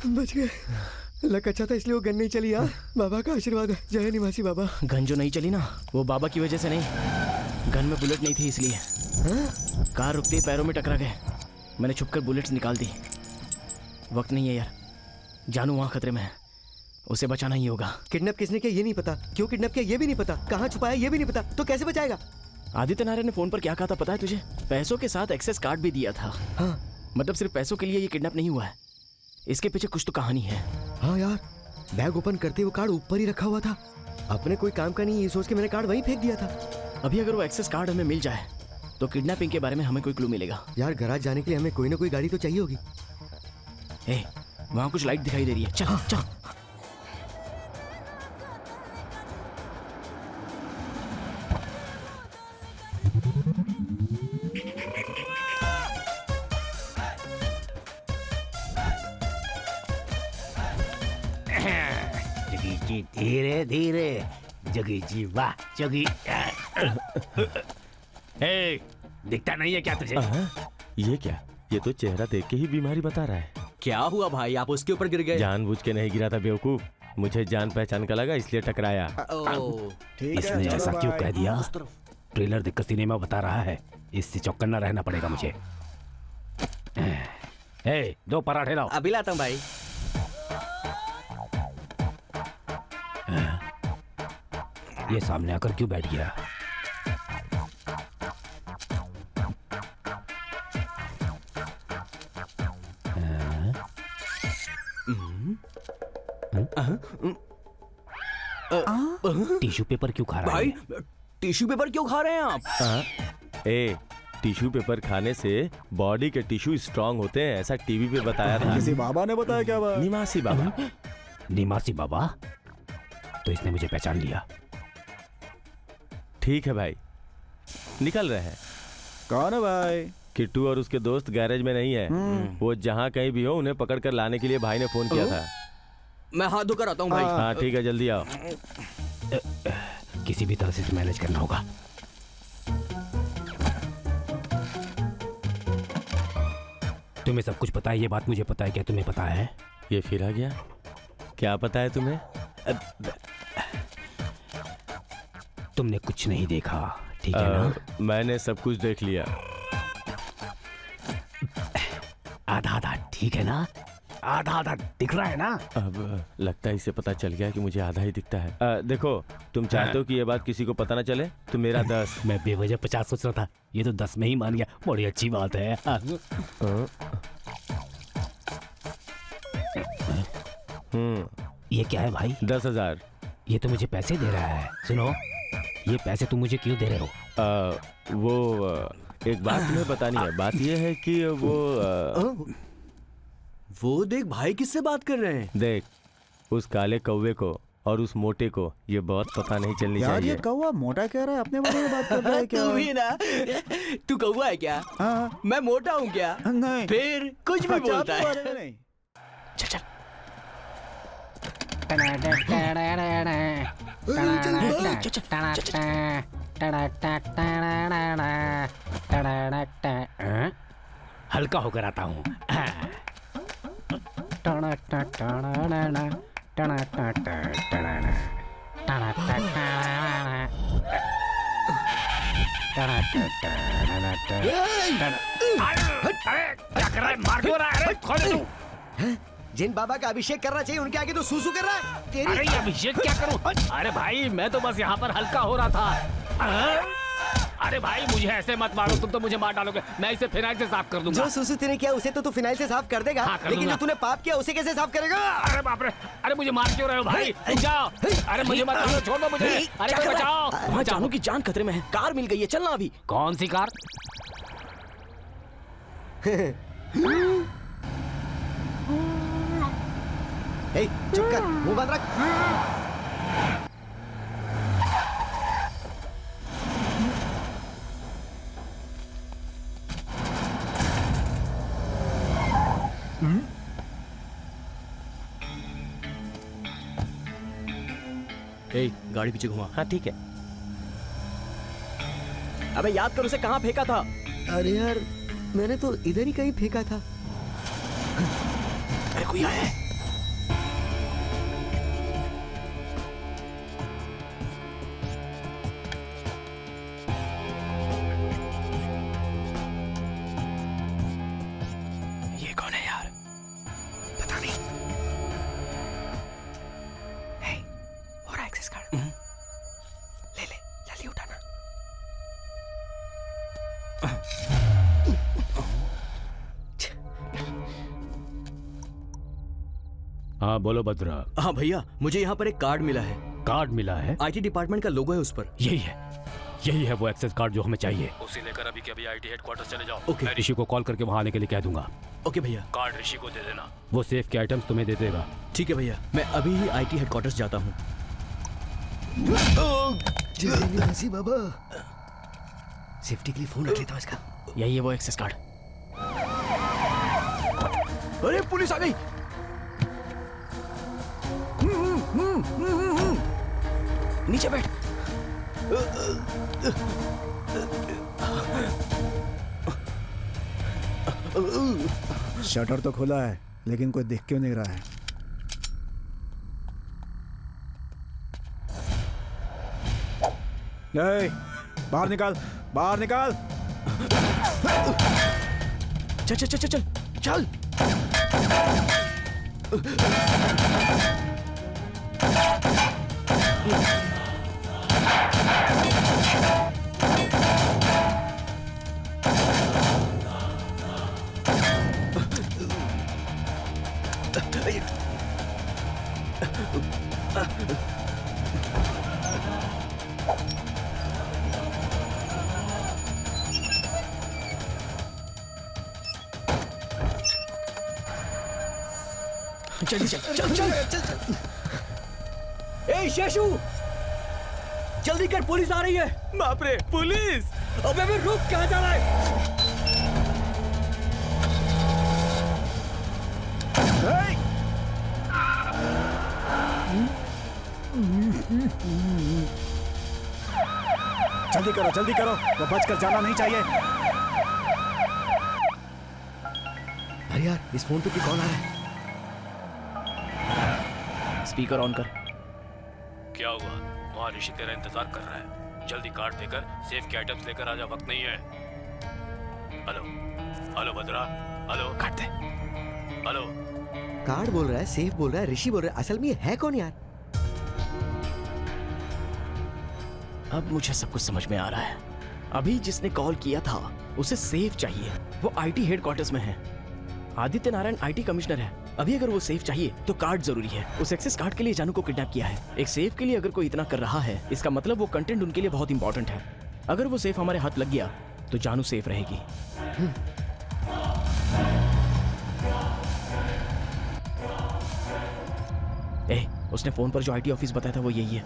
बच गए। लक अच्छा था इसलिए वो गन नहीं चली। यार बाबा का आशीर्वाद है। जय निवासी बाबा। गन जो नहीं चली ना, वो बाबा की वजह से नहीं, गन में बुलेट नहीं थी इसलिए। कार रुकते ही पैरों में टकरा गए। मैंने छुपकर बुलेट्स निकाल दी। वक्त नहीं है यार, जानू वहाँ खतरे में है, उसे बचाना ही होगा। किडनैप किसने किया ये नहीं पता, क्यों किडनैप किया ये भी नहीं पता, कहाँ छुपाया ये भी नहीं पता, तो कैसे बचाएगा? आदित्य नारायण ने फोन पर क्या कहा था पता है तुझे? पैसों के साथ एक्सेस कार्ड भी दिया था। हाँ, मतलब सिर्फ पैसों के लिए ये किडनैप नहीं हुआ है, इसके पीछे कुछ तो कहानी है। हाँ यार, बैग ओपन करते वो कार्ड ऊपर ही रखा हुआ था। अपने कोई काम का नहीं ये सोच के मैंने कार्ड वहीं फेंक दिया था। अभी अगर वो एक्सेस कार्ड हमें मिल जाए तो किडनैपिंग के बारे में हमें कोई क्लू मिलेगा। यार गैराज जाने के लिए हमें कोई ना कोई गाड़ी तो चाहिए होगी। वहाँ कुछ लाइट दिखाई दे रही है, चल चल। जगी जी धीरे धीरे, जगी जी वाह जगी। ए, दिखता नहीं है क्या तुझे? ये क्या? ये तो चेहरा देख के ही बीमारी बता रहा है। क्या हुआ भाई, आप उसके ऊपर गिर गए? जानबूझ के नहीं गिरा था बेवकूफ, मुझे जान पहचान का लगा इसलिए टकराया। इसने ऐसा क्यों कह दिया? ट्रेलर देखकर सिनेमा बता रहा है, इससे चौकन्ना रहना पड़ेगा मुझे। ए, 2 पराठे लाओ। अभी लाता हूँ भाई। ये सामने आकर क्यों बैठ गया? टिश्यू पेपर क्यों खा रहा है? भाई टिश्यू पेपर क्यों खा रहे हैं आप? टिश्यू पेपर खाने से बॉडी के टिश्यू स्ट्रांग होते हैं, ऐसा टीवी पे बताया था। किसी बाबा ने बताया क्या? बात निवासी बाबा। निवासी बाबा? तो इसने मुझे पहचान लिया। ठीक है भाई, निकल रहे हैं। कौन है भाई? किट्टू और उसके दोस्त गैरेज में नहीं है, वो जहाँ कहीं भी हो उन्हें पकड़ कर लाने के लिए भाई ने फोन किया था। मैं हाथ धोकर आता हूँ भाई। हाँ ठीक है, जल्दी आओ। किसी भी तरह से मैनेज करना होगा। तुम्हें सब कुछ पता है, ये बात मुझे पता है। क्या तुम्हें पता है? ये फिर आ गया। क्या पता है तुम्हें? तुमने कुछ नहीं देखा, ठीक है ना? मैंने सब कुछ देख लिया। आधा आधा ठीक है ना? आधा आधा दिख रहा है ना? अब लगता है इसे पता चल गया कि मुझे आधा ही दिखता है। देखो, तुम चाहते हो कि ये बात किसी को पता ना चले, तो मेरा 10। मैं बेवजह 50 सोच रहा था, ये तो 10 में ही मान गया। बड़ी अच्छी बात है। ये क्या है भाई? 10,000। ये तो मुझे पैसे दे रहा है। सुनो, ये पैसे तुम मुझे क्यों दे रहे हो? एक बात तुम्हें बतानी है। बात ये है कि वो देख भाई किससे बात कर रहे हैं। देख, उस काले कौवे को और उस मोटे को ये बहुत पता नहीं चलनी यार चाहिए। ये कौवा मोटा कह रहा है, अपने बारे में बात कर रहा है क्या? तू भी ना, तू कौवा है क्या? मैं मोटा हूँ क्या? नहीं। फिर कुछ भी बोलता है। नहीं। चल चल। हल्का होकर आता हूँ। क्या कर रहा है? मार क्यों रहा है? खोल दे तू। जिन बाबा का अभिषेक करना चाहिए उनके आगे तो सूसू कर रहा है। तेरी अरे ये अभिषेक क्या करूं? अरे भाई मैं तो बस यहाँ पर हल्का हो रहा था। अरे भाई मुझे ऐसे मत मारो, तुम तो मुझे मार डालोगे। मैं इसे फिनाइल से साफ कर दूंगा। जो सूसू तूने किया उसे तो तू फिनाइल से साफ कर देगा। हाँ, कर लेकिन दूंगा। जो तूने पाप किया उसे कैसे साफ करेगा? अरे बाप रे, अरे मुझे मार क्यों रहे हो भाई? रुक जाओ। अरे मुझे मत मारो, छोड़ दो मुझे। अरे कोई बचाओ। वहाँ जानू की जान खतरे में है। कार मिल गई है, चलना अभी। कौन सी कार? चुप कर, मुंह बंद रख। गाड़ी पीछे घुमा। हाँ ठीक है। अबे याद कर उसे कहाँ फेंका था? अरे यार, मैंने तो इधर ही कहीं फेंका था। अरे कोई आया है। ये कौन है यार? पता नहीं। हे, हो रहा एक्सेस कार्ड। ले ले, जल्दी उठाना। हाँ बोलो भद्रा। हाँ भैया, मुझे यहाँ पर एक कार्ड मिला है। कार्ड मिला है? आईटी डिपार्टमेंट का लोगो है उस पर। यही है वो एक्सेस कार्ड जो हमें चाहिए। उसे लेकर अभी के अभी आईटी हेडक्वार्टर्स चले जाओ। ओके। मैं ऋषि को कॉल करके वहाँ आने के लिए कह दूंगा। ओके भैया। कार्ड ऋषि को दे देना। वो सेफ के आइटम्स तुम्हें दे देगा। ठीक है भैया, मैं अभी ही आईटी हेडक्वार्टर्स जाता हूँ। बाबा, सेफ्टी के लिए फोन रख लेता हूँ इसका। यही है वो एक्सेस कार्ड। अरे पुलिस आ गई। नीचे बैठ। शटर तो खुला है, लेकिन कोई दिख क्यों नहीं रहा है? ए, बाहर निकाल, बाहर निकाल। चल चल चल चल चल। जल्दी चल चल चल चल चल। ए शेषू, जल्दी कर, पुलिस आ रही है। बाप रे, पुलिस! अबे मैं रुक, कहाँ जा रहा है? जल्दी करो, जल्दी करो, वो बचकर जाना नहीं चाहिए। अरे यार, इस फोन पे कौन आ रहा है? स्पीकर ऑन कर। क्या हुआ? वहाँ ऋषि तेरा इंतजार कर रहा है। जल्दी कार्ड देकर सेफ के आइटम्स लेकर आजा, वक्त नहीं है। हेलो हेलो भद्रा, हेलो काट दे। हेलो। कार्ड बोल रहा है, सेफ बोल रहा है, ऋषि बोल रहा है, असल में ये है कौन यार? अब मुझे सब कुछ समझ में आ रहा है। अभी जिसने कॉल किया था उसे सेफ चाहिए, वो आईटी हेडक्वार्टर्स में है। आदित्य नारायण आईटी कमिश्नर है। अभी अगर वो सेफ चाहिए तो कार्ड जरूरी है। उस एक्सेस कार्ड के लिए जानू को किडनैप किया है। एक सेफ के लिए अगर कोई इतना कर रहा है, इसका मतलब वो कंटेंट उनके लिए बहुत इंपॉर्टेंट है। अगर वो सेफ हमारे हाथ लग गया तो जानू सेफ रहेगी। उसने फोन पर जो आईटी ऑफिस बताया था वो यही है।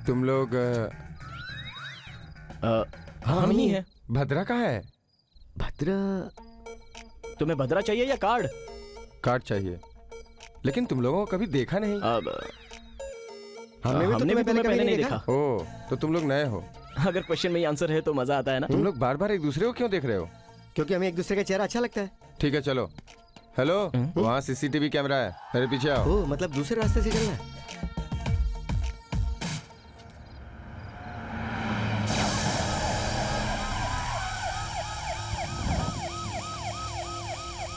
तुम लोग हम ही हैं। भद्रा कहाँ है? भद्रा? तुम्हें भद्रा चाहिए या कार्ड? कार्ड चाहिए, लेकिन तुम लोगों को कभी देखा नहीं। अब हमने भी तुम्हें पहले नहीं देखा। ओह, तो तुम लोग नए हो। अगर क्वेश्चन में ही आंसर है तो मजा आता है ना। तुम लोग बार बार एक दूसरे को क्यों देख रहे हो? क्योंकि हमें एक दूसरे का चेहरा अच्छा लगता है। ठीक है चलो। हेलो, वहाँ सीसीटीवी कैमरा है, मेरे पीछे आओ। ओह, मतलब दूसरे रास्ते से चलना है।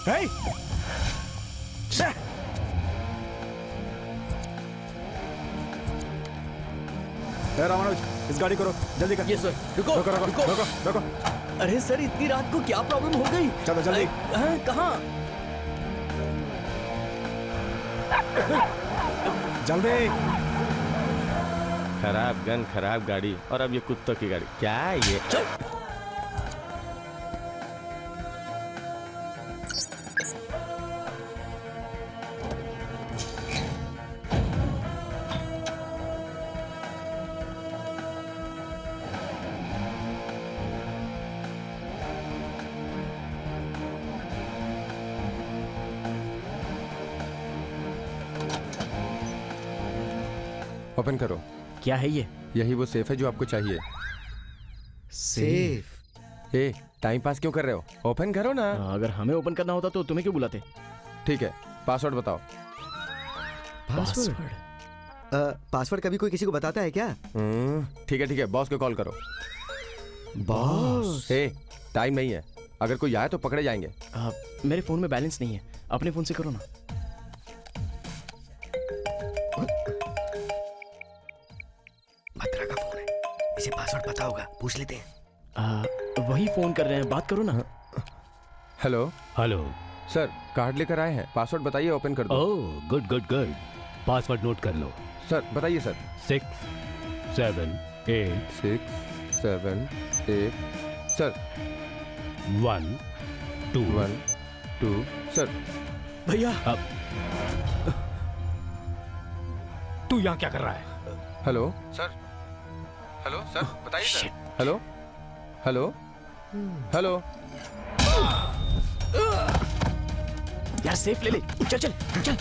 Hey! रामानुज, इस गाड़ी को रोक, जल्दी कर। Yes sir. रुको रुको रुको रुको रुको रुको। अरे सर, इतनी रात को क्या प्रॉब्लम हो गई? चलो जल्दी। कहाँ? जल्दी। खराब गन, खराब गाड़ी, और अब ये कुत्तों की गाड़ी। क्या है ये? ओपन करो। क्या है ये? यही वो सेफ है जो आपको चाहिए। सेफ? ए, टाइम पास क्यों कर रहे हो? ओपन करो ना। अगर हमें ओपन करना होता तो तुम्हें क्यों बुलाते? ठीक है, पासवर्ड बताओ। पासवर्ड? पासवर्ड कभी कोई किसी को बताता है क्या? ठीक है, बॉस को कॉल करो। बॉस? ए, टाइम नहीं है, अगर कोई आए तो पकड़े जाएंगे। मेरे फोन में बैलेंस नहीं है, अपने फोन से करो ना। भद्रा का फोन है, इसे पासवर्ड पता होगा, पूछ लेते हैं। वही फोन कर रहे हैं, बात करो ना। हेलो हेलो सर, कार्ड लेकर आए हैं, पासवर्ड बताइए, ओपन कर दो। Oh, good good good. Password note कर लो। सर बताइए सर। 6 7 8 6 7 8 sir 1 2 1 2 sir. भैया, तू यहाँ क्या कर रहा है? हेलो सर, हेलो सर, बताइए सर। Hello hello hello. यार सेफ ले ले, चल चल चल।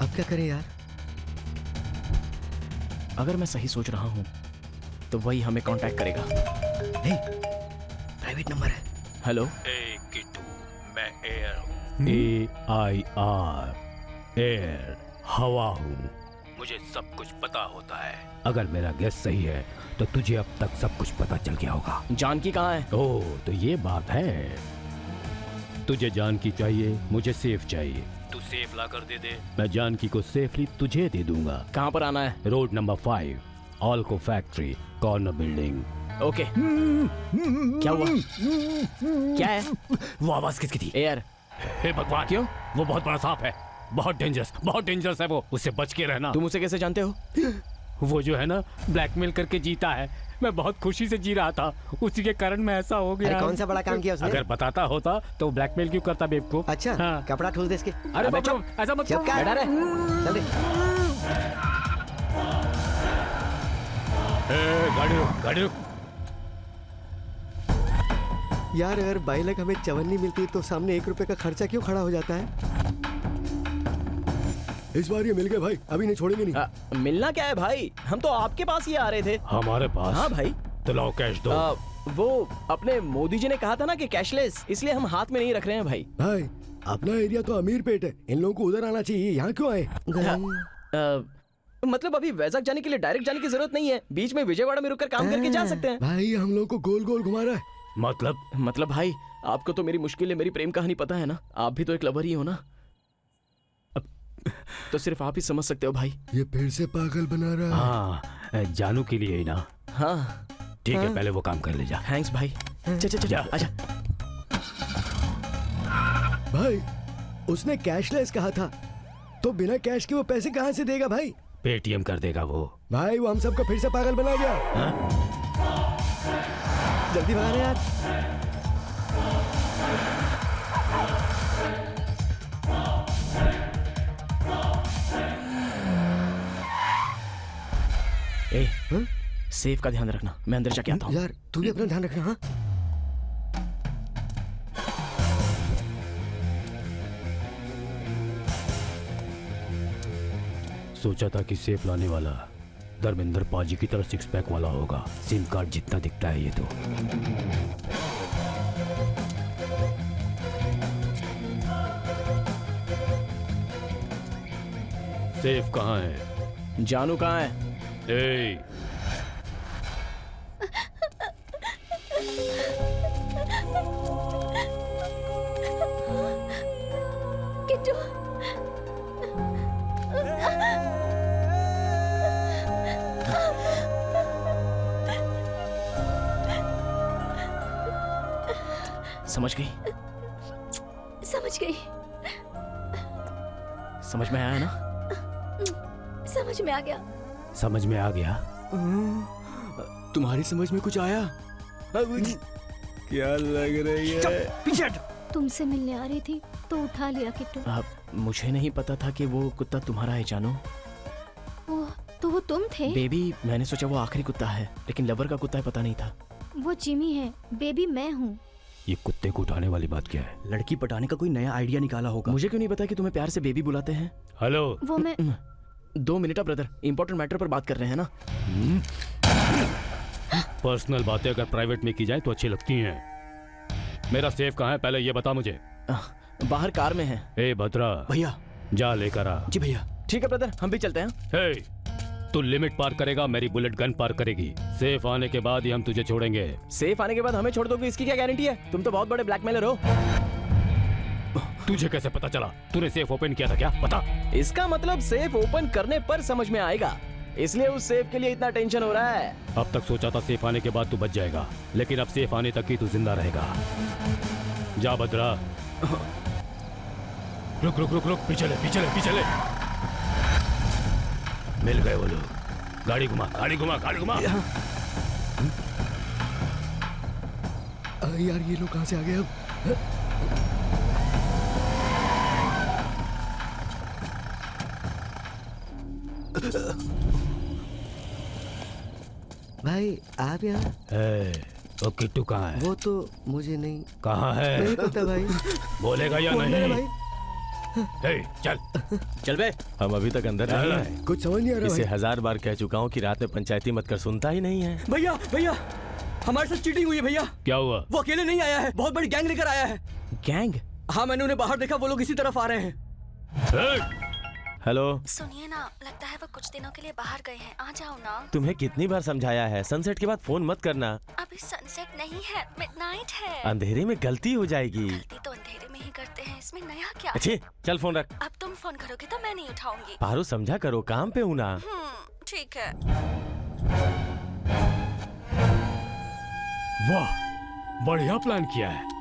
अब क्या करें यार? अगर मैं सही सोच रहा हूँ तो वही हमें कांटेक्ट करेगा। प्राइवेट नंबर है। हेलो। ए किट्टू, मैं एयर हूँ। AIR, एयर, हवा हूँ। मुझे सब कुछ पता होता है। अगर मेरा गेस सही है तो तुझे अब तक सब कुछ पता चल गया होगा। जानकी कहाँ है? ओह, तो ये बात है। तुझे जानकी चाहिए, मुझे सेफ चाहिए। तू सेफ ला कर दे दे। मैं जानकी को सेफली तुझे दे दूंगा। कहाँ पर आना है? Road number 5, Alco factory, corner building. Okay. क्या हुआ? क्या है? वो आवाज किसकी थी? एयर। हे भगवान, क्यों? वो बहुत बड़ा सांप है, बहुत डेंजरस है वो, उससे बच के रहना। तुम उसे कैसे जानते हो? वो जो है ना, ब्लैकमेल करके जीता है। मैं बहुत खुशी से जी रहा था, उसी के कारण मैं ऐसा हो गया। अरे कौन सा बड़ा काम किया उसने? अगर बताता होता तो ब्लैकमेल क्यों करता बेब को? अच्छा, हाँ। कपड़ा ठूस दे इसके। अरे बच्चों, ऐसा मत चुप कर। चल दे। गाड़ी रुक। यार अगर 22 लाख हमें चवन्नी मिलती तो सामने 1 रुपए का खर्चा क्यों खड़ा हो जाता है? इस बार ये मिल गए भाई, अभी नहीं छोड़ेंगे नहीं। मिलना क्या है भाई, हम तो आपके पास ही आ रहे थे। हमारे पास? हाँ भाई। तो लाओ कैश दो। वो अपने मोदी जी ने कहा था ना कि कैशलेस, इसलिए हम हाथ में नहीं रख रहे हैं भाई। भाई अपना एरिया तो अमीर पेट है, इन लोगों को उधर आना चाहिए, यहाँ क्यों आए? मतलब अभी वैजाग जाने के लिए डायरेक्ट जाने की जरूरत नहीं है, बीच में विजयवाड़ा में रुककर काम करके जा सकते हैं। भाई हम लोग को गोल गोल घुमा रहा है। मतलब भाई आपको तो मेरी मुश्किल है, मेरी प्रेम कहानी पता है ना, आप भी तो एक लवर ही हो ना, तो सिर्फ आप ही समझ सकते हो भाई। ये फिर से पागल बना रहा है। हाँ, जानू के लिए ही ना। हाँ ठीक है, पहले वो काम कर ले जा। थैंक्स भाई। चल आजा। भाई उसने कैशलेस कहा था, तो बिना कैश के वो पैसे कहाँ से देगा भाई? पेटीएम कर देगा वो। भाई वो हम सबको फिर से पागल बना गया। जल्दी भगा रहे यार। सेफ का ध्यान रखना, मैं अंदर जाके आता हूँ। यार तू भी अपना ध्यान रखना। हाँ सोचा था कि सेफ लाने वाला धर्मेंद्र पाजी की तरह सिक्स पैक वाला होगा, सिम कार्ड जितना दिखता है ये तो। सेफ कहाँ है? जानू कहाँ है? किट्टू, समझ गई? समझ गई। समझ में आया ना? समझ में आ गया। समझ में आ गया। तुम्हारी समझ में कुछ आया? क्या लग रही है? पीछे हट। तुमसे मिलने आ रही थी तो उठा लिया किट्टू। मुझे नहीं पता था कि वो कुत्ता तुम्हारा है जानू। तो वो तुम थे? बेबी, मैंने सोचा वो आखिरी कुत्ता है, लेकिन लवर का कुत्ता है पता नहीं था। वो जिमी है, बेबी मैं हूँ। ये कुत्ते को उठाने वाली बात क्या है? लड़की पटाने का कोई नया आइडिया निकाला होगा। मुझे क्यों नहीं पता कि तुम्हें प्यार से बेबी बुलाते हैं? हेलो। वो मैं 2 मिनट ब्रदर, इंपॉर्टेंट मैटर पर बात कर रहे हैं ना। पर्सनल बातें अगर प्राइवेट में की जाए तो अच्छी लगती हैं। मेरा सेफ कहाँ है पहले ये बता मुझे। बाहर कार में है। ए भद्रा भैया, जा लेकर आ। जी भैया। ठीक है ब्रदर, हम भी चलते हैं। तू लिमिट पार करेगा, मेरी बुलेट गन पार करेगी। सेफ आने के बाद ही हम तुझे छोड़ेंगे। सेफ आने के बाद हमें छोड़ दोगे, इसकी क्या गारंटी है? तुम तो बहुत बड़े ब्लैकमेलर हो। तुझे कैसे पता चला? तूने सेफ ओपन किया था क्या? बता। इसका मतलब सेफ ओपन करने पर समझ में आएगा, इसलिए उस सेफ के लिए इतना टेंशन हो रहा है। अब तक सोचा था सेफ आने के बाद तू बच जाएगा, लेकिन अब सेफ आने तक ही तू जिंदा रहेगा। जा भद्रा। रुक रुक रुक रुक, पीछे ले पीछे ले पीछे ले। मिल गए वो लोग। गाड़ी घुमा गाड़ी घुमा गाड़ी घुमा। यार ये लोग कहाँ से आ गए अब? भाई आप यहाँ? वो किट्टू कहाँ है? वो तो मुझे नहीं। कहाँ है? नहीं पता भाई। बोलेगा या नहीं? भाई? चल चल बे, हम अभी तक अंदर नहीं आए। कुछ समझ नहीं आ रहा इसे भाई। 1000 बार कह चुका हूँ कि रात में पंचायती मत कर, सुनता ही नहीं है। भैया भैया, हमारे साथ चीटिंग हुई है भैया। क्या हुआ? वो अकेले नहीं आया है, बहुत बड़ी गैंग लेकर आया है। गैंग? हाँ मैंने उन्हें बाहर देखा, वो लोग इसी तरफ आ रहे हैं। हेलो, सुनिए ना, लगता है वो कुछ दिनों के लिए बाहर गए हैं, आ जाओ ना। तुम्हें कितनी बार समझाया है सनसेट के बाद फोन मत करना। अभी सनसेट नहीं है, मिडनाइट है। अंधेरे में गलती हो जाएगी। गलती तो अंधेरे में ही करते हैं, इसमें नया क्या? अच्छे चल फोन रख। अब तुम फोन करोगे तो मैं नहीं उठाऊंगी। पारू समझा करो, काम पे हूँ ना। ठीक है। वाह, बढ़िया प्लान किया है।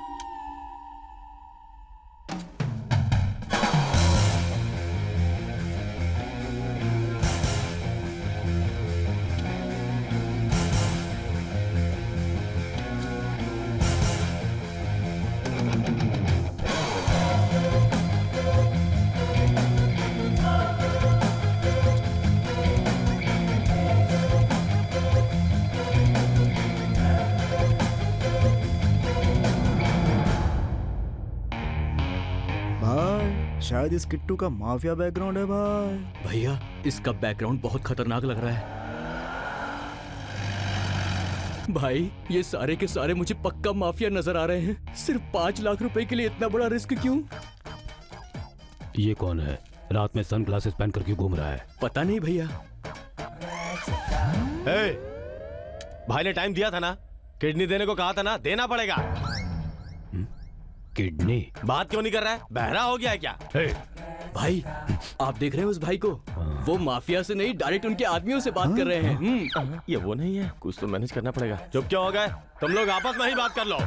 शायद इस किट्टू का माफिया बैकग्राउंड है भाई। भैया इसका बैकग्राउंड बहुत खतरनाक लग रहा है। भाई ये सारे के सारे मुझे पक्का माफिया नजर आ रहे हैं। सिर्फ 5 लाख रुपए के लिए इतना बड़ा रिस्क क्यों? ये कौन है? रात में सनग्लासेस पहन कर क्यों घूम रहा है? पता नहीं भैया। भाई ने टाइम दिया था ना, किडनी देने को कहा था ना, देना पड़ेगा। किडनी? बात क्यों नहीं कर रहा है? बहरा हो गया है क्या? भाई आप देख रहे हैं उस भाई को? वो माफिया से नहीं डायरेक्ट उनके आदमियों से बात कर रहे हैं। ये वो नहीं है, कुछ तो मैनेज करना पड़ेगा। चुप क्यों हो गए? तुम लोग आपस में ही बात कर लो।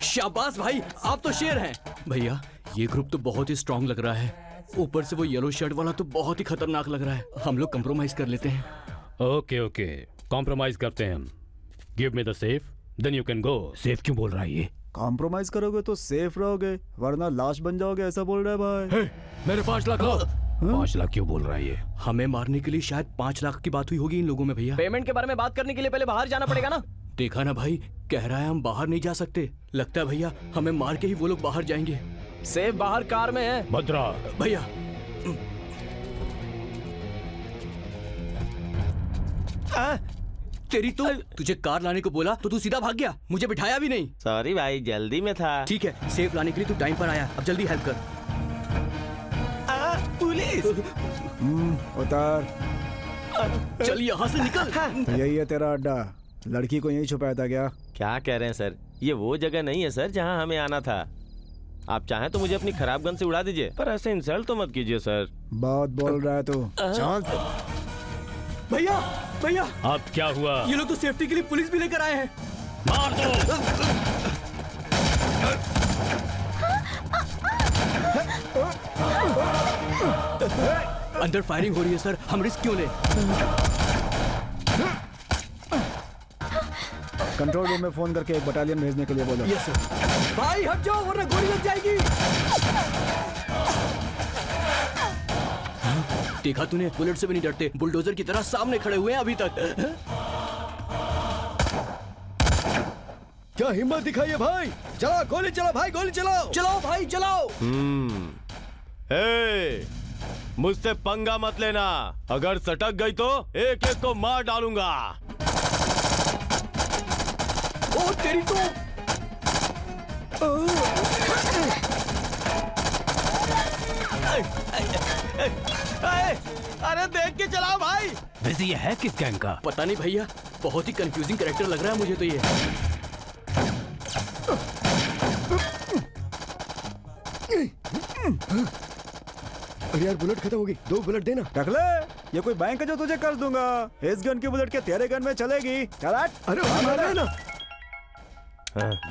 शाबाश भाई, आप तो शेर हैं। भैया ये ग्रुप तो बहुत ही स्ट्रांग लग रहा है, ऊपर से वो येलो शर्ट वाला तो बहुत ही खतरनाक लग रहा है। हम लोग कंप्रोमाइज कर लेते हैं। ओके ओके, कॉम्प्रोमाइज करते हैं हम। Give me the safe, then you can go. Safe क्यों बोल रहा है ये? कॉम्प्रोमाइज करोगे तो सेफ रहोगे, वरना लाश बन जाओगे, ऐसा बोल रहा है भाई। मेरे 5 लाख लो। 5 लाख क्यों बोल रहा है ये? हमें मारने के लिए शायद 5 लाख की बात हुई होगी इन लोगों में। भैया पेमेंट के बारे में बात करने के लिए पहले बाहर जाना पड़ेगा ना। देखा ना भाई, कह रहा है हम बाहर नहीं जा सकते। लगता है भैया हमें मार के ही वो लोग बाहर जाएंगे। सेफ बाहर कार में है। भद्रा भैया तेरी तो तुझे कार लाने को बोला तो तू सीधा भाग गया, मुझे बिठाया भी नहीं। सॉरी भाई, जल्दी में था। ठीक है, सेफ लाने के लिए तू टाइम पर आया, अब जल्दी हेल्प कर। पुलिस! उतार। चल यहाँ से निकल। यही है तेरा अड्डा। लड़की को यहीं छुपाया था क्या? क्या कह रहे हैं सर? ये वो जगह नहीं है सर जहाँ हमें आना था। आप चाहें तो मुझे अपनी खराब गन से उड़ा दीजिए, पर ऐसे इंसल्ट तो मत कीजिए सर। बहुत बोल रहा है तू। चल। भैया भैया अब क्या हुआ? ये लोग तो सेफ्टी के लिए पुलिस भी लेकर आए हैं। मार दो। अंदर फायरिंग हो रही है सर, हम रिस्क क्यों ले? कंट्रोल रूम में फोन करके एक बटालियन भेजने के लिए बोलो। Yes sir. भाई हट जाओ वरना गोली लग जाएगी। देखा तूने, बुलेट से भी नहीं डरते, बुलडोजर की तरह सामने खड़े हुए हैं अभी तक। क्या हिम्मत दिखाई है भाई? चलो गोली चलो भाई, गोली चलाओ। चलाओ भाई चलाओ। मुझसे पंगा मत लेना, अगर सटक गई तो एक एक को मार डालूंगा। ओ तेरी तो। अरे देख के चलाओ भाई। वैसे ये है किस गैंग का? पता नहीं भैया, बहुत ही कंफ्यूजिंग कैरेक्टर लग रहा है मुझे तो ये। अरे यार बुलेट खत्म हो गई, 2 बुलेट देना। टकले, ये कोई बैंक है जो तुझे कर दूंगा? इस गन की बुलेट के तेरे गन में चलेगी। चल हट। अरे ना।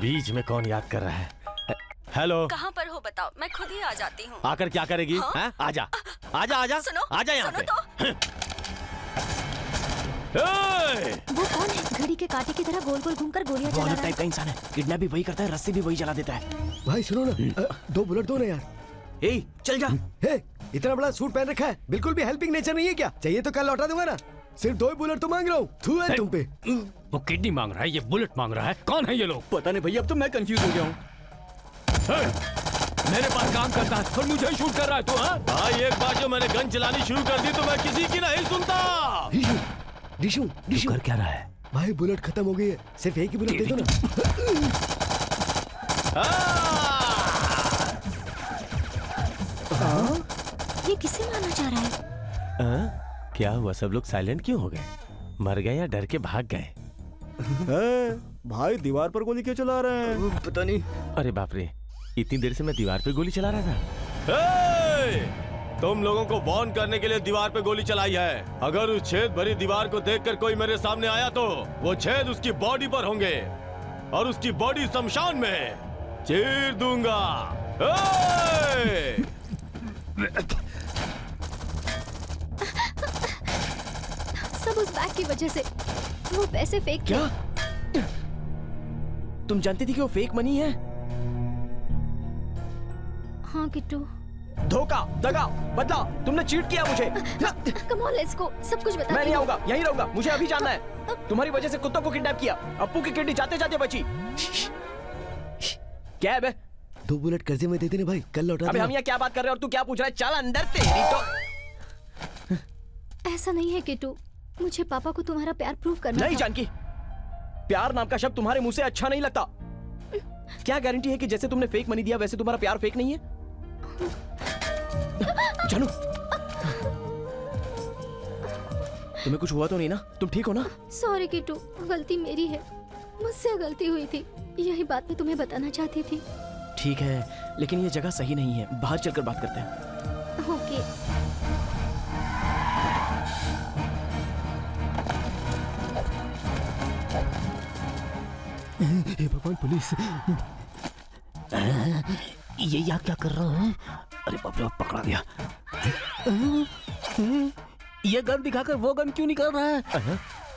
बीच में कौन याद कर रहा है? हेलो, कहाँ पर हो बताओ, मैं खुद ही आ जाती हूँ। आकर क्या करेगी? हाँ? आजा आजा आजा, सुनो, आजा यहाँ पे। वो कौन है? घड़ी के कांटे की तरह गोल गोल घूमकर गोलियां चला रहा है। टाइप का इंसान है, किडनैप भी वही करता है, रस्सी भी वही चला देता है। भाई सुनो ना, 2 बुलेट दो ना यार। ए चल जा। हे, इतना बड़ा सूट पहन रखा है, बिल्कुल भी हेल्पिंग नेचर नहीं है क्या? चाहिए तो कल लौटा दूंगा ना। सिर्फ 2 बुलेट तो मांग रहा हूँ। थू है तुम पे। वो किडनी मांग रहा है, ये बुलेट मांग रहा है। कौन है ये लोग? पता नहीं भैया, अब तो मैं कंफ्यूज हो गया हूँ। मेरे पास काम करता है और मुझे शूट कर रहा है तू? भाई एक बार जो मैंने गन चलानी शुरू कर दी तो मैं किसी की नहीं सुनता। डिशू कर क्या रहा है? भाई बुलेट खत्म हो गई है, सिर्फ एक ही बुलेट दे दो ना। ये किसे मारना चाह रहा है? क्या हुआ? सब लोग साइलेंट क्यों हो गए? मर गए या डर के भाग गए? भाई दीवार पर गोली क्यों चला रहे हैं? पता नहीं। अरे बाप रे, इतनी देर से मैं दीवार पे गोली चला रहा था। तुम लोगों को वार्न करने के लिए दीवार पे गोली चलाई है। अगर उस छेद भरी दीवार को देखकर कोई मेरे सामने आया तो वो छेद उसकी बॉडी पर होंगे और उसकी बॉडी शमशान में चीर दूंगा। सब उस बैग की वजह से। वो पैसे फेक क्या? तुम जानती थी कि वो फेक मनी है? हाँ किट्टू। धोखा, दगा, बदला, तुमने चीट किया मुझे। कम ऑन लेट्स गो, सब कुछ बता। मैं नहीं आऊंगा, यहीं रहूंगा, मुझे अभी जानना है। तुम्हारी वजह से कुत्तों को किडनैप किया, अप्पू की किडनी जाते जाते बची। क्या है बे? 2 बुलेट कर्जे में दे देने भाई, कल लौटा अबे देना। हम यहाँ क्या बात कर रहे हैं और तू क्या पूछ रहा है? चल अंदर, तेरी तो। ऐसा नहीं है किट्टू, मुझे पापा को तुम्हारा प्यार प्रूव करना नहीं था। जानकी, प्यार नाम का शब्द तुम्हारे मुंह से अच्छा नहीं लगता। क्या गारंटी है कि जैसे तुमने फेक मनी दिया वैसे तुम्हारा प्यार फेक नहीं है? जानू, तुम्हें कुछ हुआ तो नहीं ना? तुम ठीक हो ना? सॉरी किट्टू, गलती मेरी है, मुझसे गलती हुई थी, यही बात मैं तुम्हें बताना चाहती थी। ठीक है, लेकिन ये जगह सही नहीं है, बाहर चलकर बात करते हैं। ओके। हे भगवान, पुलिस! ये यहाँ क्या कर रहा है? अरे बाप रे, पकड़ा गया। ये गन दिखाकर वो गन क्यों निकाल रहा है?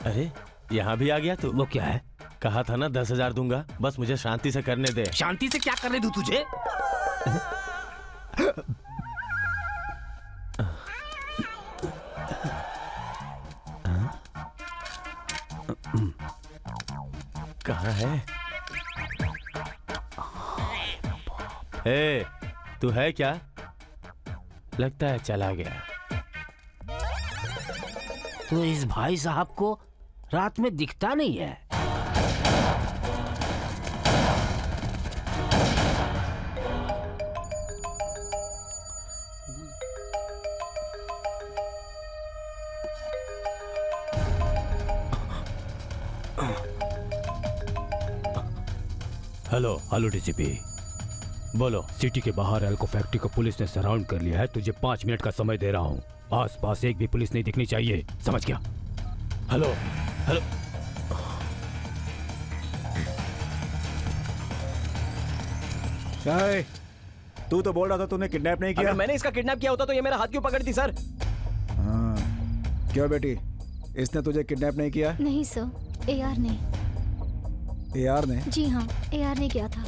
अरे यहाँ भी आ गया तू? वो क्या है? कहा था ना 10,000 दूंगा, बस मुझे शांति से करने दे। शांति से क्या करने दूं तुझे? कहाँ है? ए, तू है क्या? लगता है चला गया। तो इस भाई साहब को रात में दिखता नहीं है। हेलो डीसीपी, बोलो। सिटी के बाहर एल्को फैक्ट्री को पुलिस ने सराउंड कर लिया है। तुझे 5 मिनट का समय दे रहा हूँ। आसपास एक भी पुलिस नहीं दिखनी चाहिए, समझ गया? Hello hello. तू तो बोल रहा था तूने किडनैप नहीं किया। अगर मैंने इसका किडनैप किया होता तो ये मेरा हाथ क्यों पकड़ती सर? हाँ, क्यों बेटी, इसने तुझे किडनैप नहीं किया? नहीं सर, AR ने। AR ने? जी हाँ, AR ने किया था।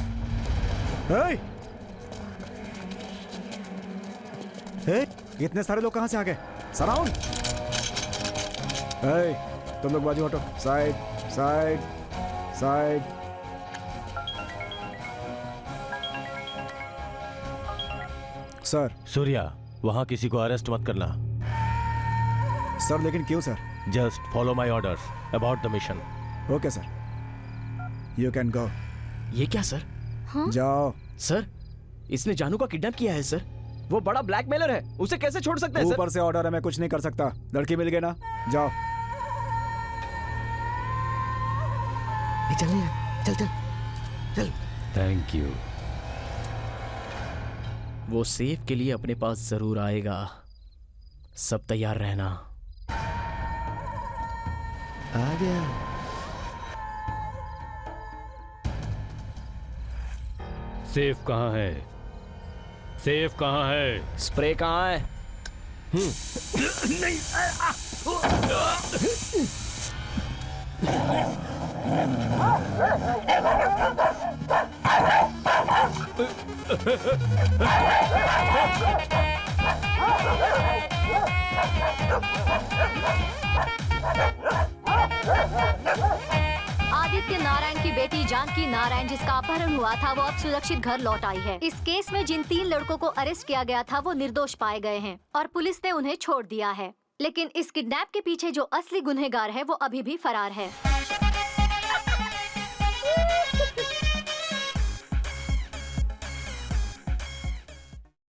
इतने सारे लोग कहाँ से आ गए? सराउंड! तुम लोग बाजू हटो। Side side side. Sir. Surya, वहां किसी को अरेस्ट मत करना। सर लेकिन क्यों sir? Just follow my orders about the mission. Okay sir, you can गो। ये क्या सर? हाँ? जाओ। सर, इसने जानू का किडनैप किया है सर। वो बड़ा ब्लैकमेलर है, उसे कैसे छोड़ सकते हैं सर? ऊपर से ऑर्डर है, मैं कुछ नहीं कर सकता। लड़की मिल गई ना, जाओ। चल चल चल चल। Thank you. वो सेफ के लिए अपने पास जरूर आएगा, सब तैयार रहना। आ गया। सेफ कहाँ है? सेफ कहाँ है? स्प्रे कहाँ है? नहीं। आदित्य नारायण की बेटी जानकी नारायण, जिसका अपहरण हुआ था, वो अब सुरक्षित घर लौट आई है। इस केस में जिन 3 लड़कों को अरेस्ट किया गया था वो निर्दोष पाए गए हैं और पुलिस ने उन्हें छोड़ दिया है। लेकिन इस किडनैप के पीछे जो असली गुनहगार है वो अभी भी फरार है।